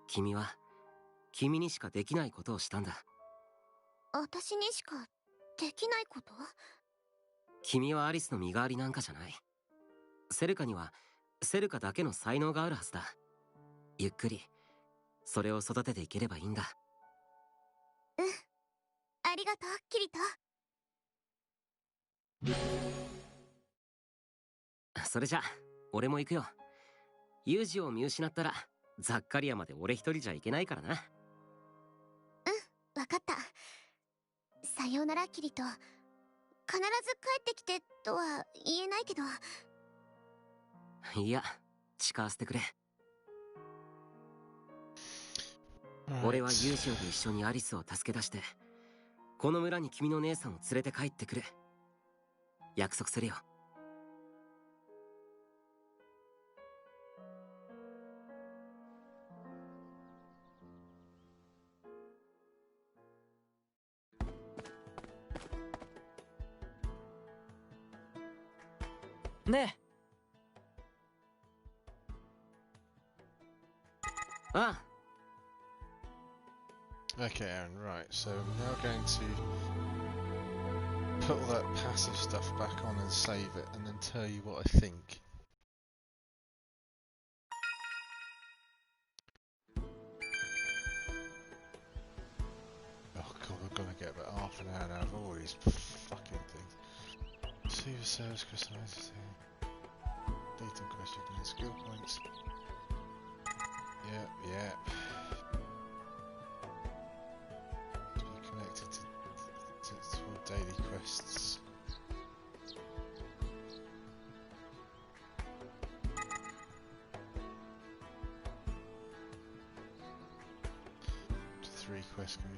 君は君にしかできないことをしたんだ。
私にしかできないこと？
君はアリスの身代わりなんかじゃない。セルカにはセルカだけの才能があるはずだ。ゆっくりそれを育てていければいいんだ。
うん、ありがとうキリト。
それじゃ俺も行くよ。ユージを見失ったらザッカリアまで俺一人じゃいけないからな。
うん、わかった。さようならキリト。必ず帰ってきてとは言えないけど。
いや、誓わせてくれ。
Right.
俺はユージオと一緒にアリスを助け出してこの村に君の姉さんを連れて帰ってくる。約束するよ。
ね
え。ああ。
Okay, Aaron, right, so I'm now going to put all that passive stuff back on and save it, and then tell you what I think. Oh god, we're gonna get about half an hour out of all these fucking things. See the sales customized. Data question and skill points. Yep, yep. To be connected to daily quests. To 3 quests can be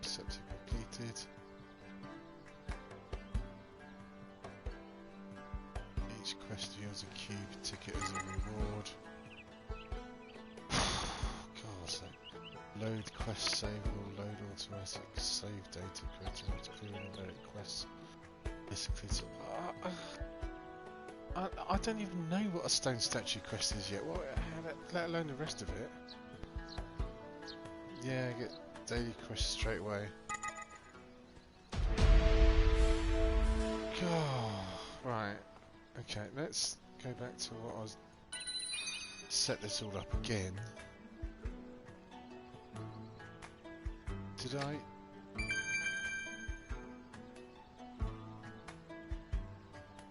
accepted completed. Each quest yields a cube ticket as a reward. God's sake. Load quest save or load automatic save data created after clearing invalid quests. Basically, I don't even know what a stone statue quest is yet. Let alone the rest of it. Yeah, get daily quest straight away. God, right. Okay, let's go back to what I was. Set this all up again. Did I?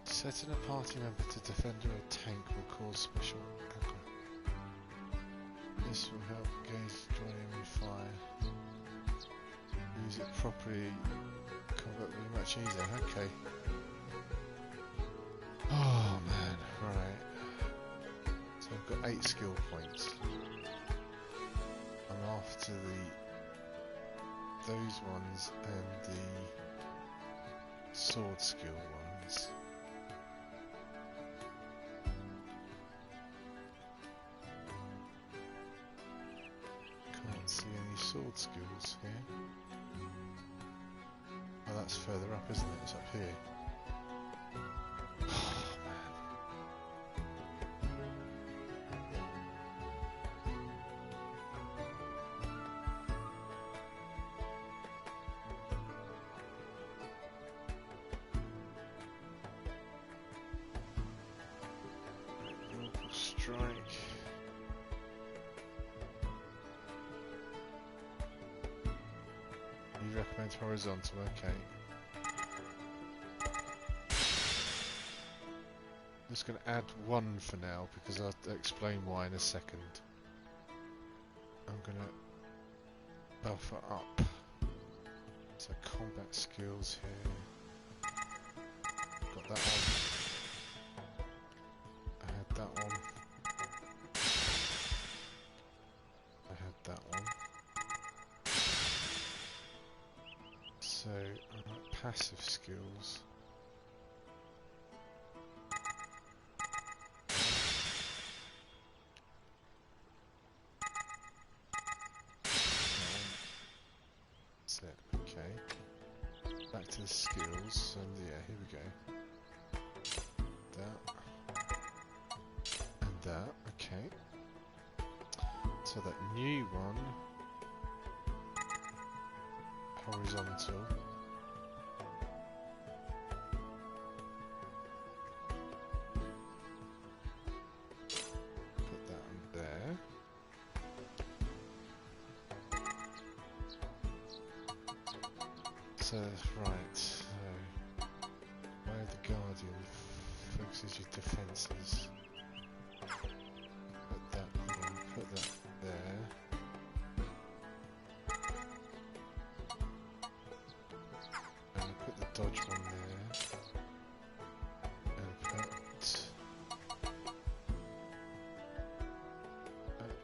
Setting a party member to defender or tank will cause special aggro. This will help gauge dry enemy fire. Use it properly. Combat will be much easier. Okay. Oh man, right. So I've got 8 skill points. I'm after those ones and the sword skill ones. Can't see any sword skills here. Oh, that's further up, isn't it? It's up here. Strike. You recommend horizontal, okay. I'm just going to add 1 for now because I'll explain why in a second. I'm going to buffer up. So combat skills here. Got that one. I had that one. I had that one. So, passive skills. That's it, okay. back to the skills, and yeah, here we go. That and that. Okay. So that new one, horizontal. Put that on there. So right, so where the Guardian focuses your defences. Put that in, put that there. And put the dodge one there. And put...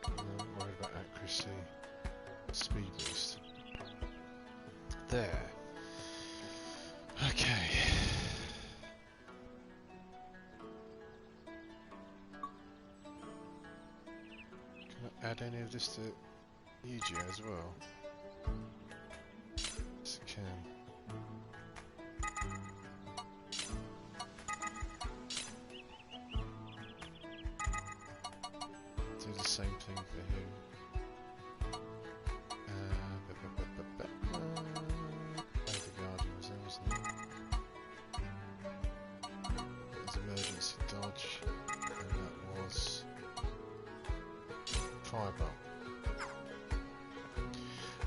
no, I'm worried about accuracy. Speed boost. There. Okay. Can I add any of this to EG as well? Yes, I can. Do the same thing for him. The Guardian was there, wasn't it? That was emergency dodge, and that was fireball.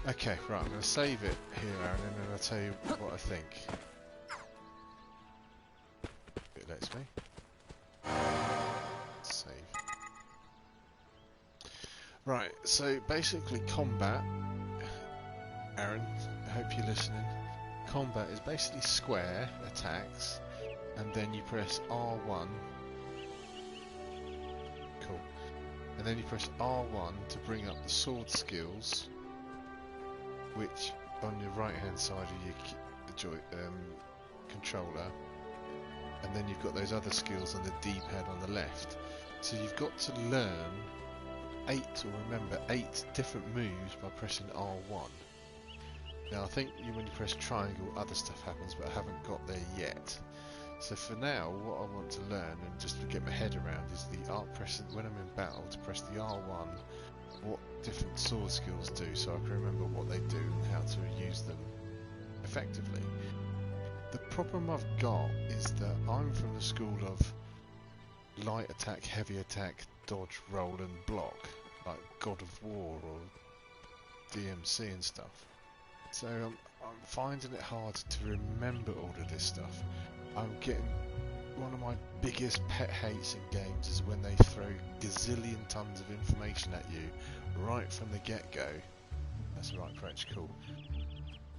Okay, right, I'm going to save it here, Aaron, and then I'll tell you what I think. It lets me. Save. Right, so basically combat, Aaron, I hope you're listening. Combat is basically square attacks, and then you press R1. Cool. And then you press R1 to bring up the sword skills, which on your right hand side of your controller, and then you've got those other skills on the D-pad on the left. So you've got to learn 8 different moves by pressing R1. Now I think when you press triangle other stuff happens, but I haven't got there yet. So for now what I want to learn and just to get my head around is the when I'm in battle to press the R1, what different sword skills do, so I can remember what they do and how to use them effectively. The problem I've got is that I'm from the school of light attack, heavy attack, dodge, roll and block, like God of War or DMC and stuff. So I'm finding it hard to remember all of this stuff. I'm getting... one of my biggest pet hates in games is when they throw gazillion tons of information at you right from the get-go. That's the right French, cool.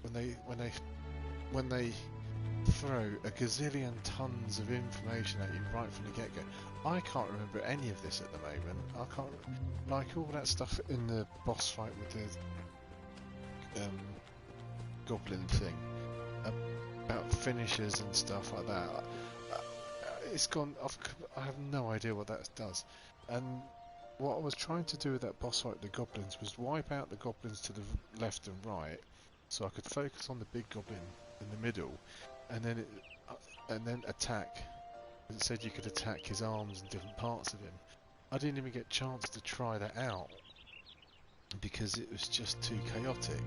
When they throw a gazillion tons of information at you right from the get-go. I can't remember any of this at the moment. I can't, like all that stuff in the boss fight with the goblin thing about finishers and stuff like that. It's gone. I have no idea what that does. And what I was trying to do with that boss fight with the goblins was wipe out the goblins to the left and right, so I could focus on the big goblin in the middle, and then attack. It said you could attack his arms and different parts of him. I didn't even get a chance to try that out because it was just too chaotic.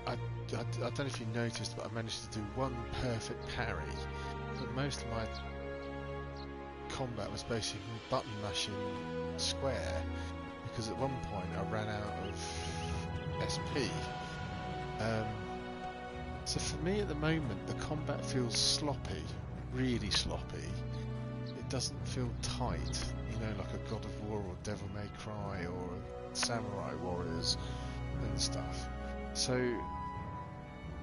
I don't know if you noticed, but I managed to do one perfect parry. But most of my combat was basically button mashing square, because at one point I ran out of SP. So for me at the moment the combat feels sloppy, really sloppy. It doesn't feel tight, you know, like a God of War or Devil May Cry or Samurai Warriors and stuff. So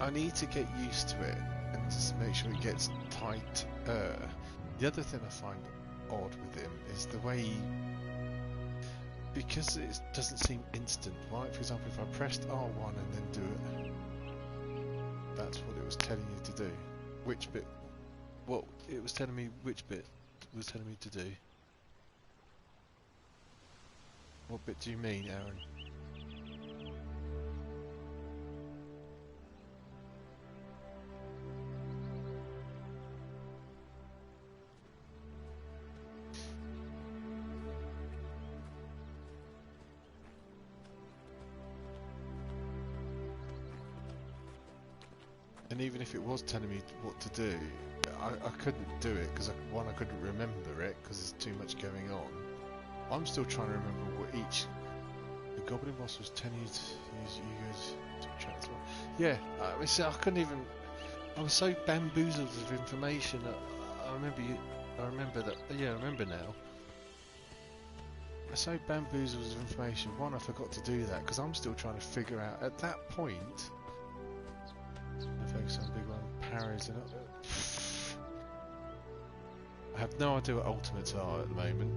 I need to get used to it and just make sure it gets tighter. The other thing I find odd with him is the way because it doesn't seem instant, right? For example, if I pressed R1 and then do it, that's what it was telling you to do. Which bit? What it was telling me, which bit was telling me to do? What bit do you mean, Aaron? And even if it was telling me what to do, I couldn't do it because one, I couldn't remember it because there's too much going on. I'm still trying to remember what each. The goblin boss was telling you to use you guys to track. Yeah, I mean, see, I couldn't even. I was so bamboozled with information that I remember you. I remember that. Yeah, I remember now. I was so bamboozled with information. One, I forgot to do that because I'm still trying to figure out. At that point, I focus on the big one. Parries and. I have no idea what ultimates are at the moment.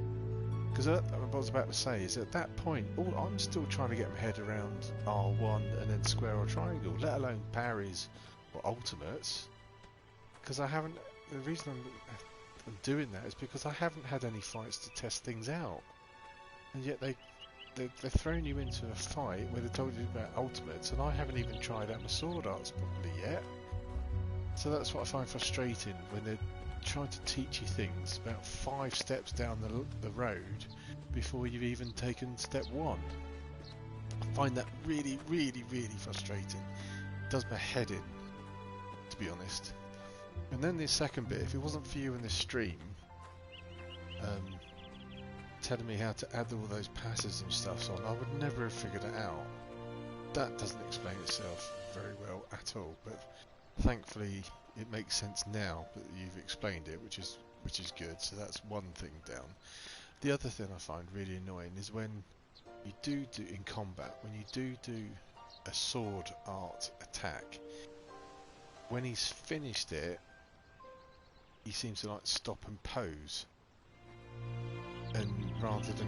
Because what I was about to say is at that point, I'm still trying to get my head around R1 and then square or triangle, let alone parries or ultimates. Because I haven't. The reason I'm doing that is because I haven't had any fights to test things out, and yet they're throwing you into a fight where they told you about ultimates, and I haven't even tried out my sword arts properly yet. So that's what I find frustrating when they're trying to teach you things about 5 steps down the road before you've even taken step 1. I find that really, really, really frustrating. It does my head in, to be honest. And then the second bit, if it wasn't for you in this stream, telling me how to add all those passes and stuff on, I would never have figured it out. That doesn't explain itself very well at all, but thankfully it makes sense now that you've explained it, which is good. So that's one thing down. The other thing I find really annoying is when you do in combat, when you do a sword art attack, when he's finished it, he seems to like stop and pose, and rather than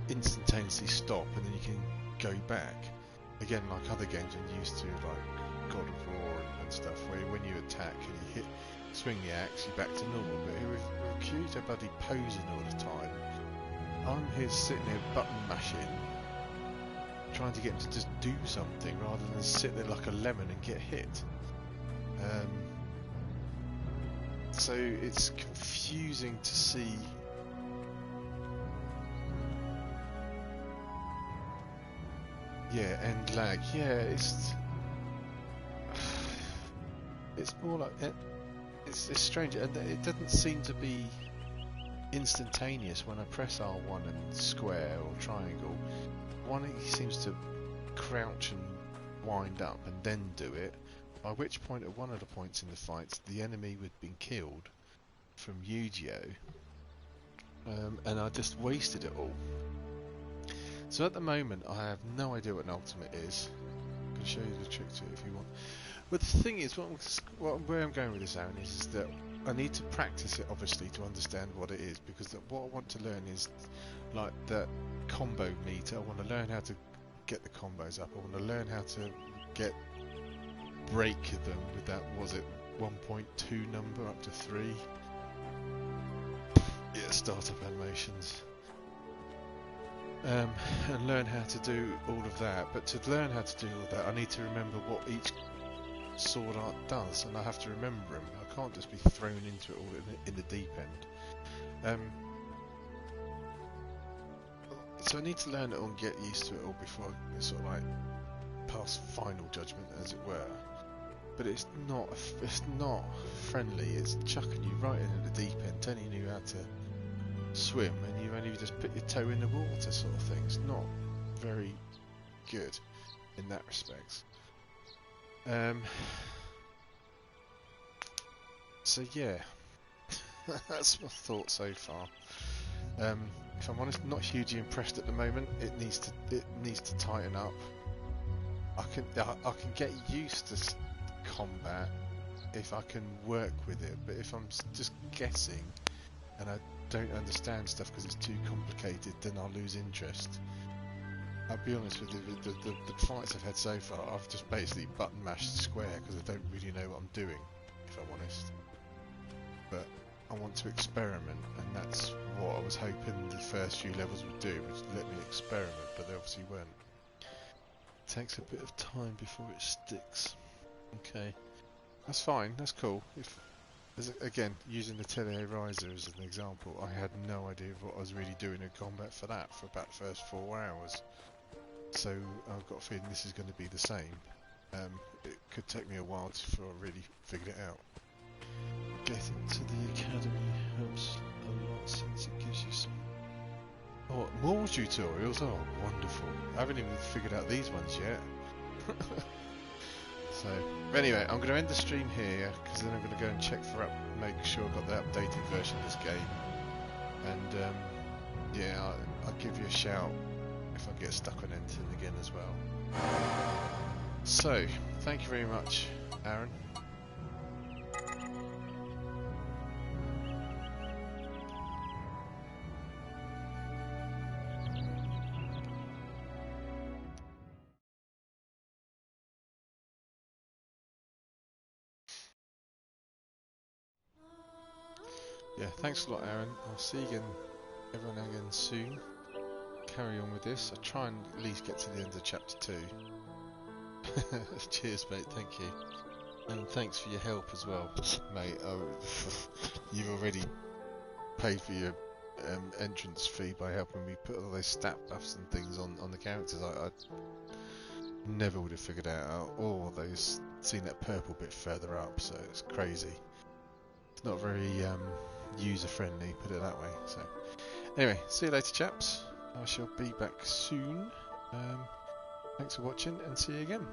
instantaneously stop and then you can go back again like other games I'm used to, like God of War and stuff, where when you attack and you swing the axe, you're back to normal. But here with Q, they're bloody posing all the time. I'm here sitting here button mashing, trying to get him to just do something rather than sit there like a lemon and get hit. So it's confusing to see. Yeah, and lag. Yeah, it's more like it's strange, and it doesn't seem to be instantaneous when I press R1 and square or triangle. One, he seems to crouch and wind up and then do it, by which point at one of the points in the fights the enemy had been killed from Yu-Gi-Oh! And I just wasted it all. So at the moment I have no idea what an ultimate is. I can show you the trick to it if you want. But the thing is, where I'm going with this, Aaron, is that I need to practice it, obviously, to understand what it is, because what I want to learn is like that combo meter. I want to learn how to get the combos up. I want to learn how to break them with that, was it 1.2 number up to 3? Yeah, startup animations. And learn how to do all of that. But to learn how to do all of that, I need to remember what each sword art does, and I have to remember them. I can't just be thrown into it all in the deep end. So I need to learn it all and get used to it all before I sort of like pass final judgment, as it were. But it's not friendly. It's chucking you right into the deep end, telling you how to swim, and you only just put your toe in the water, sort of thing. It's not very good in that respect. So yeah, that's my thought so far. If I'm honest, not hugely impressed at the moment. It needs to tighten up. I can get used to combat if I can work with it, but if I'm just guessing and I don't understand stuff because it's too complicated, then I'll lose interest. I'll be honest with you, the fights I've had so far, I've just basically button mashed square because I don't really know what I'm doing, if I'm honest. But I want to experiment, and that's what I was hoping the first few levels would do, was let me experiment, but they obviously weren't. It takes a bit of time before it sticks. Okay, that's fine, that's cool. If again, using the Tele Riser as an example, I had no idea what I was really doing in combat for that for about the first 4 hours. So I've got a feeling this is going to be the same. it could take me a while before I really figured it out. Getting to the academy helps a lot since it gives you some... Oh, more tutorials? Oh, wonderful. I haven't even figured out these ones yet. So, anyway, I'm going to end the stream here, because then I'm going to go and check for make sure I've got the updated version of this game. And, yeah, I'll give you a shout if I get stuck on anything again as well. So, thank you very much, Aaron. Yeah, thanks a lot, Aaron. I'll see you again, everyone again soon. Carry on with this. I'll try and at least get to the end of chapter 2. Cheers, mate. Thank you. And thanks for your help as well, mate. You've already paid for your entrance fee by helping me put all those stat buffs and things on the characters. I never would have figured out all those, seen that purple bit further up, so it's crazy. It's not very user friendly, put it that way. So anyway, see you later, chaps. I shall be back soon. Thanks for watching, and see you again.